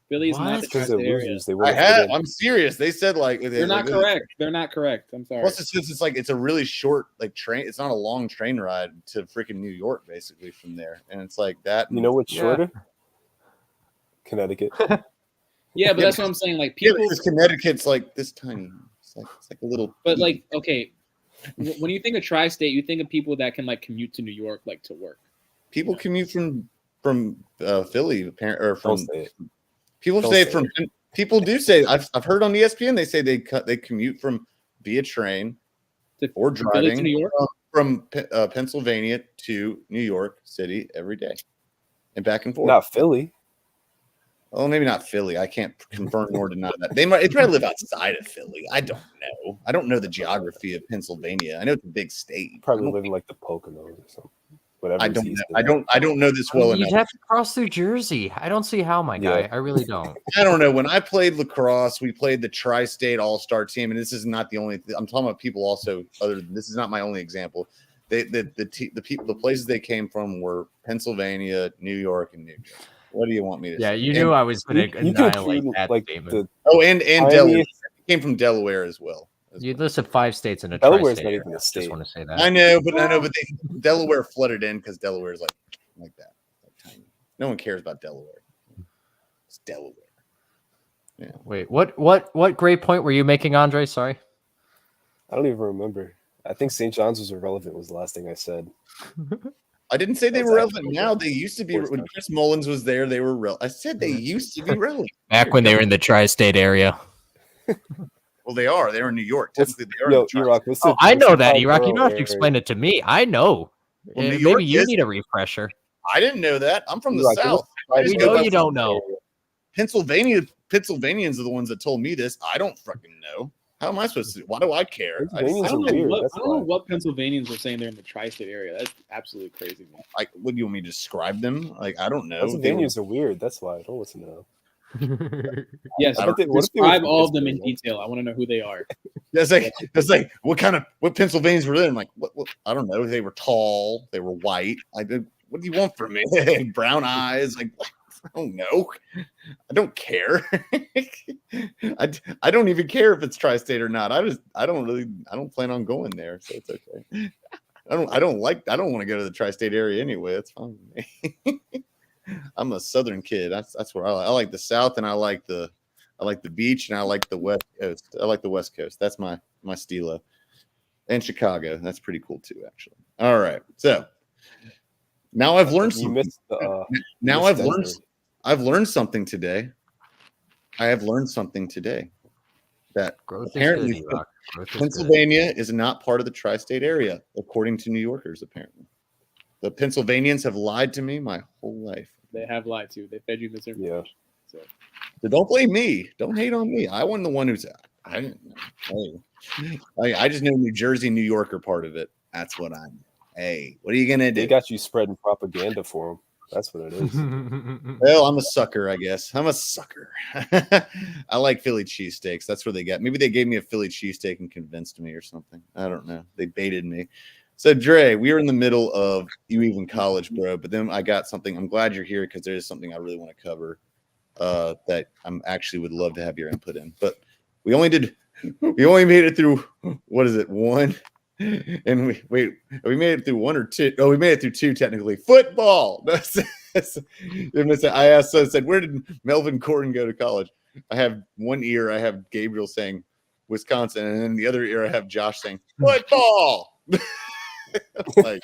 Philly's not the Because they're tri-state area. losers. They I won't have. fit in. I'm serious. They said like They're not correct. They're not correct. I'm sorry. Plus, it's like it's a really short like train. It's not a long train ride to freaking New York, basically from there, and it's like that. You know what's Yeah. shorter? Connecticut. Yeah, but that's what I'm saying. Like people, because Connecticut's like this tiny. It's like a little. but like okay, when you think of tri-state, you think of people that can like commute to New York like to work. people commute from Philly, or from State. people Don't say say from. People do say I've heard on ESPN they say they commute from via train To or Philly to driving New York. from Pennsylvania to New York City every day and back and forth. Not Philly. Oh, maybe not Philly. I can't confirm nor deny that. They probably live outside of Philly. I don't know. I don't know the geography of Pennsylvania. I know it's a big state. Probably live in like the Poconos or something. Whatever. I don't know. I don't know this well You'd enough. have to cross through Jersey. I don't see how, my guy. Yeah. I really don't. I don't know. When I played lacrosse, we played the tri-state all-star team, and this is not the only. I'm talking about people also. This is not my only example. The places they came from were Pennsylvania, New York, and New Jersey. What do you want me to Yeah, say? you knew I was going to You can annihilate include, that like statement. And Pioneer- Delaware. They came from Delaware as well. You listed 5 states in a Delaware's tri-state not area. even a I state. just want to say that. I know, but Delaware flooded in because Delaware is like that, like tiny. No one cares about Delaware. It's Delaware. Yeah. Wait, what great point were you making, Andre? Sorry. I don't even remember. I think St. John's was irrelevant was the last thing I said. I didn't say they That's were relevant actually now. good. They used to be Sports when talk. Chris Mullins was there. They were real. I said they used to be relevant. Back when they were in the tri-state area. Well, they are. They are in New York. What's- Technically, they are. in Yo, the tri-state. Iraq, what's Oh, the- I what's know the that, top Iraq. You borough don't have to area? explain it to me. I know. Well, New York Maybe you is- need a refresher. I didn't know that. I'm from the Iraq, South. what's I just We know know about you don't know. Pennsylvanians are the ones that told me this. I don't fucking know. How am I supposed to? Why do I care? Pennsylvanians I don't are know weird. what That's I don't know why. what Pennsylvanians were saying they're in the tri-state area. That's absolutely crazy. Man. What do you want me to describe them? Like I don't know. Pennsylvanians are weird. That's why. Don't listen to them. Yes, I don't- what if they were describe from all of them in Pittsburgh, detail. I want to know who they are. That's like what Pennsylvanians were in? Like what I don't know. They were tall. They were white. What do you want from me? Brown eyes. Like what? I don't know. I don't care. I don't even care if it's tri-state or not. I don't plan on going there, so it's okay. I don't want to go to the tri-state area anyway. That's fine with me. I'm a southern kid. That's where I like the South, and I like the beach, and I like the West Coast. I like the West Coast. That's my stilo. And Chicago. That's pretty cool too, actually. All right. So now I've learned You something. missed Now missed I've learned something today. I have learned something today that Growth is apparently good, Iraq. Growth is good. Pennsylvania is not part of the tri-state area, according to New Yorkers. Apparently, the Pennsylvanians have lied to me my whole life. They have lied to you. They fed you misinformation. Yeah. So So don't blame me. Don't hate on me. I wasn't the one who's. I didn't know. Hey, I just know New Jersey, New York are part of it. That's what I know. Hey, what are you gonna do? They got you spreading propaganda for them. That's what it is. Well, I'm a sucker, I guess. I'm a sucker. I like Philly cheesesteaks. That's where they got. Maybe they gave me a Philly cheesesteak and convinced me or something. I don't know. They baited me. So, Dre, we were in the middle of you even college, bro. But then I got something. I'm glad you're here because there is something I really want to cover that I'm actually would love to have your input in. But we only made it through, what is it, one? And we made it through one or two. Oh, we made it through two technically. Football. I asked, so I said, where did Melvin Gordon go to college? I have one ear, I have Gabriel saying Wisconsin, and then the other ear I have Josh saying football. Like,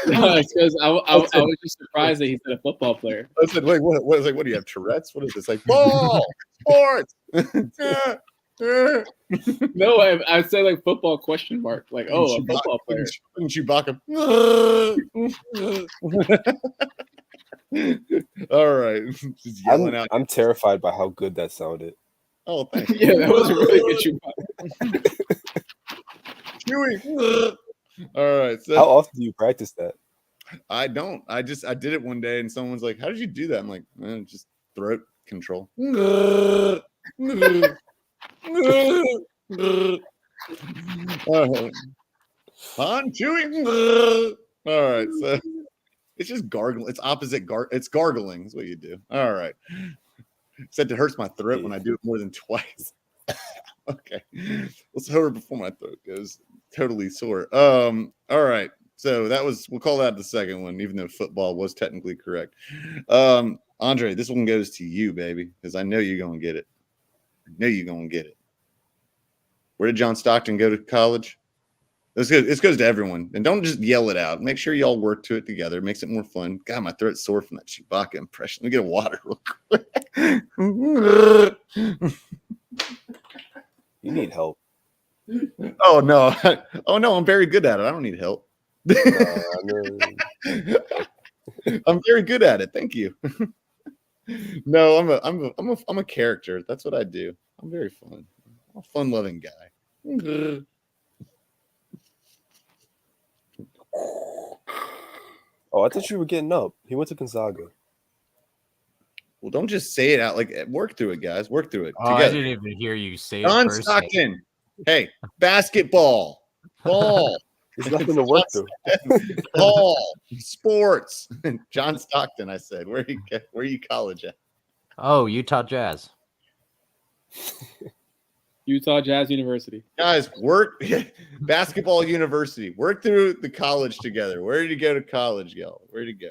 No, it's because I was just surprised that he said a football player. I said, wait, what? What is like? What do you have, Tourette's? What is this? Like ball, sports. No, I said like football question mark. Like, oh, a football player. Chewbacca. All right, just yelling out. I'm terrified by how good that sounded. Oh, thanks. Yeah, that was a really good Chewbacca. Chewy. All right. So How often do you practice that? I don't. I did it one day, and someone's like, "How did you do that?" I'm like, "Just throat control." On chewing. All right, so it's just gargle. It's opposite It's gargling. Is what you do. All right. Except it hurts my throat when I do it more than twice. Okay, let's hover before my throat goes totally sore. All right. So we'll call that the second one, even though football was technically correct. Andre, this one goes to you, baby, because I know you're gonna get it. Where did John Stockton go to college? This goes to everyone. And don't just yell it out. Make sure y'all work to it together. It makes it more fun. God, my throat's sore from that Chewbacca impression. Let me get a water real quick. You need help. Oh no. Oh no, I'm very good at it. I don't need help. I'm very good at it. Thank you. No, I'm a character. That's what I do. I'm very fun. I'm a fun-loving guy. Oh, I thought you were getting up. He went to Gonzaga. Well, don't just say it out. Like, work through it, guys. Work through it Oh, together. I didn't even hear you say John it first. Stockton. Hey, basketball, ball, There's nothing to work through. ball, sports. John Stockton. I said, where you college at? Oh, Utah Jazz. Utah Jazz University. Guys, work basketball university. Work through the college together. Where did he go to college, y'all? Where'd he go?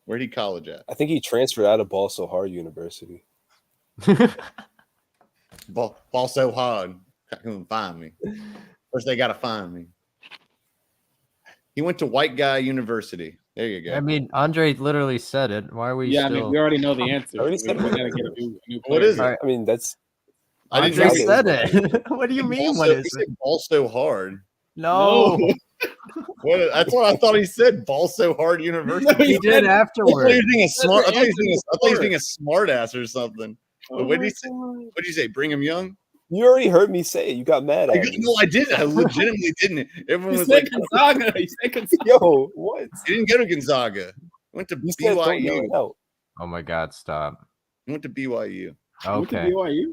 Where'd he college at? I think he transferred out of Ball So Hard University. Ball so hard. Couldn't find me. First, they gotta find me. He went to White Guy University. There you go. I mean, Andre literally said it. Why are we Yeah, still? I mean, we already know the answer. I already said we it. gotta get a new What player. is it? All right. I mean, that's I didn't Andre know said it. What do you mean? What is it? Ball so hard. No, That's what I thought he said. Ball so hard university. No, he did I thought he afterwards. was being a smart. I thought he was Answer being a smart ass or something. But what did he say? What did you say? Brigham Young? you already heard me say it. You got mad at me. No, I didn't. I legitimately didn't. Everyone You was said like, Gonzaga. You said Gonzaga. Yo, what? he didn't go to Gonzaga. He went to You said don't yell BYU. it out. Oh my God! Stop. He went to BYU. You went to Okay. BYU?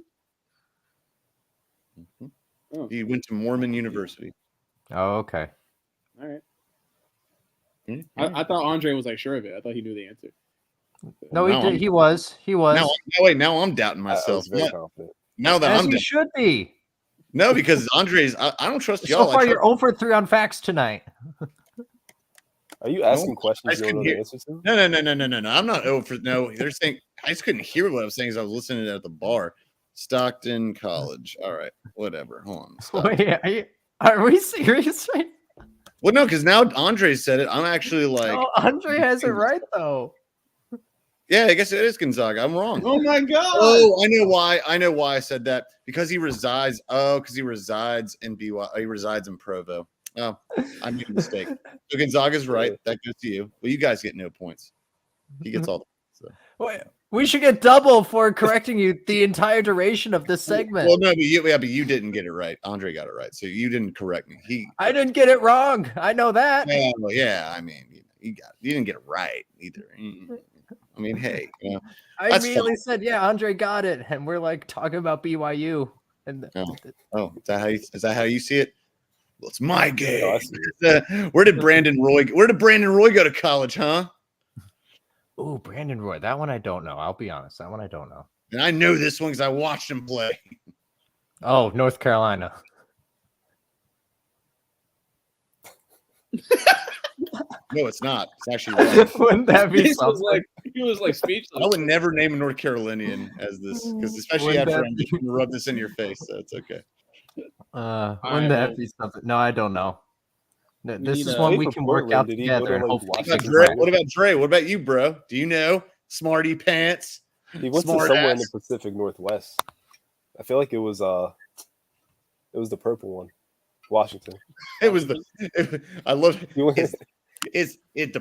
He went to Mormon University. Oh, okay. All right. Mhm. I thought Andre was like sure of it. I thought he knew the answer. No, he Now did. I'm- He was. He was. Now I'm doubting I myself. was very confident. Now that As I'm you doubting. should be. No, because Andre's. I don't trust So y'all. far, you're over 3 on facts tonight. Are you asking I questions just you don't know couldn't the answers to? No. I'm not over. No, they're saying I just couldn't hear what I was saying as I was listening to it at the bar. Stockton College. All right, whatever. Hold on. Stop. Wait, are we serious right Well, no, because now Andre said it. I'm actually like, now? Andre has it right though. yeah, I guess it is Gonzaga. I'm wrong. Oh my God! Oh, I know why. I know why I said that. Because he resides. Oh, because he resides in BY. He resides in Provo. Oh, I made a mistake. So Gonzaga's right. That goes to you. Well, you guys get no points. He gets all. Wait, We should get double for correcting you the entire duration of this segment. Well, no, but you didn't get it right. Andre got it right, so you didn't correct me. I didn't get it wrong. I know that. Yeah. I mean, you didn't get it right either. I mean, hey, I immediately said, "Yeah, Andre got it," and we're like talking about BYU. And is that how you see it? Well, it's my game. Where did Brandon Roy go to college, huh? Oh, Brandon Roy. That one I don't know. I'll be honest. That one I don't know. And I know this one because I watched him play. Oh, North Carolina. No, it's not. It's actually wrong. Wouldn't that be something? He was like speechless. I would never name a North Carolinian as this, because especially after I'm just going to rub this in your face, so it's okay. Wouldn't that be something? No, I don't know. This is one we can work out together. And hopefully what about Dre? What about you, bro? Do you know? Smarty pants. He went to somewhere in the Pacific Northwest. I feel like it was the purple one, Washington. It was I love it. It's the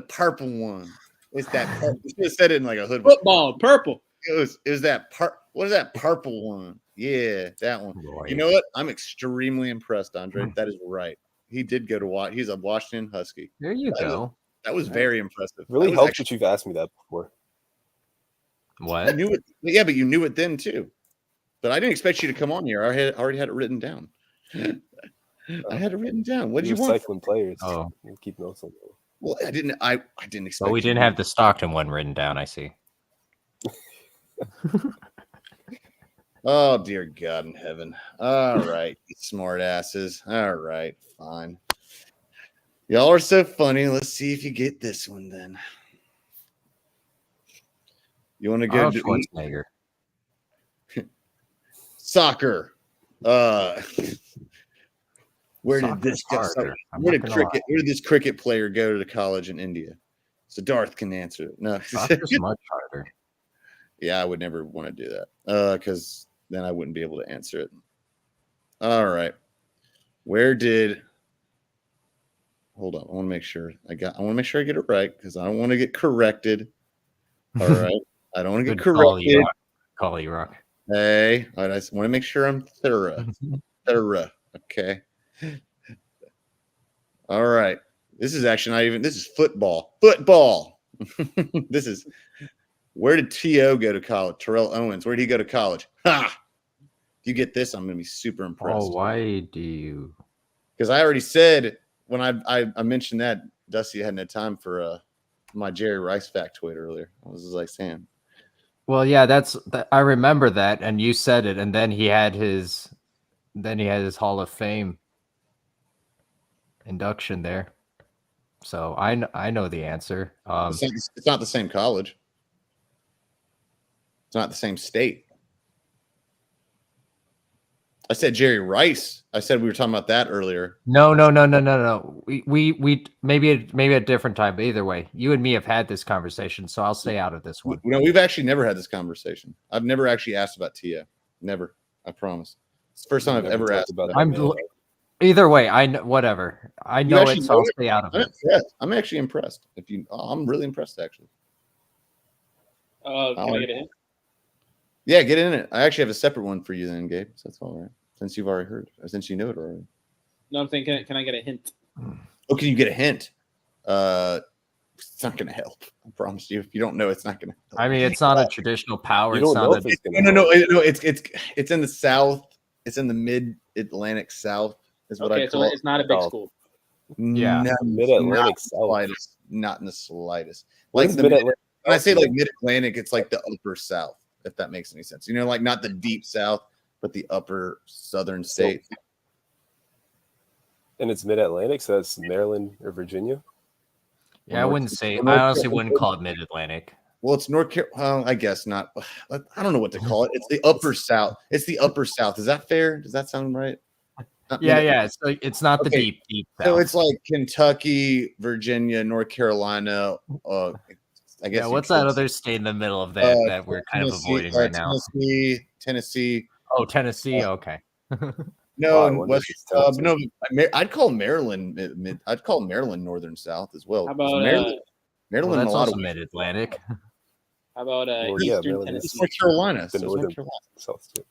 purple one. It's that purple. You should have said it in like a hood. Football, purple. It was that what is that purple one? Yeah, that one. Boy. You know what? I'm extremely impressed, Andre. That is right. He did go to he's a Washington Husky. There you go. That was very impressive. Really helps that you've asked me that before. What? I knew it. Yeah, but you knew it then too. But I didn't expect you to come on here. I already had it written down. I had it written down. What did you want? Recycling players. Oh, keep notes on that. Well, I didn't expect. But we didn't have the Stockton one written down. I see. Oh, dear God in heaven. All right, you smart asses. All right, fine. Y'all are so funny. Let's see if you get this one then. You want to go to Schwarzenegger? Soccer. Where did this cricket player go to college in India? So Darth can answer it. No, Soccer's much harder. Yeah, I would never want to do that because then I wouldn't be able to answer it. All right. Hold on. I want to make sure I get it right because I don't want to get corrected. All right. I don't want to get corrected. Call you rock. Hey, I just want to make sure I'm thorough. Okay. All right. This is actually not even. This is football. This is. Where did T.O. go to college? Terrell Owens. Where did he go to college? Ha! If you get this, I'm going to be super impressed. Oh, why do you? Because I already said when I mentioned that Dusty hadn't had time for my Jerry Rice factoid earlier. I was just like saying. Well, yeah, I remember that, and you said it, and then he had his Hall of Fame induction there. So I know the answer. It's not the same college. It's not the same state. I said Jerry Rice. I said we were talking about that earlier. No. We maybe a different time, but either way, you and me have had this conversation, so I'll stay out of this one. No, we've actually never had this conversation. I've never actually asked about Tia. Never. I promise. It's the first time I've ever asked about that. Either way, I know whatever. I know it, so I'll stay out of it. I'm actually impressed. I'm really impressed actually. Can I get a hint? Yeah, get in it. I actually have a separate one for you then, Gabe. So that's all right. Since you've already heard, or since you know it already. No, I'm thinking, can I get a hint? Oh, can you get a hint? It's not going to help. I promise you. If you don't know, it's not going to help. I mean, it's not a traditional power. No. It's in the South. It's in the Mid-Atlantic South. Is what I call it. It's not a big school. Yeah, no, Mid-Atlantic South. Not in the slightest. Like when I say like Mid-Atlantic, it's like the upper South. If that makes any sense. You know, like not the deep South, but the upper southern states. And it's Mid-Atlantic, so that's Maryland or Virginia? Yeah, I honestly wouldn't call it Mid-Atlantic. Well, it's North Carolina. I guess not. I don't know what to call it. It's the upper South. It's the upper South. Is that fair? Does that sound right? Yeah. It's not the deep South. So it's like Kentucky, Virginia, North Carolina, I guess. Yeah, what's that other state in the middle of that we're kind of avoiding right now? Tennessee. Oh, Tennessee. Okay. No, I'd call Maryland. I'd call Maryland Northern South as well. How about Maryland? That's also Mid-Atlantic. How about Well, yeah, Eastern Maryland Tennessee? It's North Carolina. The So it's North northern Carolina. South State.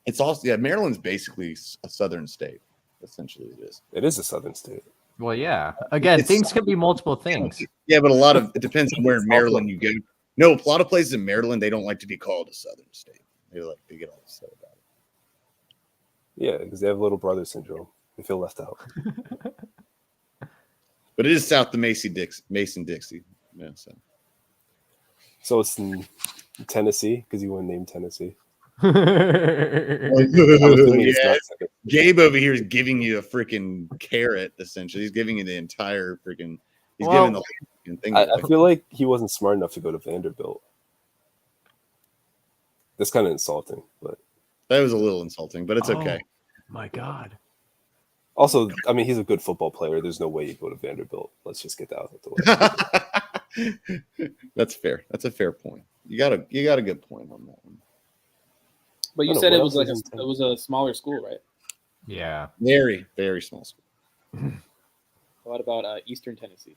It's also Maryland's basically a southern state. Essentially, it is. It is a southern state. Well, yeah. Again, It's- things can be multiple things. Yeah, but it depends on where in Maryland you go. No, a lot of places in Maryland they don't like to be called a southern state. They get all upset about it. Yeah, because they have little brother syndrome. They feel left out. But it is south of Mason-Dixie. Yeah, So it's in Tennessee because you wouldn't name Tennessee. yeah, It's not second. Gabe over here is giving you a freaking carrot. Essentially, he's giving you the entire freaking. He's Well, giving the whole thing. I feel like he wasn't smart enough to go to Vanderbilt. That's kind of insulting, but That was a little insulting, but it's okay. My God. also, I mean, he's a good football player. There's no way you go to Vanderbilt. Let's just get that out of the way. That's fair. That's a fair point. You got a good point on that one. But you I don't said know, it what was else like is in it was a smaller school, right? Yeah. Very, very small school. What about Eastern Tennessee?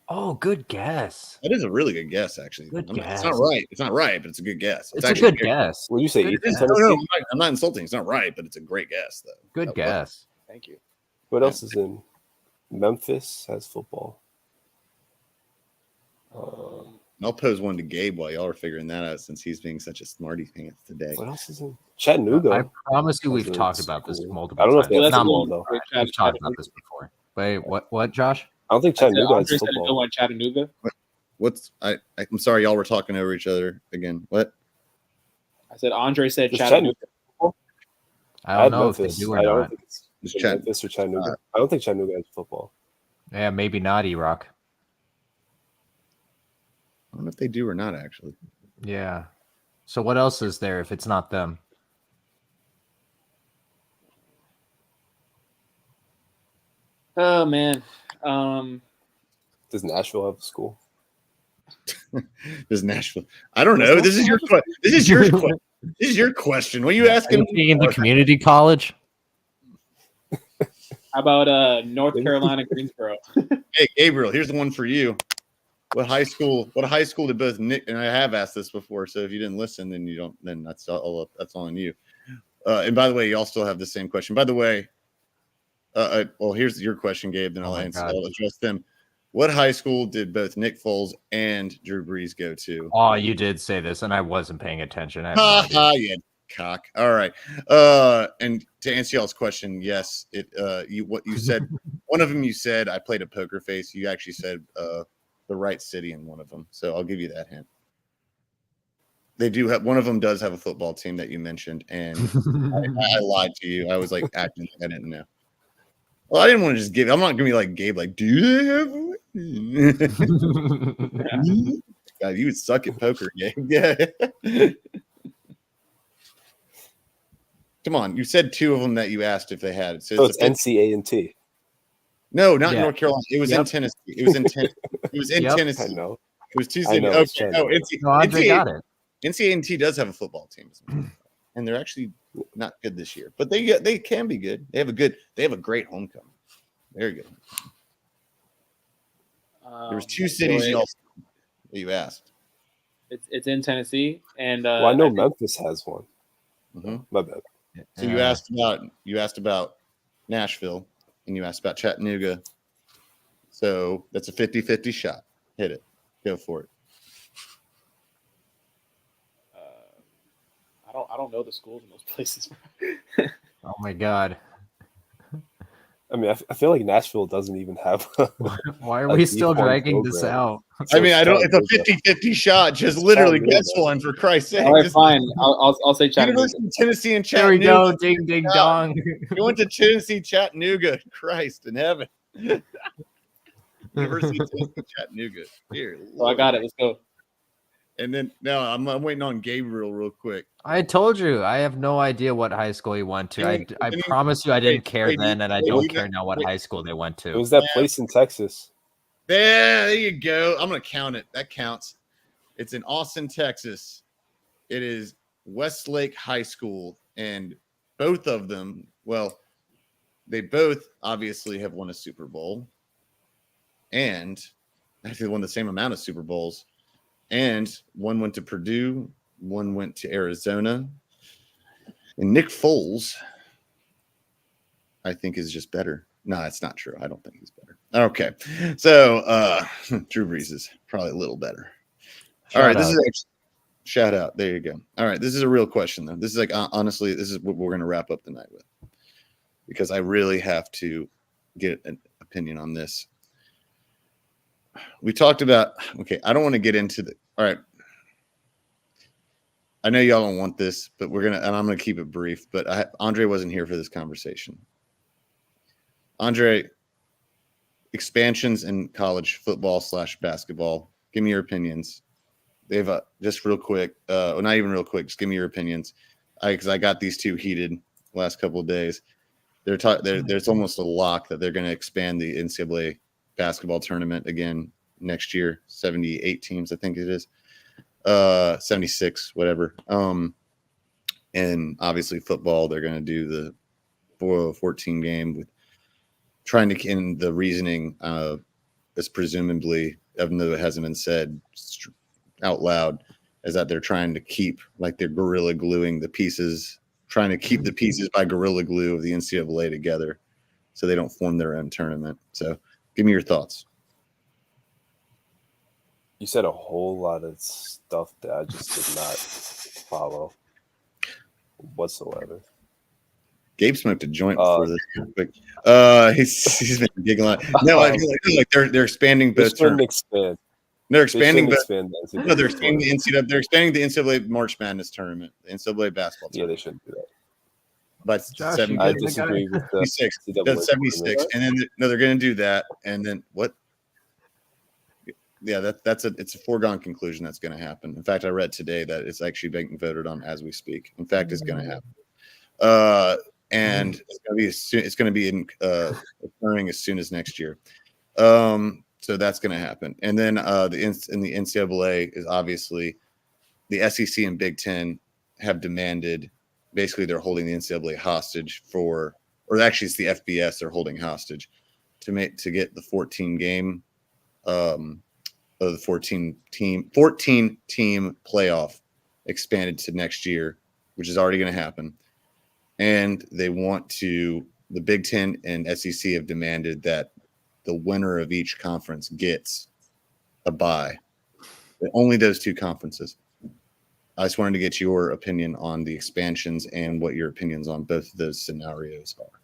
Oh, good guess. That is a really good guess, actually. Good It's guess. not right. It's not right, but it's a good guess. It's a actually good very- guess. Would you say Good Eastern guess. Tennessee? No, I'm not insulting. It's not right, but it's a great guess, though. Good That guess. Thank you. What else is in Memphis? Has football. I'll pose one to Gabe while y'all are figuring that out, since he's being such a smarty pants today. What else is in Chattanooga? I promise you we've Has a talked about this school. multiple I don't know if times. they have that's a football little- though. We've talked about this before. Wait, what, Josh? I don't think I said Chattanooga has Andre said football. no on Chattanooga. I'm sorry, y'all were talking over each other again. What? I said Andre said Does Chattanooga. I don't know if they do or I don't not. think it's Just Chat- Memphis or Chattanooga. I don't think Chattanooga has football. Yeah, maybe not E-Rock. I don't know if they do or not, actually. Yeah. So what else is there if it's not them? Oh man. Does Nashville have a school? This is Nashville. I don't know. This is your question. This is your question. This is your question. What are you asking? In the community college? How about North Carolina Greensboro? Hey, Gabriel, here's the one for you. What high school did both Nick and I have asked this before? So if you didn't listen, then you don't. Then that's all on you. And by the way, y'all still have the same question. By the way, well, here's your question, Gabe. Then I'll address them. What high school did both Nick Foles and Drew Brees go to? Oh, you did say this, and I wasn't paying attention. I have no Ha idea. ha, yeah, cock. All right. And to answer y'all's question, yes, what you said. One of them you said I played a poker face. You actually said the right city in one of them. So I'll give you that hint. They do have one of them does have a football team that you mentioned, and I lied to you. I was like acting like I didn't know. Well, I didn't want to just give. I'm not gonna be like Gabe. Like, do they have? God, you would suck at poker, Gabe. Yeah. Come on, you said two of them that you asked if they had. So it's NCAA. No, not Yeah. North Carolina. It was in Yep. Tennessee. It was in Tennessee. It was in Yep. I Tennessee. know. It was Tuesday. I know, Okay. it's No, No, Andre got it. NCAA does have a football team, and they're actually not good this year, but they can be good. They have a great homecoming. Very good. There was two cities that you asked. It's in Tennessee, and Well, I know Memphis has one. Mhm. My bad. So you asked about Nashville, and you asked about Chattanooga. So that's a 50-50 shot. Hit it. Go for it. I don't know the schools in those places. Oh my God. I mean, I feel like Nashville doesn't even have. Why are A we still D1 dragging this program. out? I mean, I don't. It's a Chattanooga. 50-50 shot. Just literally Chattanooga. guess one for Christ's sake. All right, Just- fine. I'll say Chattanooga. University of Tennessee and There we Chattanooga. go. Ding, ding, Yeah. dong. You went to Tennessee, Chattanooga. Christ in heaven. University of Tennessee, Chattanooga. Dear So I got it. Let's go. And then now I'm waiting on Gabriel real quick. I told you, I have no idea what high school he went to. I promise you, I didn't care wait, then, and I wait, don't wait, care now what wait. high school they went It to. was that place in Texas. There you go. I'm gonna count it. That counts. It's in Austin, Texas. It is Westlake High School, and both of them, well, they both obviously have won a Super Bowl, and actually won the same amount of Super Bowls. And one went to Purdue, one went to Arizona. And Nick Foles, I think, is just better. No, it's not true. I don't think he's better. Okay. So Drew Brees is probably a little better. All right. This is actually, shout out. There you go. All right. This is a real question, though. This is like, honestly, this is what we're going to wrap up the night with, because I really have to get an opinion on this. We talked about, okay, I don't want to get into the, all right. I know y'all don't want this, but and I'm going to keep it brief, but Andre wasn't here for this conversation. Andre, expansions in college football / basketball. Give me your opinions. They've just real quick, well, not even real quick. Just give me your opinions, because I got these two heated last couple of days. There's almost a lock that they're going to expand the NCAA basketball tournament again next year. 78 teams, I think it is. 76, whatever. And obviously football, they're going to do the 14 game with trying to, in the reasoning is presumably, even though it hasn't been said out loud, is that they're trying to keep, like, they're gorilla gluing the pieces, trying to keep the pieces by gorilla glue of the NCAA together so they don't form their own tournament. So give me your thoughts. You said a whole lot of stuff that I just did not follow whatsoever. Gabe smoked a joint before this. He's been giggling. No, I feel like they're expanding both tournaments. They're expanding both. No, they're expanding the NCAA. They're expanding the NCAA March Madness tournament, the NCAA basketball tournament. Yeah, they shouldn't do that. But I disagree with the 76. That's 76, and then they're going to do that, and then what? Yeah, it's a foregone conclusion that's going to happen. In fact, I read today that it's actually being voted on as we speak. In fact, it's going to happen. And it's going to be occurring as soon as next year. So that's going to happen. And then the NCAA is obviously, the SEC and Big Ten have demanded, basically they're holding the NCAA hostage or actually it's the FBS they're holding hostage to get the 14 game, the 14 team playoff expanded to next year, which is already going to happen. And they want to, the Big Ten and SEC have demanded that the winner of each conference gets a bye. But only those two conferences. I just wanted to get your opinion on the expansions and what your opinions on both of those scenarios are.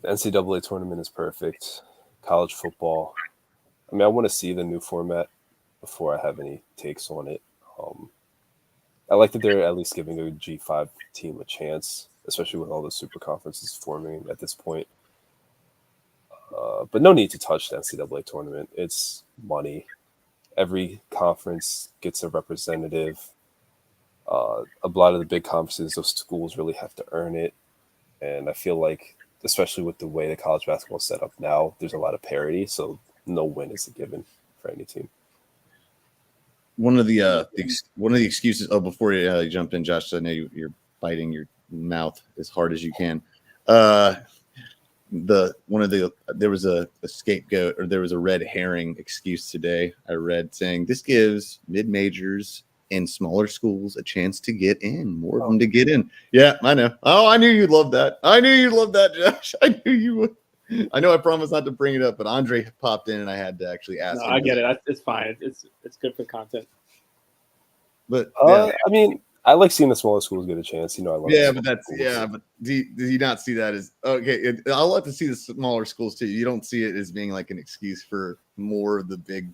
The NCAA tournament is perfect. College football. I mean, I want to see the new format before I have any takes on it. I like that they're at least giving a G5 team a chance, especially with all the super conferences forming at this point. But no need to touch the NCAA tournament. It's money. Every conference gets a representative. A lot of the big conferences, those schools really have to earn it. And I feel like, especially with the way the college basketball is set up now, there's a lot of parity. So no win is a given for any team. One of the excuses. Oh, before you jump in, Josh, I know you're biting your mouth as hard as you can. There was a scapegoat, or there was a red herring excuse today. I read saying this gives mid majors and smaller schools a chance to get in, more of them to get in. Yeah, I know. Oh, I knew you'd love that. I knew you'd love that, Josh. I knew you would. I know I promised not to bring it up, but Andre popped in and I had to actually ask him. I get it. It's fine. It's good for content. But I mean, I like seeing the smaller schools get a chance. You know, I love. But do you not see that as okay? I love to see the smaller schools too. You don't see it as being like an excuse for more of the big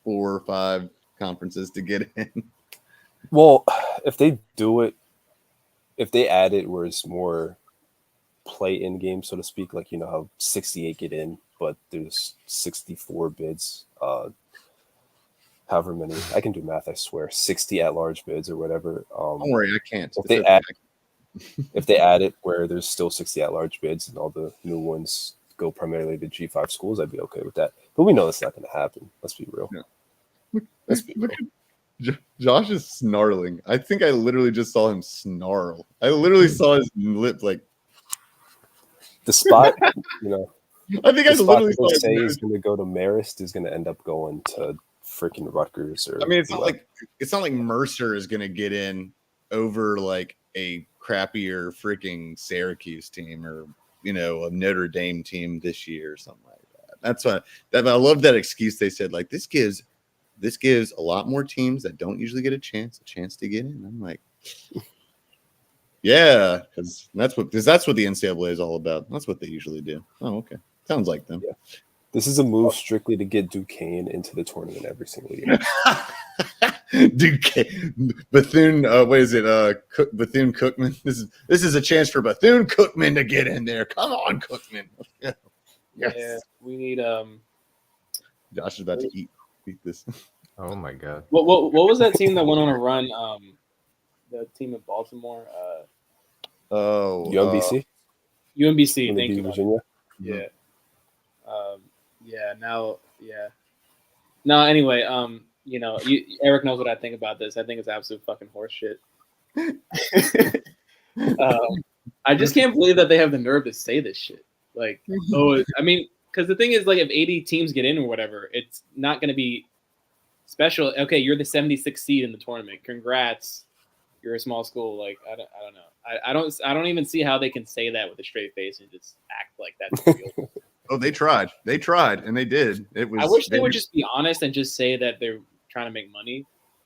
4 or 5 conferences to get in. Well, if they do it, if they add it where it's more play-in game, so to speak, like, you know how 68 get in, but there's 64 bids. However many, I can do math, I swear, 60 at-large bids or whatever. Don't worry, I can't. If they add it where there's still 60 at-large bids and all the new ones go primarily to G5 schools, I'd be okay with that. But we know that's not going to happen. Let's be real. Yeah. Look at Josh is snarling. I think I literally just saw him snarl. I literally saw his lip like the spot. You know, I think I The spot literally that they saw say it. is going to go to Marist is going to end up going to freaking Rutgers. Or I mean, it's not like Mercer is going to get in over like a crappier freaking Syracuse team or a Notre Dame team this year or something like that. That's why I love that excuse. They said like this gives a lot more teams that don't usually get a chance to get in. I'm like, yeah, because that's what the NCAA is all about. That's what they usually do. Oh, okay, sounds like them. Yeah. This is a move strictly to get Duquesne into the tournament every single year. Duquesne, Bethune, what is it? Bethune Cookman. This is a chance for Bethune Cookman to get in there. Come on, Cookman. Yes. Yeah, we need Josh is about to eat this. Oh my god. What was that team that went on a run? The team in Baltimore. UMBC, UMBC. Thank you, Virginia. Yeah. Yeah. Now. Yeah. No. Anyway. Eric knows what I think about this. I think it's absolute fucking horse shit. I just can't believe that they have the nerve to say this shit. Like, because the thing is, like, if 80 teams get in or whatever, it's not going to be special. Okay, you're the 76th seed in the tournament. Congrats. You're a small school. Like, I don't know. I don't even see how they can say that with a straight face and just act like that's real. Oh, they tried, and they did. I wish they would just be honest and just say that they're trying to make money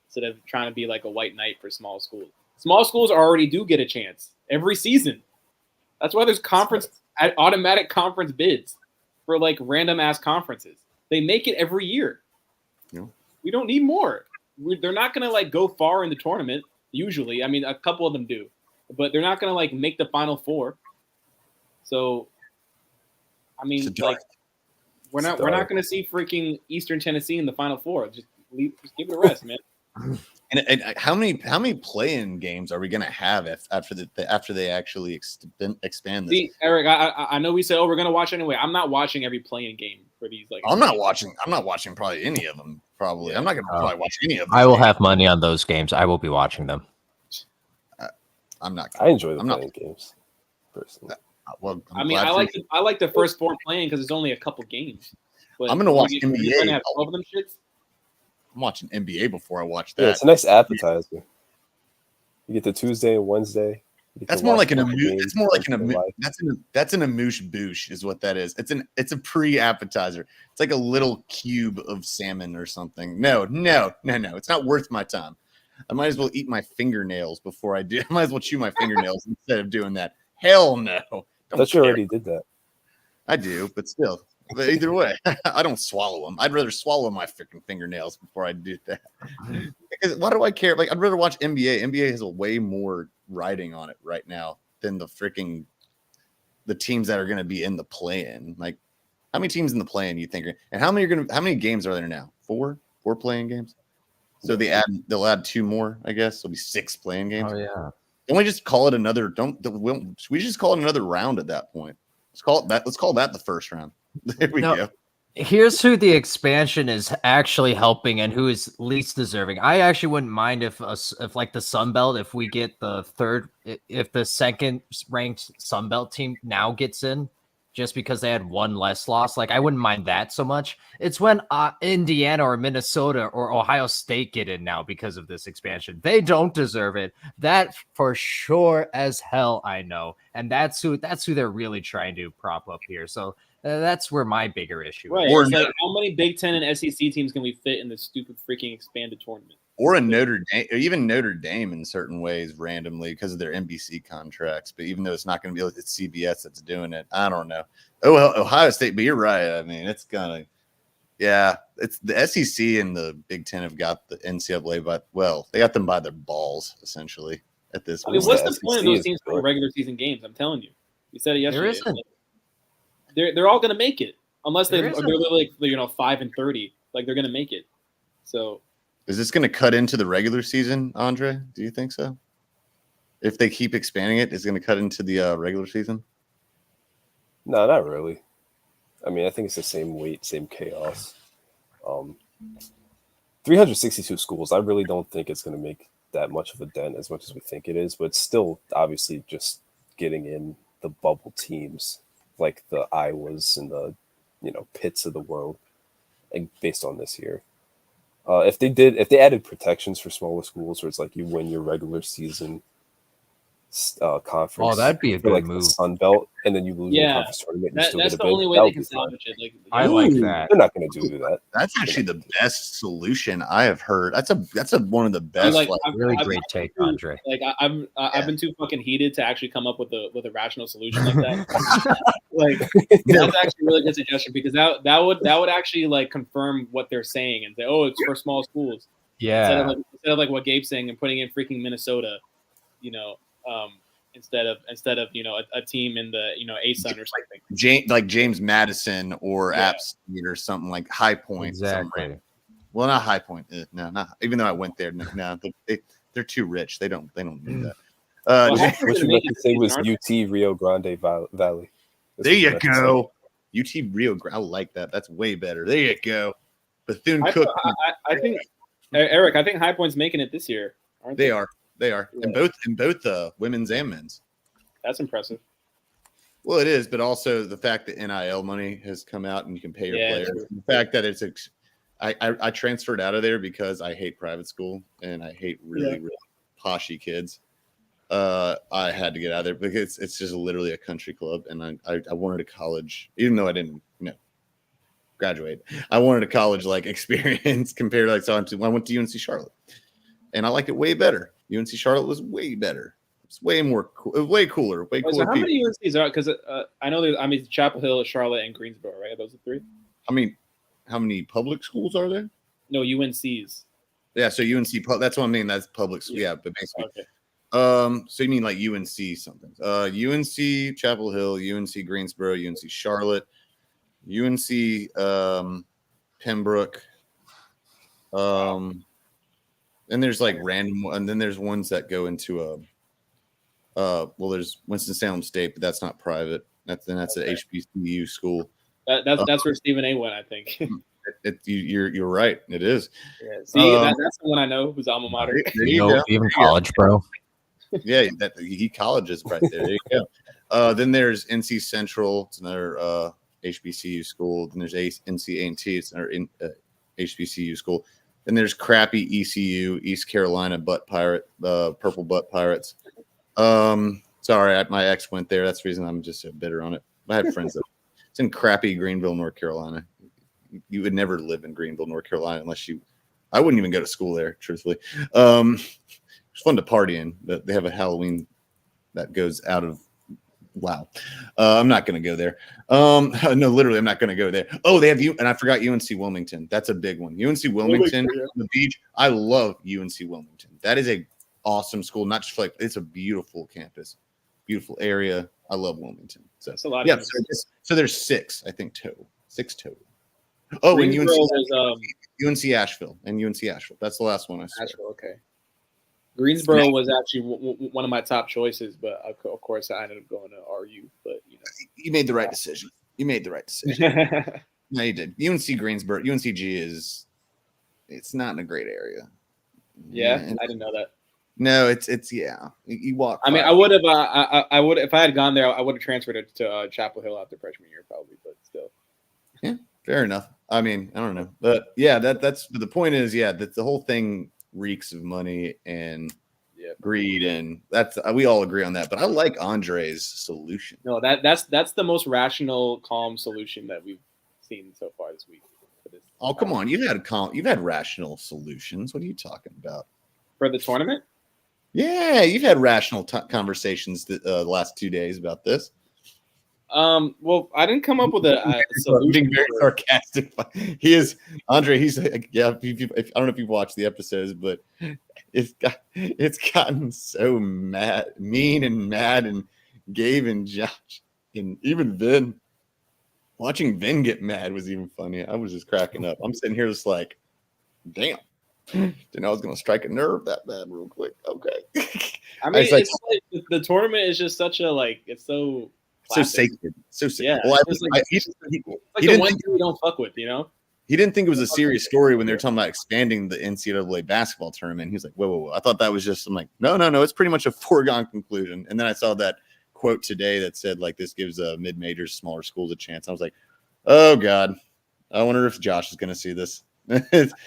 instead of trying to be like a white knight for small schools. Small schools already do get a chance every season. That's why there's automatic conference bids for like random ass conferences. They make it every year. Yeah. We don't need more. They're not going to like go far in the tournament. Usually, I mean, a couple of them do, but they're not going to like make the Final Four. So, I mean, like, we're not going to see freaking Eastern Tennessee in the Final Four. Just give it a rest, man. And how many play-in games are we going to have after they actually expand this? See, Eric, I know we said, we're going to watch anyway. I'm not watching every play-in game for these. Like, I'm not watching probably any of them. Probably, yeah. I'm not going to probably watch any of them. I will have money on those games. I will be watching them. I'm not. I enjoy the play-in games personally. Well, I like the first four playing because it's only a couple games. But I'm going to watch NBA. You're going to have 12 of them shits? I'm watching NBA before I watch that. Yeah, it's a nice appetizer. You get the Tuesday and Wednesday. That's more like an amuse. It's more like an that's an amuse bouche is what that is. It's a pre-appetizer. It's like a little cube of salmon or something. No. It's not worth my time. I might as well eat my fingernails before I do. I might as well chew my fingernails instead of doing that. Hell no. I thought you already did that. I do, but still. But either way, I don't swallow them. I'd rather swallow my freaking fingernails before I do that. Because why do I care? Like, I'd rather watch NBA. NBA has a way more riding on it right now than the teams that are going to be in the play-in. Like, how many teams in the play-in you think? And how many games are there now? Four play-in games. So they'll add two more. I guess there'll be 6 play-in games. Oh yeah. Don't we just call it another? We just call it another round at that point? Let's call that the first round. There we go. Here's who the expansion is actually helping and who is least deserving. I actually wouldn't mind if like the Sun Belt, if we get if the second ranked Sun Belt team now gets in, just because they had one less loss. Like, I wouldn't mind that so much. It's when Indiana or Minnesota or Ohio State get in now because of this expansion. They don't deserve it. That for sure as hell, I know. And that's who they're really trying to prop up here. So that's where my bigger issue is. It's like, how many Big Ten and SEC teams can we fit in this stupid freaking expanded tournament? Or Notre Dame, or even Notre Dame in certain ways randomly because of their NBC contracts. But even though it's not going to be like it's CBS that's doing it, I don't know. Oh, well, Ohio State, but you're right. I mean, it's gonna, yeah. It's the SEC and the Big Ten have got the NCAA, but they got them by their balls essentially at this point. I mean, what's the point of those teams playing regular season games? I'm telling you. You said it yesterday. There isn't. They're all going to make it unless they're like 5-30. Like, they're going to make it. So. Is this going to cut into the regular season, Andre? Do you think so? If they keep expanding it, is it going to cut into the regular season? No, not really. I mean, I think it's the same weight, same chaos. 362 schools, I really don't think it's going to make that much of a dent as much as we think it is, but it's still obviously just getting in the bubble teams like the Iowas and the Pitts of the world, like, based on this year. If they added protections for smaller schools, where it's like you win your regular season conference, that'd be a for good like move. the Sun Belt, and then you lose your Yeah. conference tournament, and you still That's get a the bid. only way That they would can be fun. salvage it. Like, I like Ooh. that. They're not going to do that. That's actually the best solution I have heard. That's one of the Dude, best. like, Like, Really I've great been take, too- Andre. Like I've been too fucking heated to actually come up with a rational solution like that. Like that's actually a really good suggestion, because that would actually like confirm what they're saying and say, oh, it's for small schools. Yeah. Instead of like what Gabe's saying and putting in freaking Minnesota, instead of a team in the ASUN or something. James Madison or Yeah. App State or something like High Point. Exactly. Well, not High Point. No, not even though I went there. No, they're too rich. They don't need that. Well, Ja- High Point's What gonna you make meant it to this say season, was aren't they? UT Rio Grande Valley. That's there what you meant to say. go. UT Rio Grande. I like that. That's way better. There you go. Bethune Cook. I think Eric. I think High Point's making it this year, aren't they? They are. Yeah. In both women's and men's. That's impressive. Well, it is, but also the fact that NIL money has come out and you can pay your players. true. The fact that I transferred out of there because I hate private school and I hate really poshy kids. I had to get out of there because it's just literally a country club, and I wanted a college, even though I didn't graduate. I wanted a college like experience compared to I went to UNC Charlotte, and I liked it way better. UNC Charlotte was way better. It's way more cool, way cooler, way cooler. So how many UNCs are? Because I know there's. I mean, Chapel Hill, Charlotte, and Greensboro, right? Those are three. I mean, how many public schools are there? No, UNCs. Yeah, so UNC. That's what I mean. That's public. Yeah, but basically. Okay. So you mean like UNC something? UNC Chapel Hill, UNC Greensboro, UNC Charlotte, UNC Pembroke. And there's like random, and then there's ones that go into there's Winston-Salem State, but that's not private. That's an HBCU school. That's where Stephen A went, I think. You're right. It is. Yeah. See, that's the one I know who's alma mater. There you go. Even college, bro. Yeah, he colleges right there. There you go. Then there's NC Central. It's another HBCU school. Then there's NC A&T. It's another HBCU school. Then there's crappy ECU, East Carolina Purple Butt Pirates. Sorry, my ex went there. That's the reason I'm just so bitter on it. I had friends that it's in crappy Greenville, North Carolina. You would never live in Greenville, North Carolina, unless I wouldn't even go to school there, truthfully. It's fun to party in, but they have a Halloween that goes out of. Wow. I'm not going to go there. No, literally, I'm not going to go there. Oh, they have and I forgot UNC Wilmington. That's a big one. UNC Wilmington, the beach. I love UNC Wilmington. That is a awesome school. Not just like it's a beautiful campus, beautiful area. I love Wilmington. So That's a lot. Yeah. So there's 6, I think, total. 6 total. Oh, and UNC Asheville and UNC Asheville. That's the last one I saw. Asheville, okay. Greensboro was actually one of my top choices, but of course I ended up going to RU. But you made the right decision. No, you did. UNC Greensboro, UNCG it's not in a great area. Yeah, I didn't know that. No, it's yeah. You walk. I mean, I would have. I would if I had gone there. I would have transferred it to Chapel Hill after freshman year, probably. But still. Yeah, fair enough. I mean, I don't know, but yeah, that's the point is, yeah, that the whole thing reeks of money and greed, and that's we all agree on that. But I like Andre's solution. No, that's the most rational, calm solution that we've seen so far this week. Oh, come on, you've had rational solutions. What are you talking about for the tournament? Yeah, you've had rational conversations the last 2 days about this. Well, I didn't come up with a solution. Being very sarcastic. He is Andre. He's like, yeah. I don't know if you've watched the episodes, but it's gotten so mean and mad, and Gabe and Josh and even Vin. Watching Vin get mad was even funny. I was just cracking up. I'm sitting here just like, damn. Didn't know I was going to strike a nerve that bad real quick. Okay. I mean, it's like the tournament is just such a it's so. Classic. So sacred. Yeah. Well, he the one thing you don't fuck with, you know? He didn't think it was a serious story when they were talking about expanding the NCAA basketball tournament. He was like, whoa. I thought that was just, I'm like, no. It's pretty much a foregone conclusion. And then I saw that quote today that said like this gives mid-majors, smaller schools a chance. I was like, oh God, I wonder if Josh is going to see this. I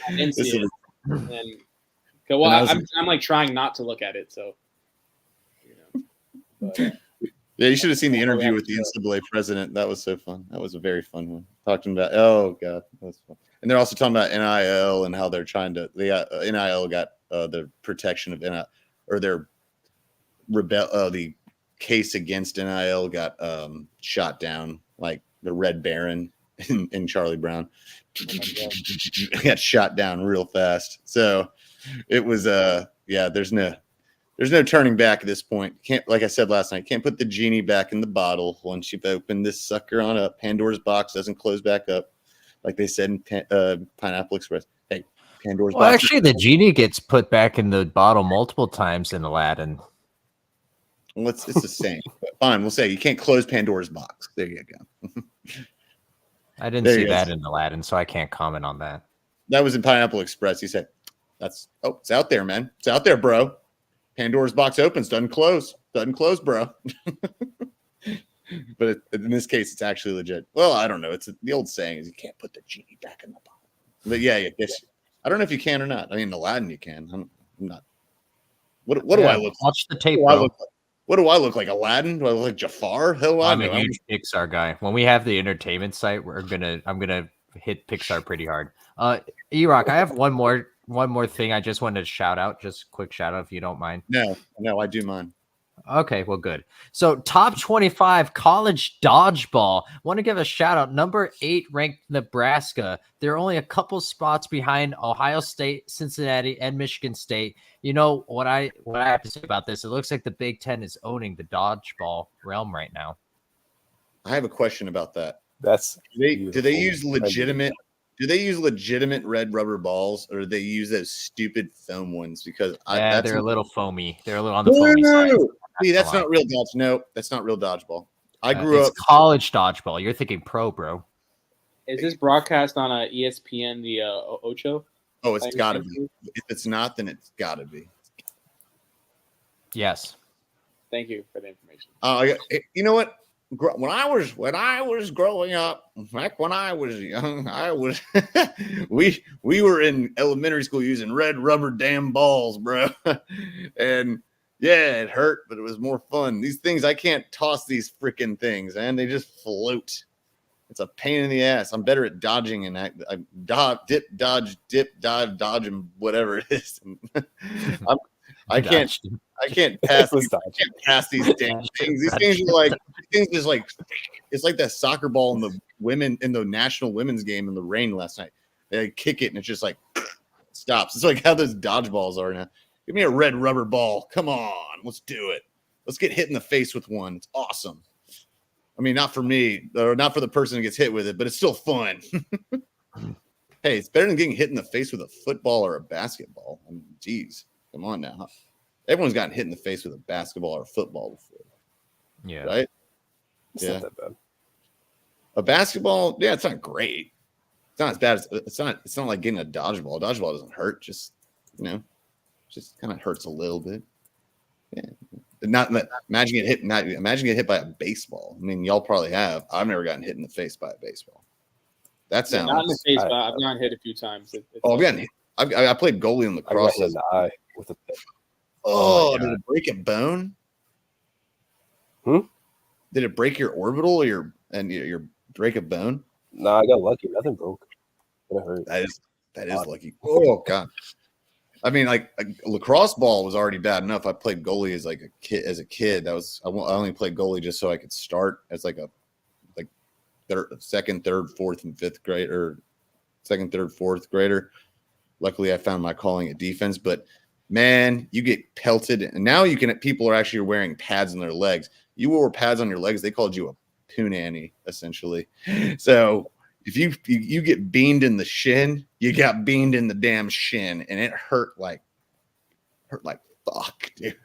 didn't see it. And well, I'm like trying not to look at it. So, but, yeah, you should have seen the interview with the NCAA president. That was so fun. That was a very fun one. Talking about, oh God, that was fun. And they're also talking about NIL and how they're trying to. NIL got the protection of NIL, or their the case against NIL got shot down, like the Red Baron in Charlie Brown. Got shot down real fast. So it was there's no turning back at this point. Can't, like I said last night, can't put the genie back in the bottle. Once you've opened this sucker on up, Pandora's box doesn't close back up, like they said in Pineapple Express. Hey, Pandora's box. Well, actually, the genie gets put back in the bottle multiple times in Aladdin. Well, it's the same. But fine, we'll say you can't close Pandora's box. There you go. I didn't see that in Aladdin, so I can't comment on that. That was in Pineapple Express. He said, it's out there, man. It's out there, bro. Pandora's box opens, doesn't close, bro. But in this case, it's actually legit. Well, I don't know. It's the old saying is you can't put the genie back in the bottle. But yeah, I don't know if you can or not. I mean, Aladdin, you can. I'm not. What do I look like? Watch the tape, bro. What do I look like? Aladdin? Do I look like Jafar? Hell, I'm a huge Pixar guy. When we have the entertainment site, I'm gonna hit Pixar pretty hard. E-Rock, I have one more thing I just wanted to shout out. Just a quick shout out if you don't mind. No, I do mind. Okay, well, good. So top 25 college dodgeball. Want to give a shout out. Number 8 ranked Nebraska. They're only a couple spots behind Ohio State, Cincinnati, and Michigan State. You know what I have to say about this? It looks like the Big Ten is owning the dodgeball realm right now. I have a question about that. Do they use legitimate? Do they use legitimate red rubber balls, or do they use those stupid foam ones? Because they're a little foamy. They're a little on the foamy side. See, that's not real dodge. No, that's not real dodgeball. I grew up college dodgeball. You're thinking pro, bro. Is this broadcast on ESPN, the Ocho? Oh, it's got to be. If it's not, then it's got to be. Yes. Thank you for the information. You know what? When I was growing up, back when I was young, we were in elementary school using red rubber damn balls, bro. And yeah, it hurt, but it was more fun. These things, I can't toss these freaking things, and they just float. It's a pain in the ass. I'm better at dodging and dip, dodge, dodge, and whatever it is. I can't pass these damn things. These things are like it's like that soccer ball in the national women's game in the rain last night. They kick it and it's just like stops. It's like how those dodgeballs are now. Give me a red rubber ball. Come on, let's do it. Let's get hit in the face with one. It's awesome. I mean, not for me, or not for the person who gets hit with it, but it's still fun. Hey, it's better than getting hit in the face with a football or a basketball. I mean, geez, come on now. Everyone's gotten hit in the face with a basketball or a football before. Yeah. Right? It's not that bad. A basketball, yeah, it's not great. It's not as bad as it's not like getting a dodgeball. A dodgeball doesn't hurt, just kind of hurts a little bit. Yeah. Imagine getting hit by a baseball. I mean, y'all probably have. I've never gotten hit in the face by a baseball. That sounds not in the face, but I've gotten hit a few times. I've gotten hit. I played goalie in lacrosse. I got hit in the eye with a pit. Oh, did it break a bone? Did it break your orbital or your break a bone? No, I got lucky. Nothing broke. It hurt. That is lucky. Oh God. I mean, like a lacrosse ball was already bad enough. I played goalie as a kid. I only played goalie just so I could start as second, third, fourth, and fifth grade, or second, third, fourth grader. Luckily, I found my calling at defense. But man, you get pelted, and now people are actually wearing pads on their legs. You wore pads on your legs, they called you a punani, essentially. So if you get beamed in the shin, you got beamed in the damn shin, and it hurt like fuck, dude.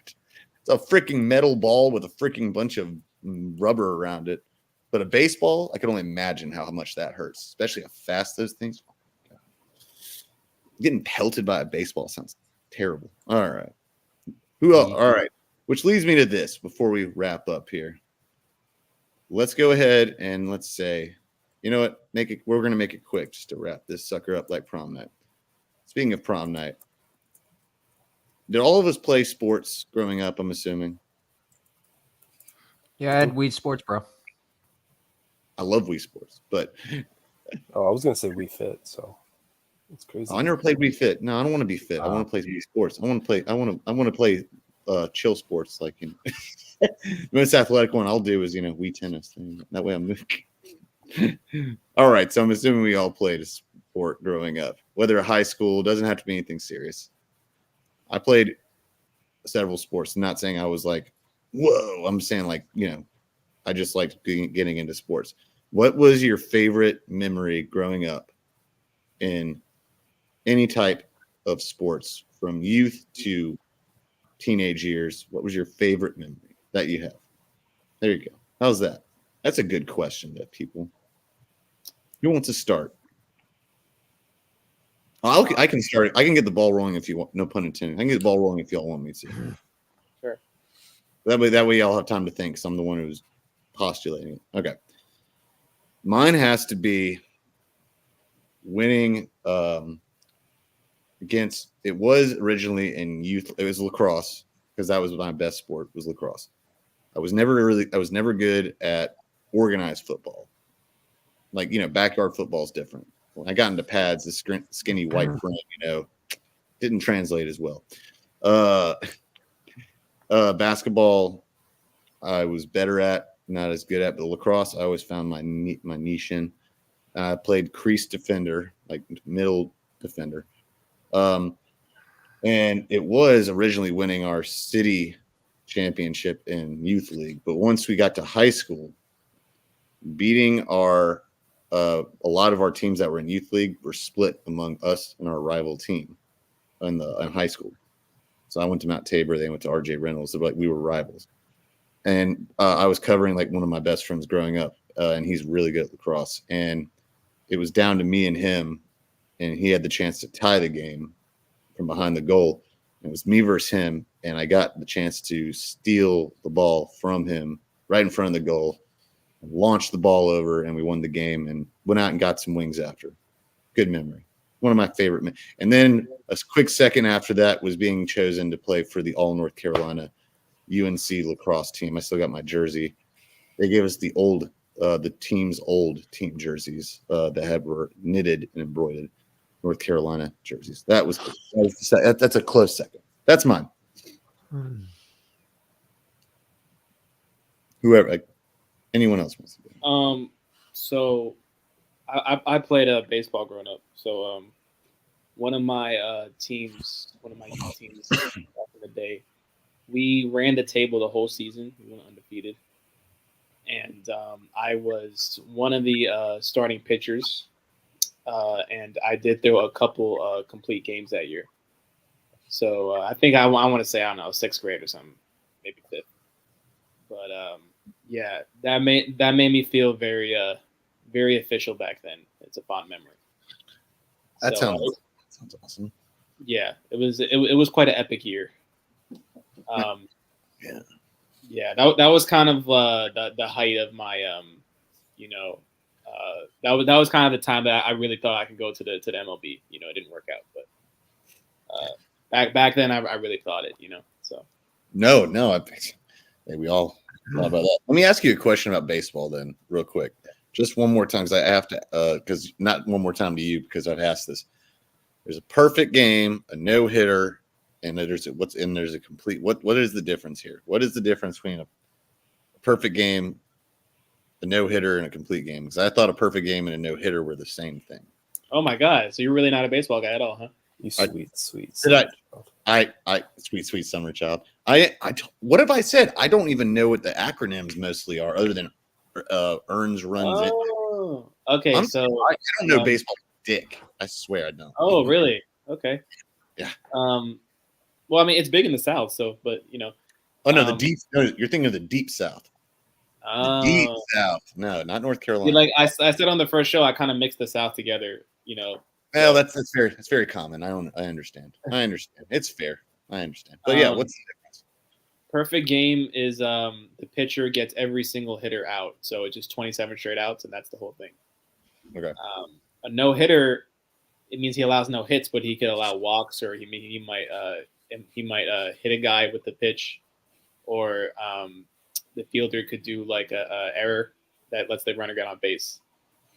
It's a freaking metal ball with a freaking bunch of rubber around it. But a baseball, I can only imagine how much that hurts, especially how fast those things. Oh, getting pelted by a baseball sounds terrible. All right. Who else? All right. Which leads me to this before we wrap up here. let's go ahead and let's say, you know what? We're going to make it quick just to wrap this sucker up like prom night. Speaking of prom night, did all of us play sports growing up, I'm assuming? Yeah, I had Wii Sports, bro. I love Wii Sports, but Oh, I was gonna say Wii Fit, so it's crazy. I never played Wii Fit. No, I don't want to be fit. I want to play Wii Sports. I want to play chill sports, like the most athletic one I'll do is Wii tennis. That way I'm all right. So I'm assuming we all played a sport growing up, whether a high school, doesn't have to be anything serious. I played several sports. I'm not saying I was like, whoa. I'm saying like, I just liked getting into sports. What was your favorite memory growing up in any type of sports from youth to teenage years? What was your favorite memory that you have? There you go. How's that? That's a good question to people. Who wants to start? I can start. I can get the ball rolling if you want. No pun intended. I can get the ball rolling if y'all want me to. Sure. That way y'all have time to think. Because I'm the one who's postulating it. Okay. Mine has to be winning against. It was originally in youth. It was lacrosse because that was my best sport. Was lacrosse. I was never good at organized football. Like backyard football is different. When I got into pads, the skinny white frame, didn't translate as well. Basketball, I was better at, not as good at, but lacrosse, I always found my niche in. I played crease defender, like middle defender. And it was originally winning our city championship in youth league. But once we got to high school, beating a lot of our teams that were in youth league were split among us and our rival team in high school. So I went to Mount Tabor. They went to RJ Reynolds. So like we were rivals. And I was covering like one of my best friends growing up, and he's really good at lacrosse. And it was down to me and him, and he had the chance to tie the game from behind the goal. It was me versus him, and I got the chance to steal the ball from him right in front of the goal, launched the ball over, and we won the game and went out and got some wings after. Good memory. One of my favorite. And then a quick second after that was being chosen to play for the All North Carolina UNC lacrosse team. I still got my jersey. They gave us the team's old team jerseys that were knitted and embroidered North Carolina jerseys. That's a close second. That's mine. Whoever, anyone else wants to do. So I played baseball growing up. So one of my youth teams back in the day, we ran the table the whole season. We went undefeated. And I was one of the starting pitchers. And I did throw a couple complete games that year. So I think I want to say, I don't know, 6th grade or something, maybe 5th. But yeah, that made me feel very very official back then. It's a fond memory. That sounds awesome. Yeah, it was quite an epic year. Yeah, that was kind of the height of my that was kind of the time that I really thought I could go to the MLB. It didn't work out, but back then I really thought it. So no, we all thought about that. Let me ask you a question about baseball then, real quick. Just one more time, because I have to. Because not one more time to you, because I've asked this. There's a perfect game, a no hitter, and there's a complete. What is the difference here? What is the difference between a perfect game, a no hitter, and a complete game? Because I thought a perfect game and a no hitter were the same thing. Oh my God! So you're really not a baseball guy at all, huh? You sweet. Sweet summer child. What have I said? I don't even know what the acronyms mostly are, other than earns, runs. Oh, okay. I don't know baseball dick. I swear I don't. Oh, really? Okay. Yeah. Well, I mean, it's big in the South, so, but Oh no, the deep. No, you're thinking of the deep South. The deep South. No, not North Carolina. Like I said on the first show, I kind of mixed the South together. Well, that's very common. I understand. It's fair. I understand. But yeah, what's the difference? Perfect game is the pitcher gets every single hitter out, so it's just 27 straight outs, and that's the whole thing. Okay. A no hitter, it means he allows no hits, but he could allow walks, or he might hit a guy with the pitch, or the fielder could do like a error that lets the runner get on base.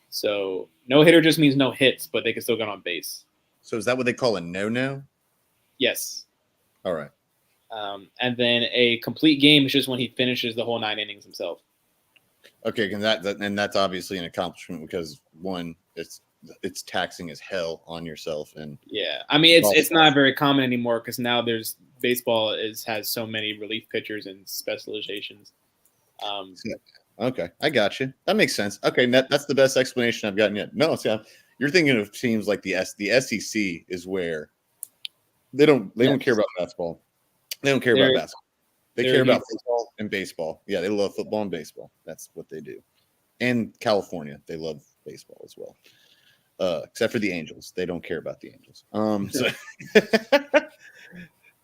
So no hitter just means no hits, but they can still get on base. So is that what they call a no-no? Yes. All right. And then a complete game is just when he finishes the whole 9 innings himself. Okay, and that's obviously an accomplishment because one, it's taxing as hell on yourself, and yeah, I mean it's not very common anymore because now baseball has so many relief pitchers and specializations. Okay, I got you. That makes sense. Okay, that's the best explanation I've gotten yet. No, see, you're thinking of teams like the SEC is where they don't care about basketball. They don't care about basketball. They care about football and baseball. Yeah, they love football and baseball. That's what they do. And California, they love baseball as well. Except for the Angels. They don't care about the Angels.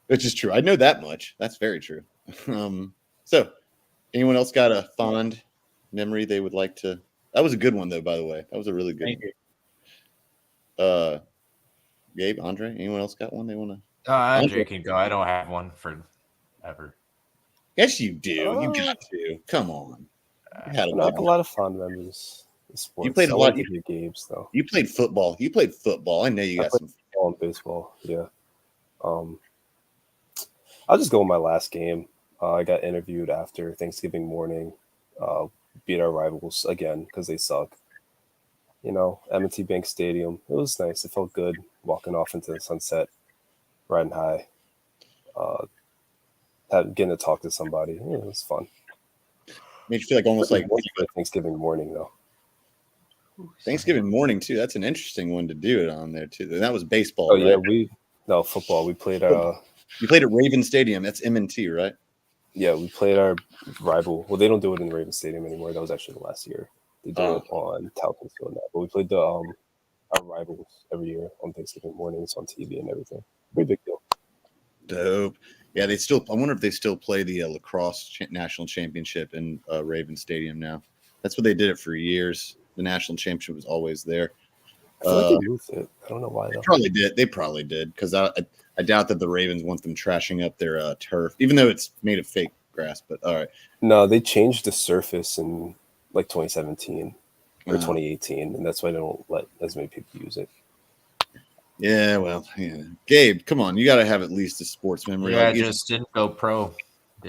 Which is true. I know that much. That's very true. So anyone else got a fond memory they would like to? That was a good one, though, by the way. That was a really good one. Gabe, Andre, anyone else got one they want to? Andre can go. I don't have one forever. Yes, you do. You got to. Come on. I have a lot of fond memories. Sports. You played a lot of games, though. You played football. I know you got some football and baseball. Yeah. I'll just go with my last game. I got interviewed after Thanksgiving morning. Beat our rivals again because they suck. M&T Bank Stadium. It was nice. It felt good walking off into the sunset, riding high, getting to talk to somebody. Yeah, it was fun. Made you feel like almost like Thanksgiving morning, though. Thanksgiving morning too. That's an interesting one to do it on there too. That was baseball. Oh right? Yeah, football. We played. You played at Raven Stadium. That's M&T, right? Yeah, we played our rival. Well, they don't do it in the Raven Stadium anymore. That was actually the last year. They do it on Talcott Field now. But we played our rivals every year on Thanksgiving mornings on TV and everything. Pretty big deal. Dope. Yeah, I wonder if they still play the lacrosse national championship in Raven Stadium now. That's what they did it for years. The national championship was always there. I feel like they moved it. I don't know why. They probably did because I doubt that the Ravens want them trashing up their turf, even though it's made of fake grass. But all right. No, they changed the surface in like 2017 or 2018, and that's why they don't let as many people use it. Yeah, well, yeah. Gabe, come on, you got to have at least a sports memory. Yeah, just didn't go pro. He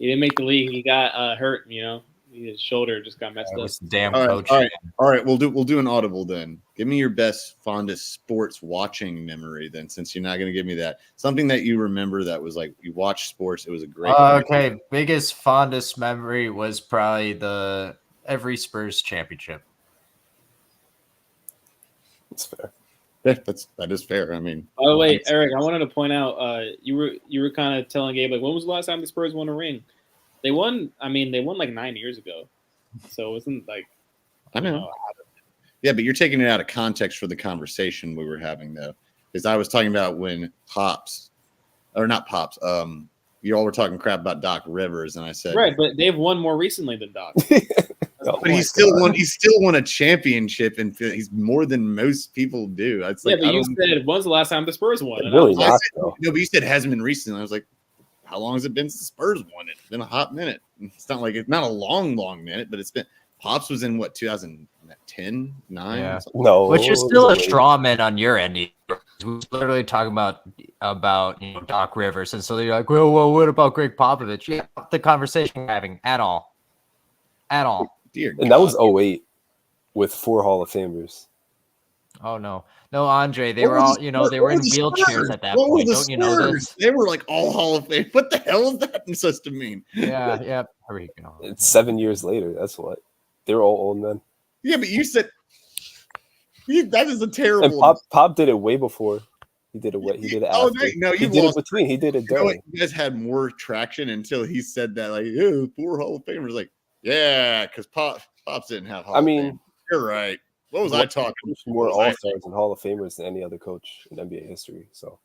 didn't make the league. He got hurt. His shoulder just got messed up. Damn coach. All right. We'll do an audible then. Give me your best, fondest sports watching memory then, since you're not going to give me that. Something that you remember that was like you watched sports. It was a great. Okay, biggest fondest memory was probably every Spurs championship. That's fair. That is fair. I mean. By the way, Eric, I wanted to point out you were kind of telling Gabe like when was the last time the Spurs won a ring? They won like 9 years ago. So it wasn't like I know. Yeah, but you're taking it out of context for the conversation we were having though. Because I was talking about when you all were talking crap about Doc Rivers, and I said right, but they've won more recently than Doc. But he still won a championship, and he's more than most people do. It's like, but you said when's the last time the Spurs won? Really but you said hasn't been recently. I was like, how long has it been since the Spurs won it? It's been a hot minute. It's not like it's not a long minute, but it's been. Pops was in what 2010, 9? Yeah. No, which is still a straw man on your end. We were literally talking about Doc Rivers, and so they're like, well, what about Greg Popovich? Yeah, the conversation we're having at all. Dear and God. that was 2008 with 4 Hall of Famers. Oh no, Andre. They were all, they were in wheelchairs at that point. Don't you know this? They were like all Hall of Fame. What the hell is that supposed to mean? Yeah. Here we go. It's 7 years later. That's what. They were all old men. Yeah, but you said that is a terrible. And Pop did it way before. He did it. He did it. Oh after. no, he did it between. He did it during. You guys had more traction until he said that. Like, 4 Hall of Famers. Like, yeah, because Pops didn't have Hall of Fame. You're right. What was I talking? More All-Stars and Hall of Famers than any other coach in NBA history. So,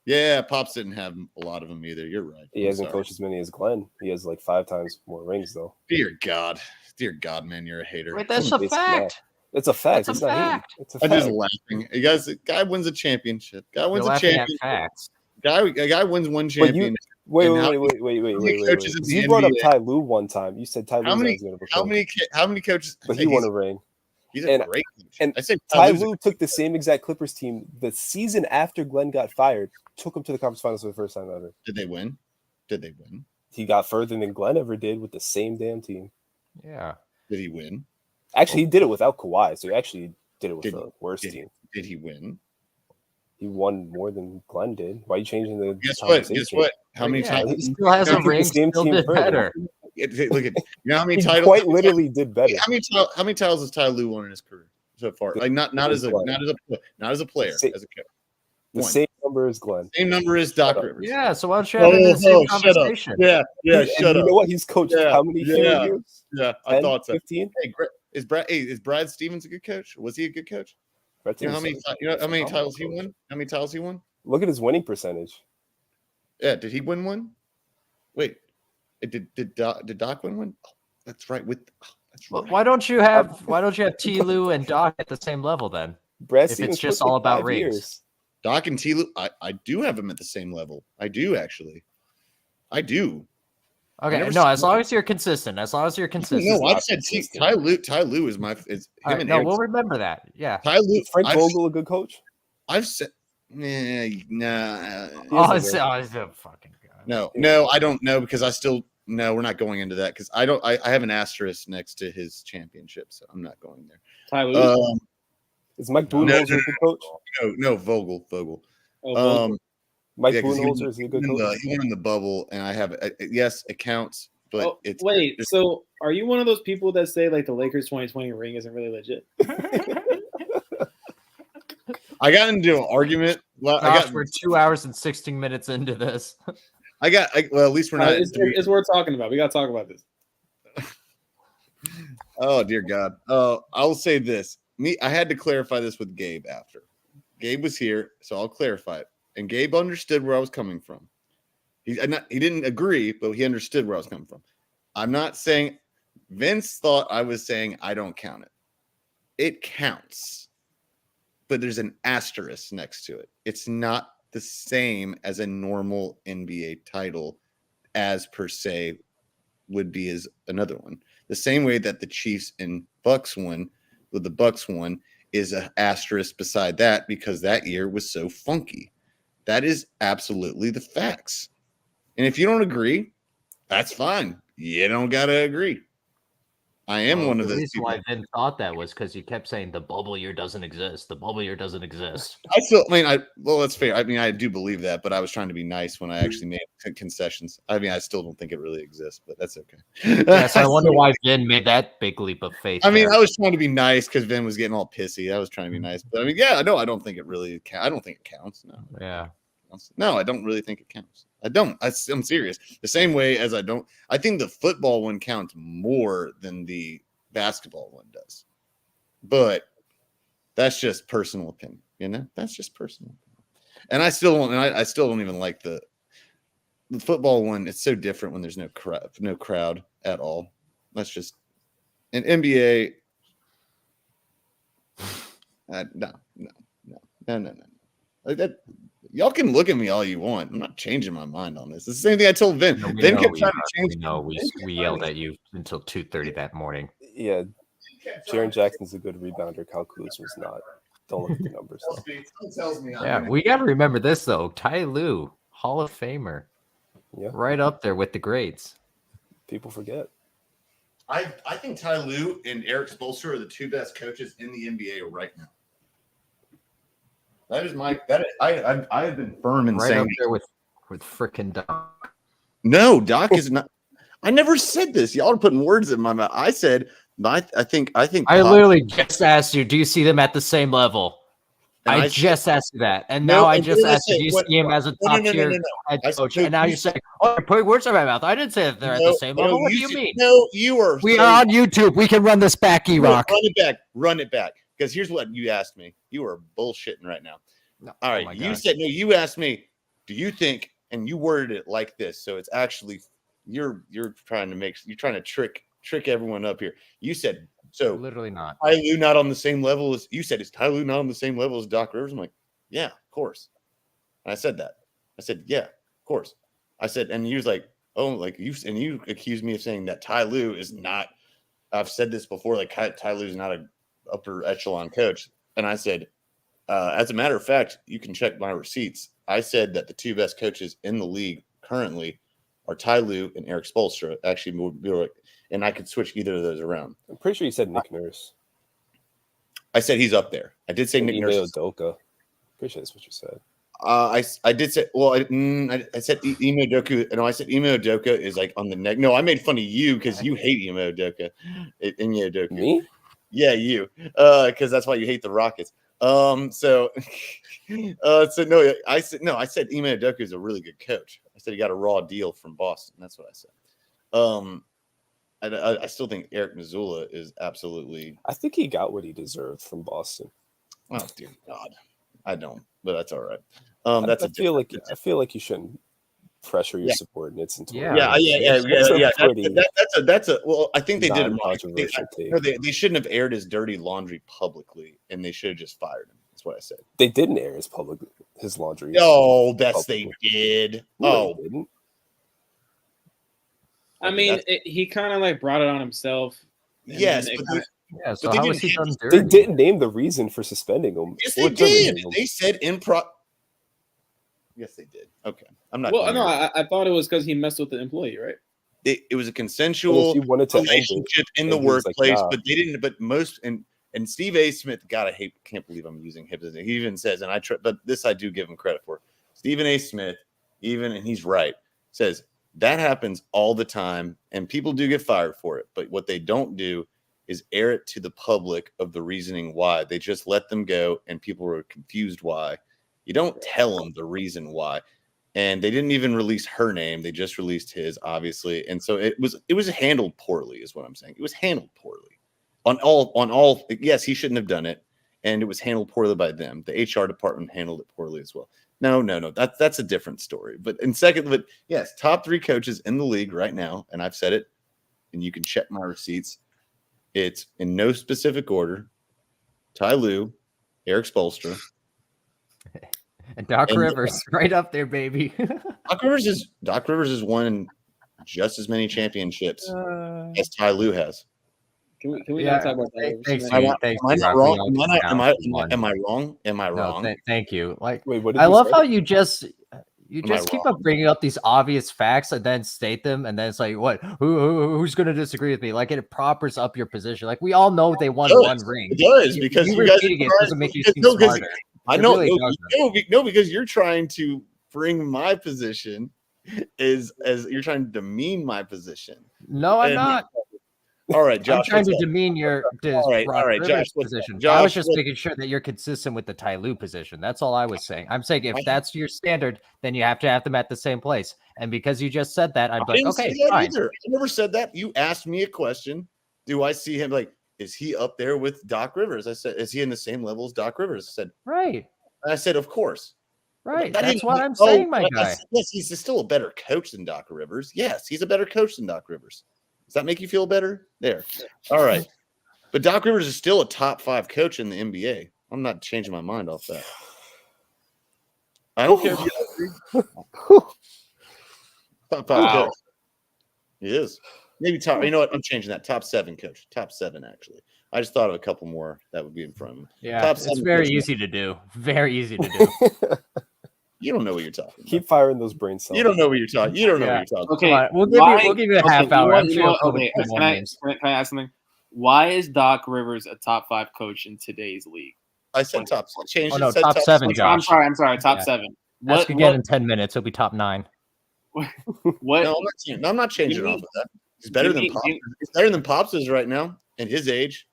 yeah, Pops didn't have a lot of them either. You're right. He hasn't coached as many as Glenn. He has like 5 times more rings, though. Dear God, man, you're a hater. Wait, that's a fact. It's a fact. That's it's a not fact. It's a I'm fact. just laughing. You guys, guy wins a championship. Guy wins You're a laughing at championship. facts. A guy wins one championship. Wait. coaches in the You brought up NBA. Ty Lue one time. You said Ty Lue's not as good of a coach. How many coaches? But he won a ring. He's a great coach. And I said Ty Lue took the same exact Clippers team the season after Glenn got fired, took him to the conference finals for the first time ever. Did they win? He got further than Glenn ever did with the same damn team. Yeah. Did he win? Actually, he did it without Kawhi, so he actually did it with the worst team. Did he win? He won more than Glenn did. Why are you changing the Guess conversation? what? How many times? He still has a ring. Still did better. Look at how many He titles. quite literally did better. How many titles has Ty Lue won in his career so far? Like not as a player, as a coach. The same number as Glenn. Same number as Doc Rivers. Yeah, so why don't you have it in the same conversation? Yeah, shut up. You know what? He's coached how many years? Yeah, 10, I thought so. 15? Hey, is Brad Stevens a good coach? Was he a good coach? You know how many titles he won? How many titles he won? Look at his winning percentage. Yeah, did he win one? Wait, did Doc win one? Oh, that's right. That's right. Why don't you have T. Lue and Doc at the same level then? Brad if Stevens it's just coached all like about 5 rings. years. Doc and T. Lue, I do have them at the same level. I do actually. I do. Okay, no, as long as you're consistent. No, I said Ty Lue is my. It's him right, and no, Eric. we'll remember that. Yeah. Ty Lue. Is Frank Vogel a good coach? I've said. Nah. Oh, it's a fucking god. No, I don't know because I still. No, we're not going into that because I don't. I have an asterisk next to his championship, so I'm not going there. Ty Lue. Is Mike Budenholzer a good coach? No, Vogel. Mike Budenholzer is a good coach. He won in the bubble, and I have yes, it counts, but it's wait. So, are you one of those people that say like the Lakers 2020 ring isn't really legit? I got into an argument. Well, we're 2 hours and 16 minutes into this. At least we're not. It's worth talking about. We got to talk about this. Oh dear God. I'll say this. I had to clarify this with Gabe after. Gabe was here, so I'll clarify it. And Gabe understood where I was coming from. He didn't agree, but he understood where I was coming from. I'm not saying Vince thought I was saying I don't count it. It counts, but there's an asterisk next to it. It's not the same as a normal NBA title as per se would be as another one. The same way that the Chiefs and Bucks won, with the Bucks won, is an asterisk beside that because that year was so funky. That is absolutely the facts. And if you don't agree, that's fine. You don't got to agree. I am one of those people. The reason why I didn't thought that was because you kept saying the bubble year doesn't exist. The bubble year doesn't exist. That's fair. I mean, I do believe that, but I was trying to be nice when I actually made concessions. I mean, I still don't think it really exists, but that's okay. Yeah, so I wonder why Vin made that big leap of faith. I mean, I was trying to be nice because Vin was getting all pissy. I was trying to be nice, but I mean, yeah, no, I don't think it really counts. I don't think it counts. No. Yeah. No, I don't really think it counts. I don't. I'm serious. The same way as I don't. I think the football one counts more than the basketball one does, but that's just personal opinion. You know, that's just personal. And I still don't. And I still don't even like the football one. It's so different when there's no crowd at all. That's just an NBA. No. Like that. Y'all can look at me all you want. I'm not changing my mind on this. It's the same thing I told Vin. Vin kept trying to change. We yelled at you until 2:30 that morning. Yeah, Jaren Jackson's a good rebounder. Kyle Kuzma's not. Don't look at the numbers. Yeah, we got to remember this though. Ty Lue, Hall of Famer, right up there with the greats. People forget. I think Ty Lue and Eric Spoelstra are the two best coaches in the NBA right now. I have been firm in right saying up there with frickin' Doc. No, Doc is not. I never said this. Y'all are putting words in my mouth. I said I think. I literally just asked you. Do you see them at the same level? I just asked you that, and now I just asked you. Do you see him as a top tier head coach? And now you're saying, "Oh, you're putting words in my mouth." I didn't say that they're at the same level. What do you mean? No, you are. We are on YouTube. We can run this back, E-Rock. Run it back. because here's what you asked me. You are bullshitting right now. No. All Oh right, my you gosh. said no. You asked me, do you think? And you worded it like this, so it's actually you're trying to trick everyone up here. You said so. Literally not. Ty Lue not on the same level as you said. Is Ty Lue not on the same level as Doc Rivers? I'm like, yeah, of course. And I said that. I said, yeah, of course. I said, and he was like, oh, like you accused me of saying that Ty Lue is not. I've said this before, like Ty Lue is not a upper echelon coach. And I said, as a matter of fact, you can check my receipts. I said that the two best coaches in the league currently are Ty Lue and Eric Spoelstra. Actually, and I could switch either of those around. I'm pretty sure you said Nick Nurse. I said he's up there. I did say Nick Nurse. Udoka. Pretty sure that's what you said. I did say. Well, I said Ime Udoka. No, I said Ime Udoka is like on the neck. No, I made fun of you because you hate Ime Udoka. Ime Udoka. Me? Yeah, you. Because that's why you hate the Rockets. So no, I said Ime Udoka is a really good coach. I said he got a raw deal from Boston. That's what I said. I still think Eric Mazzulla is absolutely. I think he got what he deserved from Boston. Oh dear God, I don't, but that's all right. I feel like you shouldn't pressure your subordinates into That's a well. I think they did it wrong. non-controversial take. They shouldn't have aired his dirty laundry publicly, and they should have just fired him. That's what I said. They didn't air his laundry. Oh, they did. No, they didn't. I mean, he kind of like brought it on himself. Yes, so how was he done dirty? They didn't name the reason for suspending him. Yes, they did. They said Yes, they did. Okay, I'm not. Well, no, I thought it was because he messed with the employee, right? It was a consensual relationship in the workplace, but they didn't. But most and Steve A. Smith, God, can't believe I'm using him. He even says, but this I do give him credit for. Stephen A. Smith, and he's right, says that happens all the time, and people do get fired for it. But what they don't do is air it to the public of the reasoning why. They just let them go, and people were confused why. You don't tell them the reason why. And they didn't even release her name. They just released his, obviously. And so it was handled poorly, is what I'm saying. It was handled poorly. On all, yes, he shouldn't have done it. And it was handled poorly by them. The HR department handled it poorly as well. No. That's a different story. But yes, top 3 coaches in the league right now, and I've said it, and you can check my receipts. It's in no specific order. Ty Lue, Eric Spoelstra, and Doc Rivers, right up there, baby. Doc Rivers has won just as many championships as Ty Lue has. Can we not talk about that? Thanks. Am I not wrong? Am I wrong? Am I wrong? No, thank you. Like, wait, what did I you love say? how you just keep wrong? up bringing up these obvious facts and then state them, and then it's like, what? Who's going to disagree with me? Like, it proppers up your position. Like, we all know they won one ring. It does, because you guys repeating it doesn't make you seem smarter. I know, because you're trying to bring my position as you're trying to demean my position. No, I'm not. All right, Josh. I'm trying to demean your all right, Josh, position. Josh, I was just making sure that you're consistent with the Ty Lue position. That's all I was saying. I'm saying if that's your standard, then you have to have them at the same place. And because you just said that, I'm like, okay, fine. I never said that. You asked me a question. Do I see him like? Is he up there with Doc Rivers? I said, is he in the same level as Doc Rivers? I said, right. And I said, of course. Right. That's what I'm saying, my guy. Yes, he's still a better coach than Doc Rivers. Yes, he's a better coach than Doc Rivers. Does that make you feel better? There. All right. But Doc Rivers is still a top 5 coach in the NBA. I'm not changing my mind off that. I don't care if you agree. Top 5 coach. He is. Maybe top. You know what? I'm changing that. Top 7 coach. Top 7, actually. I just thought of a couple more that would be in front of him. Yeah, it's very easy to do. Very easy to do. You don't know what you're talking about. Keep firing those brain cells. You don't know what you're talking. You don't know what you're talking. Okay, about. We'll give you a half hour. I'm sure can I ask something? Why is Doc Rivers a top 5 coach in today's league? I said top. Change. Oh no, top 7, Josh. I'm sorry. Top 7. Ask again in 10 minutes. He'll be top 9. What? No, I'm not changing off of that. He's better than Pops. He's better than Pops is right now at his age.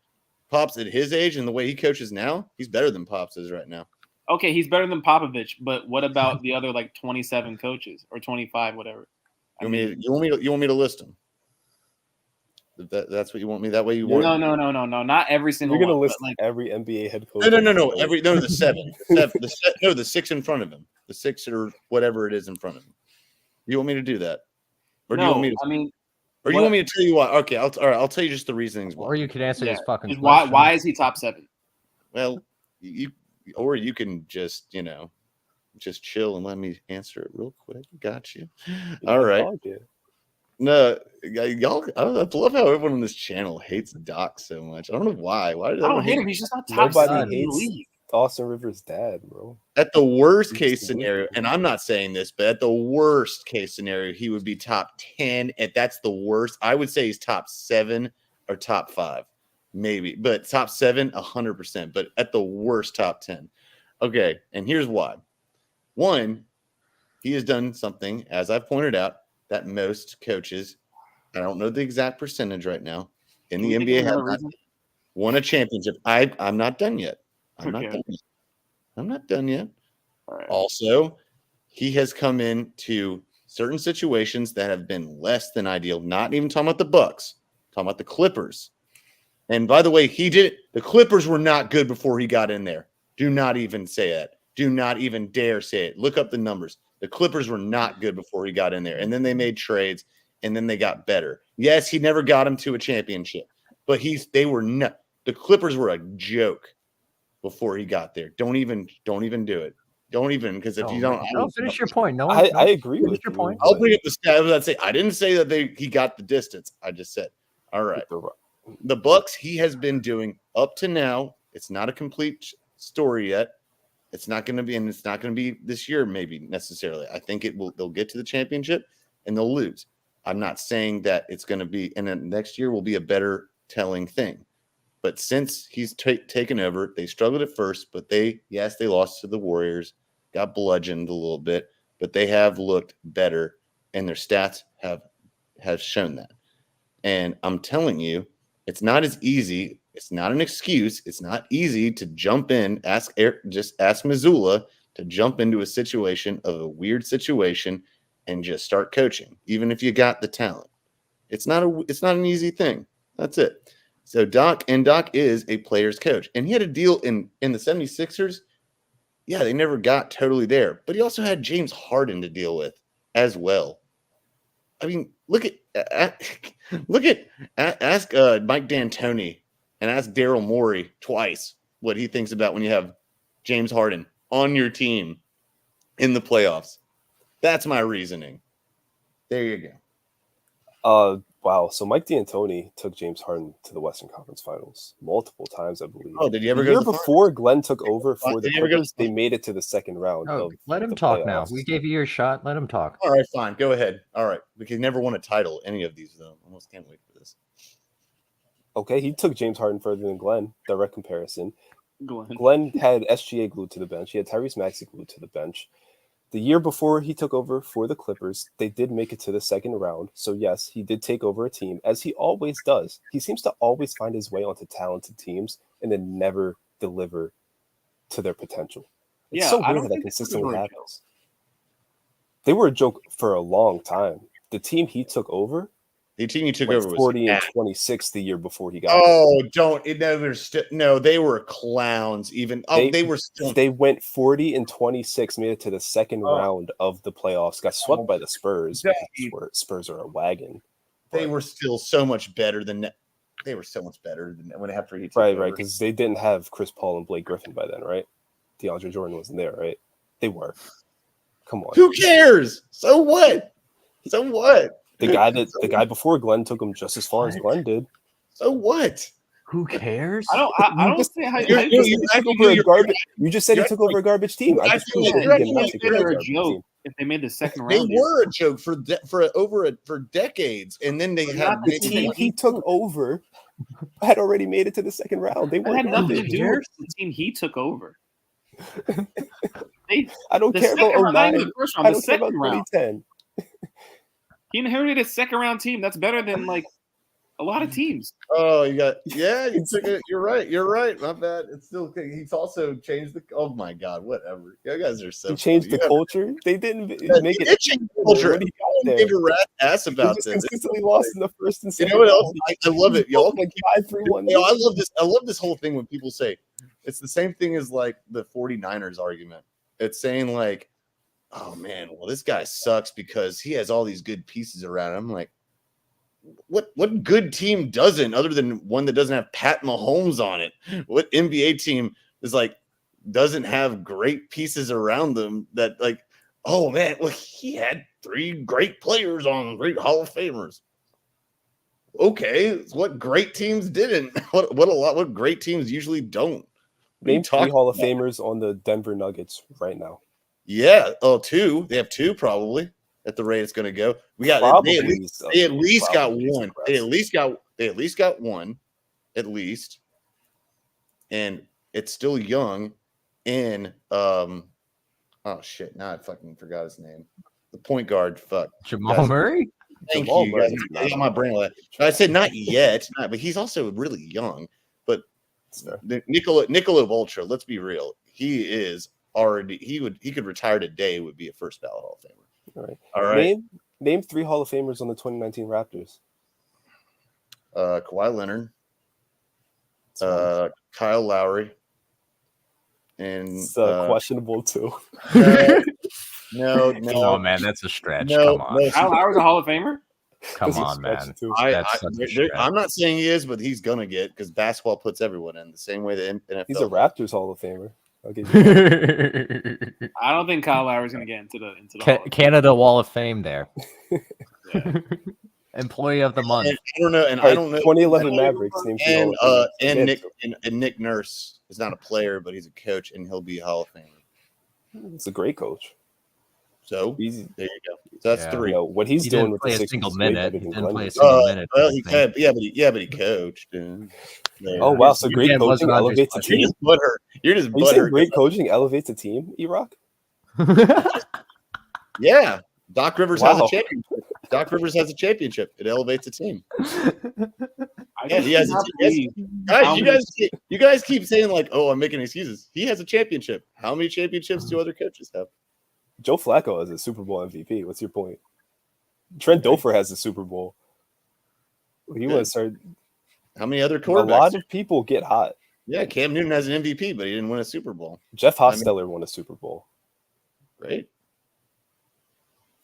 Pops at his age and the way he coaches now, he's better than Pops is right now. Okay, he's better than Popovich, but what about the other like 27 coaches or 25, whatever? You want me to list them? That's what you want me. That way you No, want. no. Not every single You're gonna one. list But like, every NBA head coach. No. The 7. The 6 in front of him. The 6 or whatever it is in front of him. You want me to do that, or do you want me to? I mean, Or you want me to tell you why? Okay, all right. I'll tell you just the reasonings why. Or you can answer his fucking just question. why is he top 7? Well, you can just just chill and let me answer it real quick. Got you. All right. No, y'all. I love how everyone on this channel hates Doc so much. I don't know why. Why did I don't hate him. He's just not top 7 in the league. Austin Rivers' dad, bro. At the worst case scenario, and I'm not saying this, but at the worst case scenario, he would be top 10. And that's the worst. I would say he's top 7 or top 5, maybe. But top 7, 100%. But at the worst, top 10. Okay, and here's why. One, he has done something, as I've pointed out, that most coaches, I don't know the exact percentage right now, in the NBA have not won a championship. I'm not done yet. I'm not done yet. Right. Also, he has come into certain situations that have been less than ideal. Not even talking about the Bucks, talking about the Clippers. And by the way, the Clippers were not good before he got in there. Do not even say that. Do not even dare say it. Look up the numbers. The Clippers were not good before he got in there. And then they made trades, and then they got better. Yes, he never got him to a championship, but the Clippers were a joke before he got there. Don't even do it. Don't even, because if you don't finish your point. No, I agree with your you, point. I'll bring up the stat. I didn't say that he got the distance. I just said, all right. The Bucks, he has been doing up to now. It's not a complete story yet. It's not going to be, and it's not going to be this year, maybe necessarily. I think they'll get to the championship and they'll lose. I'm not saying that it's going to be, and then next year will be a better telling thing. But since he's taken over, they struggled at first, but they lost to the Warriors, got bludgeoned a little bit, but they have looked better, and their stats have shown that. And I'm telling you, it's not as easy. It's not an excuse. It's not easy to jump in, ask Missoula to jump into a situation of a weird situation and just start coaching, even if you got the talent. It's not an easy thing. That's it. So Doc is a player's coach, and he had a deal in the 76ers. Yeah, they never got totally there, but he also had James Harden to deal with as well. I mean, ask Mike D'Antoni and ask Daryl Morey twice what he thinks about when you have James Harden on your team in the playoffs. That's my reasoning. There you go. Wow. So Mike D'Antoni took James Harden to the Western Conference Finals multiple times, I believe. Oh, did you ever go? The year before Glenn took over for the Clippers, they made it to the second round. Let him talk now. We gave you your shot. Let him talk. All right, fine. Go ahead. All right. We can never won a title, any of these, though. Almost can't wait for this. Okay, he took James Harden further than Glenn. Direct comparison. Glenn had SGA glued to the bench. He had Tyrese Maxey glued to the bench. The year before he took over for the Clippers, they did make it to the second round. So, yes, he did take over a team, as he always does. He seems to always find his way onto talented teams and then never deliver to their potential. It's so weird that consistently happens. They were a joke for a long time. The team he took over, the team he took over was 40 and 26 the year before he got. Oh, no, they were clowns. They went 40 and 26, made it to the second round of the playoffs. Got swept by the Spurs. Spurs are a wagon. They were still so much better than that. They were so much better than when after he took over. Right, because they didn't have Chris Paul and Blake Griffin by then, right? DeAndre Jordan wasn't there, right? They were. Come on. Who cares? So what? The guy before Glenn took him just as far as Glenn did. So what? Who cares? I don't see how you just said he took over a garbage team. I just they're a joke if they made the second round. They were a joke for decades, and then they had the team he took over had already made it to the second round. They had nothing to do with the team he took over. I don't care about 09. I don't care about 2010. He inherited a second round team. That's better than like a lot of teams. Oh, you took it. You're right. My bad. It's still. He's also changed the. Oh my God, whatever. You guys are so. He changed the culture. They didn't make it. Change the culture. there. Give a rat's ass He about just this. consistently lost in the first and You second. know what else? I love it. Y'all like 5-3-1. I love this. I love this whole thing when people say it's the same thing as like the 49ers argument. It's saying like, oh man, well, this guy sucks because he has all these good pieces around him. I'm like, what good team doesn't, other than one that doesn't have Pat Mahomes on it? What NBA team is like doesn't have great pieces around them that like, oh man, well, he had 3 great players on, great Hall of Famers. Okay, what great teams didn't? What great teams usually don't? Name 3 Hall of Famers on the Denver Nuggets right now. Yeah, 2. They have 2 probably at the rate it's going to go. We got they at least got one. They at least got one, at least, and it's still young. And oh shit, now I fucking forgot his name. The point guard, Jamal Murray. Thank you. Guys. I got my brain. I said not yet, but he's also really young. But Nikola Vulture, let's be real, he is already. He could retire today. Would be a first ballot Hall of Famer. All right. Name 3 Hall of Famers on the 2019 Raptors. Kawhi Leonard, Kyle Lowry, and questionable too. No. Come on, man, that's a stretch. No, Come on. Kyle Lowry's a Hall of Famer? Come on, man. I'm not saying he is, but he's gonna get, because basketball puts everyone in the same way the NFL. He's a Raptors Hall of Famer. I'll give you that. I don't think Kyle Lowry's gonna get into the Canada Wall of Fame there. Employee of the month. I don't know. 2011 Mavericks. And Nick Nurse is not a player, but he's a coach, and he'll be a Hall of Famer. He's a great coach. So there you go. So that's 3. What he's doing with the Sixers single minute. Well, he could, but he coached. Oh wow! So great coaching elevates a team. You're just Are you saying great coaching elevates a team, E-Rock? Yeah, Doc Rivers has a championship. Doc Rivers has a championship. It elevates a team. Yeah, he has a team. You guys keep saying like, "Oh, I'm making excuses." He has a championship. How many championships do other coaches have? Joe Flacco has a Super Bowl MVP. What's your point? Trent Dilfer has a Super Bowl. He was started. How many other quarterbacks? A lot of people get hot. Yeah, Cam Newton has an MVP, but he didn't win a Super Bowl. Jeff Hostetler won a Super Bowl. Right.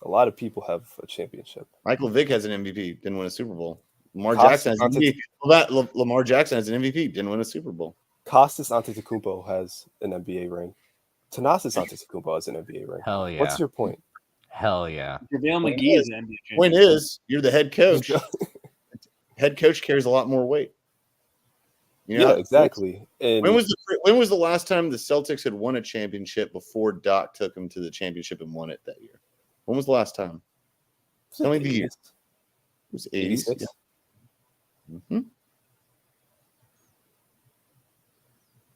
A lot of people have a championship. Michael Vick has an MVP, didn't win a Super Bowl. Lamar Jackson has an MVP, didn't win a Super Bowl. Kostas Antetokounmpo has an NBA ring. Thanasis Antetokounmpo has an NBA ring. Hell yeah. What's your point? Hell yeah. JaVale McGee is an NBA champion. Point is, you're the head coach. Head coach carries a lot more weight. You know, yeah, exactly. And when was the last time the Celtics had won a championship before Doc took them to the championship and won it that year? When was the last time? Tell me the year. It was 86. Yeah. Mm-hmm.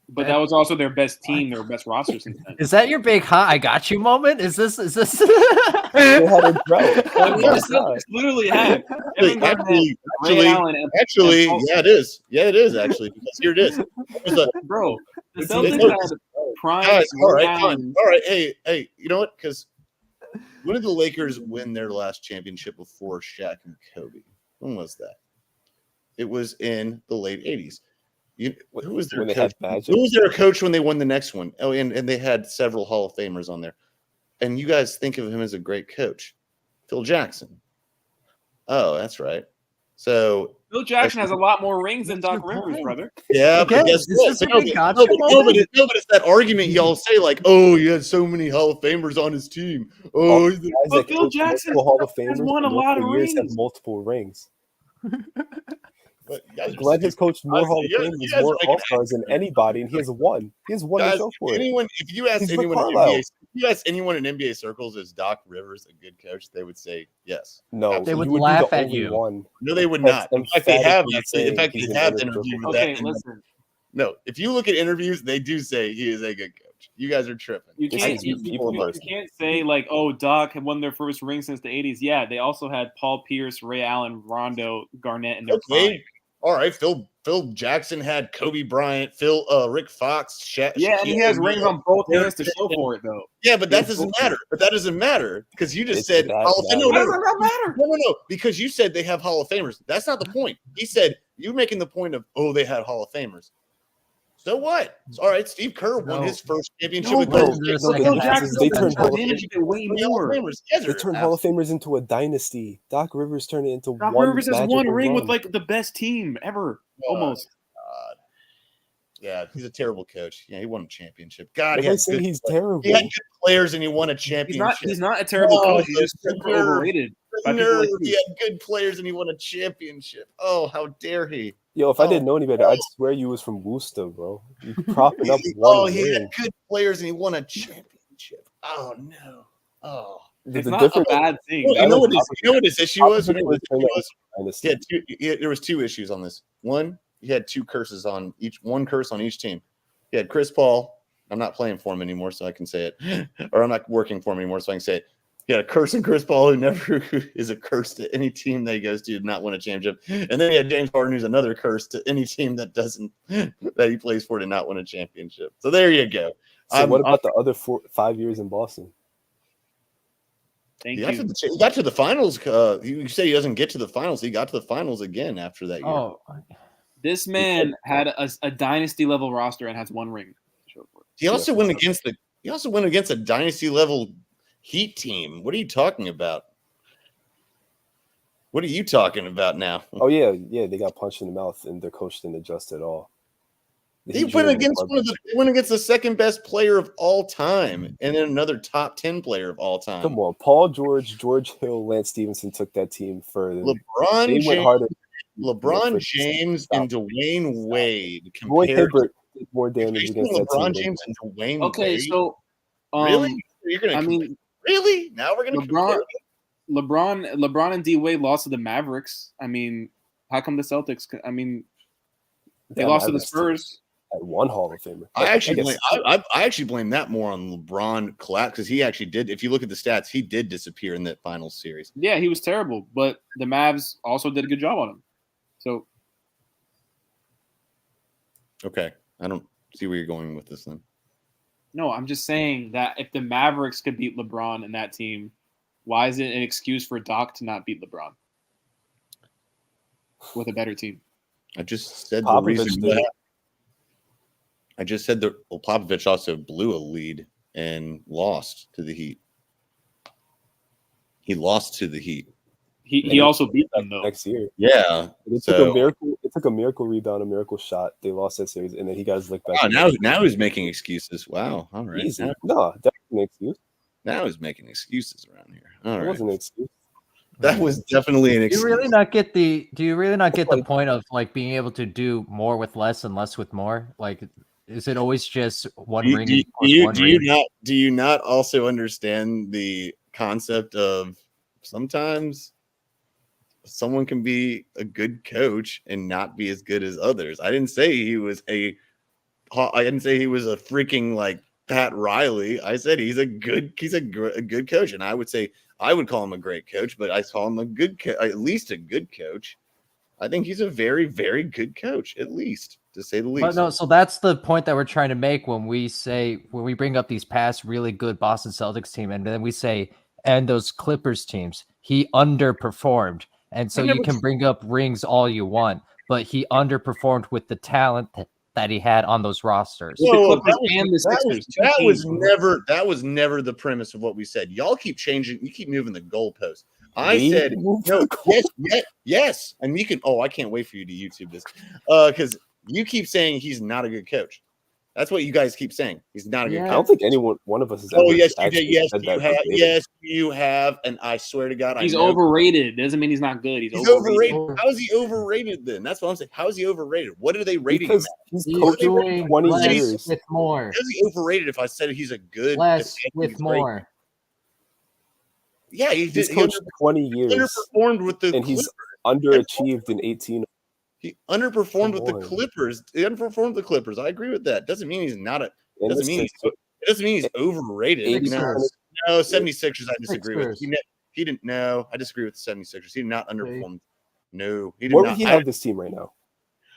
But that was also their best team, their best roster since then. Is that your big "ha, I got you" moment? Is this? They had a drought. It's literally had. Actually, yeah, it is. Yeah, it is actually, because here it is. Bro, the Celtics had prime. Guys, all right. Hey, you know what? Because when did the Lakers win their last championship before Shaq and Kobe? When was that? It was in the late 80s. Who was their coach? Who was their coach when they won the next one? Oh, and they had several Hall of Famers on there. And you guys think of him as a great coach. Phil Jackson. Oh, that's right. So Phil Jackson has a lot more rings than Doc Rivers, brother. Yeah, but guess what? But it's that argument y'all say, like, oh, he had so many Hall of Famers on his team. Oh, but Phil Jackson Hall of Famers has won a lot of rings. Have multiple rings. But Glenn has coached more Hall of Famers, more All-Stars than anybody, and he has one. He has one to show for it. If you ask anyone in NBA circles, is Doc Rivers a good coach? They would say yes. No, they would laugh at you. No, they would not. In fact, they have. In fact, they have interviewed with that. Okay, listen. No, if you look at interviews, they do say he is a good coach. You guys are tripping. You can't say like, oh, Doc had won their first ring since the 80s. Yeah, they also had Paul Pierce, Ray Allen, Rondo, Garnett, and their prime. All right, Phil Phil Jackson had Kobe Bryant, Rick Fox, Yeah, and he has rings on both hands to show for it, though. Yeah, but that doesn't matter. But that doesn't matter because you just said Hall of Fame. No, because you said they have Hall of Famers. That's not the point. He said you're making the point of they had Hall of Famers. So what? It's all right. Steve Kerr won his first championship with Phil Jackson. They turned Hall of Famers into a dynasty. Doc Rivers turned it into Doc Rivers has one ring with like the best team ever, almost. God. Yeah, he's a terrible coach. Yeah, he won a championship. God, he's terrible. He had good players and he won a championship. He's not a terrible coach. He's just super overrated. He had good players and he won a championship. Oh, how dare he? Yo, if I didn't know any better, I'd swear you was from Worcester, bro. You propping up one. He had good players and he won a championship. Oh no. Oh, it's not a bad thing. You know what his issue was? There was two issues on this. One, he had one curse on each team. He had Chris Paul. I'm not playing for him anymore, so I can say it. Or I'm not working for him anymore, so I can say it. He had a curse on Chris Paul, who never is a curse to any team that he goes to not win a championship. And then he had James Harden, who's another curse to any team that he plays for to not win a championship. So there you go. So what about the other 5 years in Boston? Thank you. He got to the finals. You say he doesn't get to the finals. He got to the finals again after that year. Oh, this man had a dynasty level roster and has one ring. He also went against a dynasty level Heat team. What are you talking about? What are you talking about now? Oh yeah, they got punched in the mouth and their coach didn't adjust at all. They went against the second best player of all time, and then another top 10 player of all time. Come on, Paul George, George Hill, Lance Stevenson took that team further. LeBron James and Dwayne Wade. Roy Hibbert did more damage against that team. LeBron James and Dwayne Wade. Okay, so really, really? Now we're gonna LeBron and D Wade lost to the Mavericks. I mean, how come the Celtics? I mean, they lost to the Spurs. At one Hall of Famer. I actually blame that more on LeBron collapse because he actually did. If you look at the stats, he did disappear in that finals series. Yeah, he was terrible, but the Mavs also did a good job on him. So, okay, I don't see where you're going with this then. No, I'm just saying that if the Mavericks could beat LeBron and that team, why is it an excuse for Doc to not beat LeBron with a better team? I just said the reason that. I just said that Popovich also blew a lead and lost to the Heat. He lost to the Heat. He also beat them though next year. Yeah, it took a miracle. It took a miracle rebound, a miracle shot. They lost that series, and then he got his lick back. Oh, now he's making excuses. Wow, all right. Easy. No, that's an excuse. Now he's making excuses around here. All right, that wasn't an excuse. That was definitely an excuse. Do you really not get the point of like being able to do more with less and less with more? Like, is it always just one ring? Do you not also understand the concept of sometimes someone can be a good coach and not be as good as others? I didn't say he was a freaking like Pat Riley. I said he's a good coach, and I would say I would call him a great coach, but I call him at least a good coach. I think he's a very, very good coach, at least, to say the least. But no, so that's the point that we're trying to make when we bring up these past really good Boston Celtics team, and then we say, and those Clippers teams, he underperformed. And so you can bring up rings all you want, but he underperformed with the talent that he had on those rosters. That was never the premise of what we said. Y'all keep changing. You keep moving the goalposts. I said no. Yes, and you can. Oh, I can't wait for you to YouTube this because you keep saying he's not a good coach. That's what you guys keep saying. He's not a good coach. I don't think one of us has. Oh, yes, you did. Yes, you have. And I swear to God, he's overrated. Doesn't mean he's not good. He's overrated. How is he overrated then? That's what I'm saying. How is he overrated? What are they rating him at? He's coaching 20 years with more. How is he overrated if I said he's a good less with more? Great? Yeah, he's coached 20 years. Underperformed with the and he's underachieved in 18. He underperformed with the Clippers. He underperformed the Clippers. I agree with that. Doesn't mean he's not it doesn't mean he's overrated. No, 76ers I disagree with. He didn't. No, I disagree with the 76ers. He did not underperform. No, he did not. Where would he have this team right now?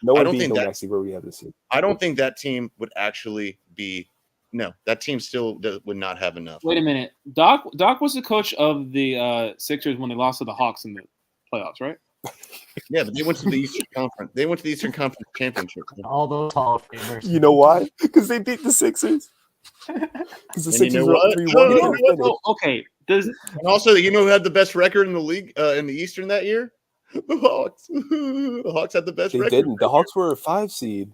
No I one don't beat think them that. actually where we have this year. I don't think that team would actually be. No, that team still would not have enough. Wait a minute. Doc was the coach of the Sixers when they lost to the Hawks in the playoffs, right? Yeah, but they went to the Eastern Conference. They went to the Eastern Conference Championship. All those Hall of Famers. You know why? Because they beat the Sixers. Because the And you Sixers know were up what? 3-1. You know what? Oh, okay. And also, you know who had the best record in the league in the Eastern that year? The Hawks. The Hawks had the best They record. didn't. The Hawks were a 5 seed.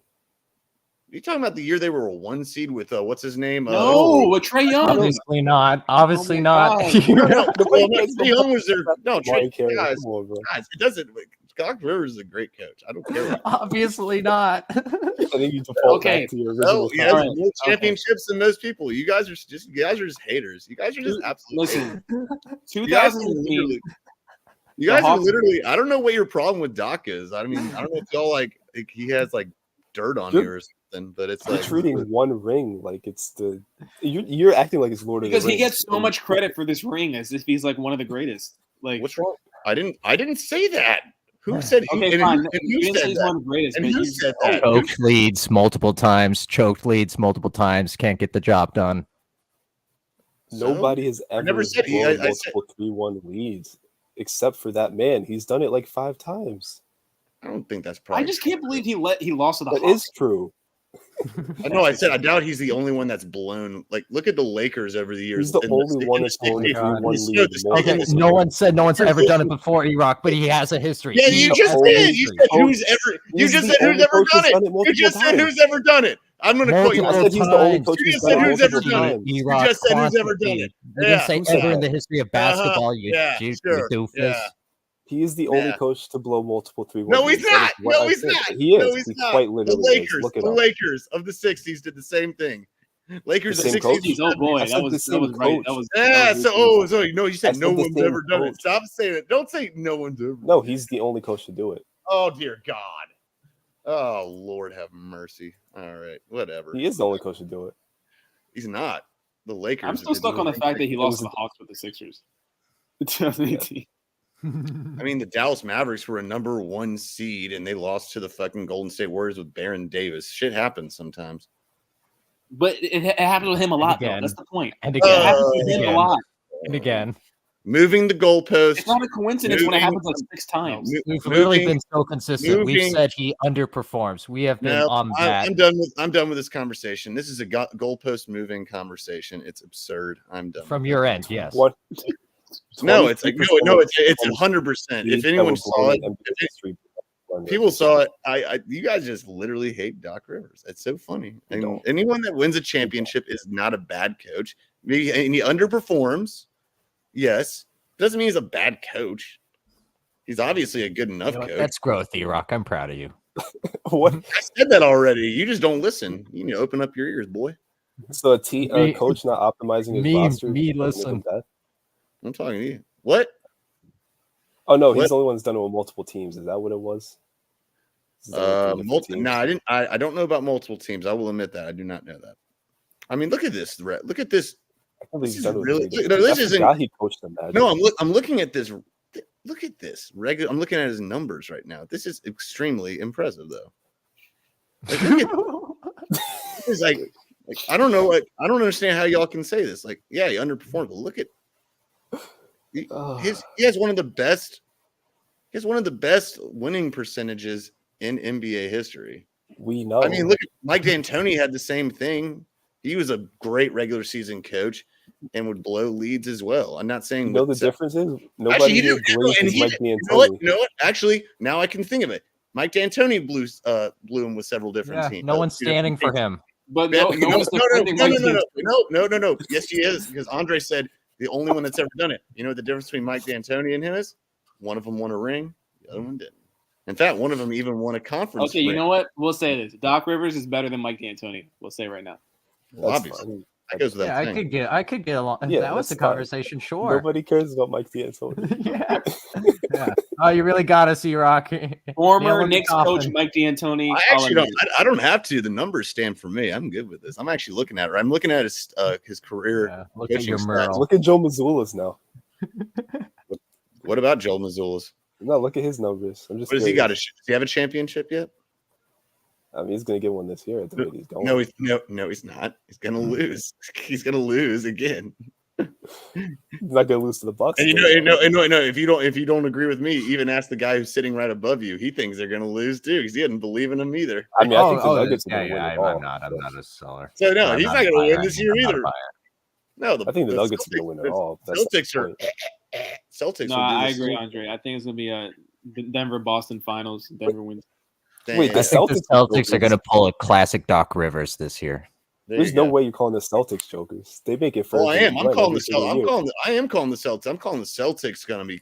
You talking about the year they were a 1 seed with what's his name? No, with Trae Young. Obviously not. Obviously Oh my not. God. No, Nobody no, cares Trae Young was there. No, Monte Trae, Carey, guys, come on, bro. guys, it doesn't. Doc Rivers is a great coach. I don't care. Obviously not. I think you default Okay. back to your Well, original he has Alright, more championships than most people. You guys are just haters. You guys are just absolutely. Listen, You guys are 2018. literally. You guys are Hawks- literally. I don't know what your problem with Doc is. I mean, I don't know if y'all like he has like dirt on you or something, but it's You're like treating one ring like it's the. You're acting like it's Lord of the Because Rings. he gets so much credit for this ring as if he's like one of the greatest. Like, what's wrong? I didn't say that. Who said? okay, and fine. Who, and You who didn't say said he's that? one of the greatest, And but who you said that? Choked leads multiple times. Can't get the job done. Nobody has ever never said he- blown I said- multiple 3-1 leads except for that man. He's done it like 5 times. I don't think that's I probably. just can't believe he lost to the That Hawks. is true. I know. I said I doubt he's the only one that's blown. Like, look at the Lakers over the years. He's the in only one in that's blown a in 3-1 the- lead. the- more Okay, than- no one said no one's ever done it before, E-Rock, but he has a history. Yeah, He you has just a did. You history. said who's ever. You He's just the said who's only ever coach done who's it. done it You multiple just said times. who's ever done it. I'm going to quote you. I said he's the only coach You who's just done said it who's ever multiple done it. times. You just said who's ever done it. You didn't say Who said ever in that? the history of basketball, you Yeah, sure. doofus. Yeah. He is the only Yeah. coach to blow multiple 3-1 No, he's leads. That not. is what No, I he's said. not. He is. No, he's he not. quite The literally Lakers, is. Look it the up. Lakers of the '60s did the same thing. Lakers The of same the coach? '60s. Oh boy, I that said was the that same was right. coach. That was Yeah. that So, was so you I said no said the one's same ever done it. coach. Stop saying it. Don't say no one's ever. No, he's the only coach to do it. Oh dear God. Oh Lord, have mercy. All right, whatever. He is the only coach to do it. He's not. The Lakers. I'm still stuck on the fact that he lost to the Hawks with the Sixers. In 2018. I mean, the Dallas Mavericks were a number 1 seed, and they lost to the fucking Golden State Warriors with Baron Davis. Shit happens sometimes. But it happened with him a lot, though. again. That's the point. And It again, happens with him a again. lot. and again. Moving the goalpost. It's not a coincidence when it Moving- happens like 6 times. We've literally moving- been so consistent. We've moving- said he underperforms. We have been No, on that. I'm done with this conversation. This is a goalpost moving conversation. It's absurd. I'm done. From your end, yes. What? No, it's like no, it's 20% 100%. If that anyone were saw blown it, in NBA history. people saw it. You guys just literally hate Doc Rivers. It's so funny. And don't. anyone that wins a championship is not a bad coach. Maybe and he underperforms. Yes, doesn't mean he's a bad coach. He's obviously a good enough You know what? coach. That's growth, E-Rock. I'm proud of you. What? I said that already. You just don't listen. You need to open up your ears, boy. So a Me- coach not optimizing his me- roster? me doesn't make him listen. bad? I'm talking to you. What? Oh no, he's What? the only one that's done it with multiple teams. Is that what it was? He's done it with three different teams? No, I didn't. I don't know about multiple teams. I will admit that I do not know that. I mean, look at this. Look at this. I can't believe this he's is done it with really- three no, different this teams. I isn't- forgot he coached the Magic. No, I'm looking at this. Look at this. I'm looking at his numbers right now. This is extremely impressive, though. Like, look at, this is like I don't know. I don't understand how y'all can say this. Like, yeah, he underperformed, but look at he has one of the best. He has one of the best winning percentages in NBA history. We know. I mean, look, Mike D'Antoni had the same thing. He was a great regular season coach and would blow leads as well. I'm not saying you know the what- difference is Actually, nobody he here did. glazed And as he Mike did. D'Antoni. You know what? Actually, now I can think of it. Mike D'Antoni blew him with several different Yeah, teams. no one's standing for him. But No, no one's defending Mike D'Antoni. no. Yes, he is, because Andre said the only one that's ever done it. You know what the difference between Mike D'Antoni and him is? One of them won a ring, the other one didn't. In fact, one of them even won a conference. Okay, you ring. know what? We'll say this. Doc Rivers is better than Mike D'Antoni. We'll say right now. Well, That's obviously, fine. that goes without Yeah, saying. I could get along. Yeah, that was the that's fine. conversation, sure. Nobody cares about Mike D'Antoni. yeah. Yeah. Oh, you really got us, E-Rock. Former Knicks coach Mike D'Antoni. I actually don't. I don't have to. The numbers stand for me. I'm good with this. I'm actually looking at it. I'm looking at his career. Yeah, look at coaching your stats. Merle. Look at Joe Mazzulla's now. What about Joel Mazzulla's? No, look at his numbers. I'm just. What has he got? curious. Does he have a championship yet? I mean, he's going to get one this year at the rate he's going. No, he's not. He's gonna lose. He's gonna lose again. He's not going to lose to the Bucks. And if you don't agree with me, even ask the guy who's sitting right above you. He thinks they're gonna lose too because he doesn't believe in them either. I mean, I think the Nuggets are going to win it all. I'm not a seller. So no, he's not gonna win this year either. No, I think the Nuggets are going to win it all. Celtics are. Celtics. No, I agree, Andre. I think it's going to be a Denver-Boston finals. Denver wins. Wait, I think the Celtics are going to pull a classic Doc Rivers this year. There's no way you're calling the Celtics jokers. They make it first. Oh, I am. I'm calling the Celtics. I am calling the Celtics. I'm calling the Celtics going to be.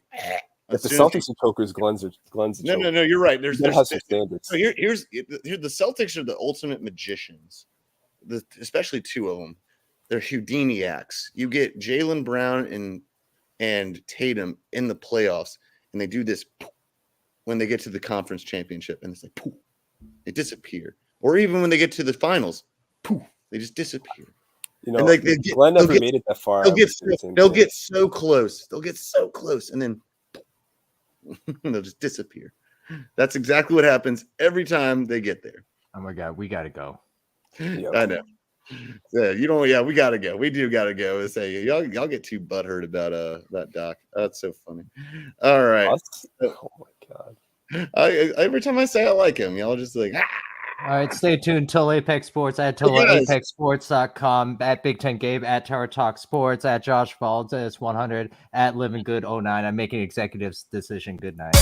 If the Celtics are chokers, Glenn's No. You're right. There's some standards. So here's the Celtics are the ultimate magicians. Especially two of them. They're Houdiniacs. You get Jaylen Brown and Tatum in the playoffs, and they do this when they get to the conference championship, and it's like poof, they disappear. Or even when they get to the finals, poof, they just disappear. You know, Glenn never made it that far. They'll get so close. They'll get so close, and then they'll just disappear. That's exactly what happens every time they get there. Oh my God, we got to go. Yep. I know. Yeah, you don't. Yeah, we gotta go. We do gotta go. And say y'all get too butthurt about Doc. That's so funny. All right. Oh my God. Every time I say I like him, y'all just like. Ah! All right, stay tuned till Apex Sports at ApexSports.com, at Big Ten Gabe, at Tower Talk Sports, at Josh Valdez 100, at Living Good 09. I'm making executive's decision. Good night.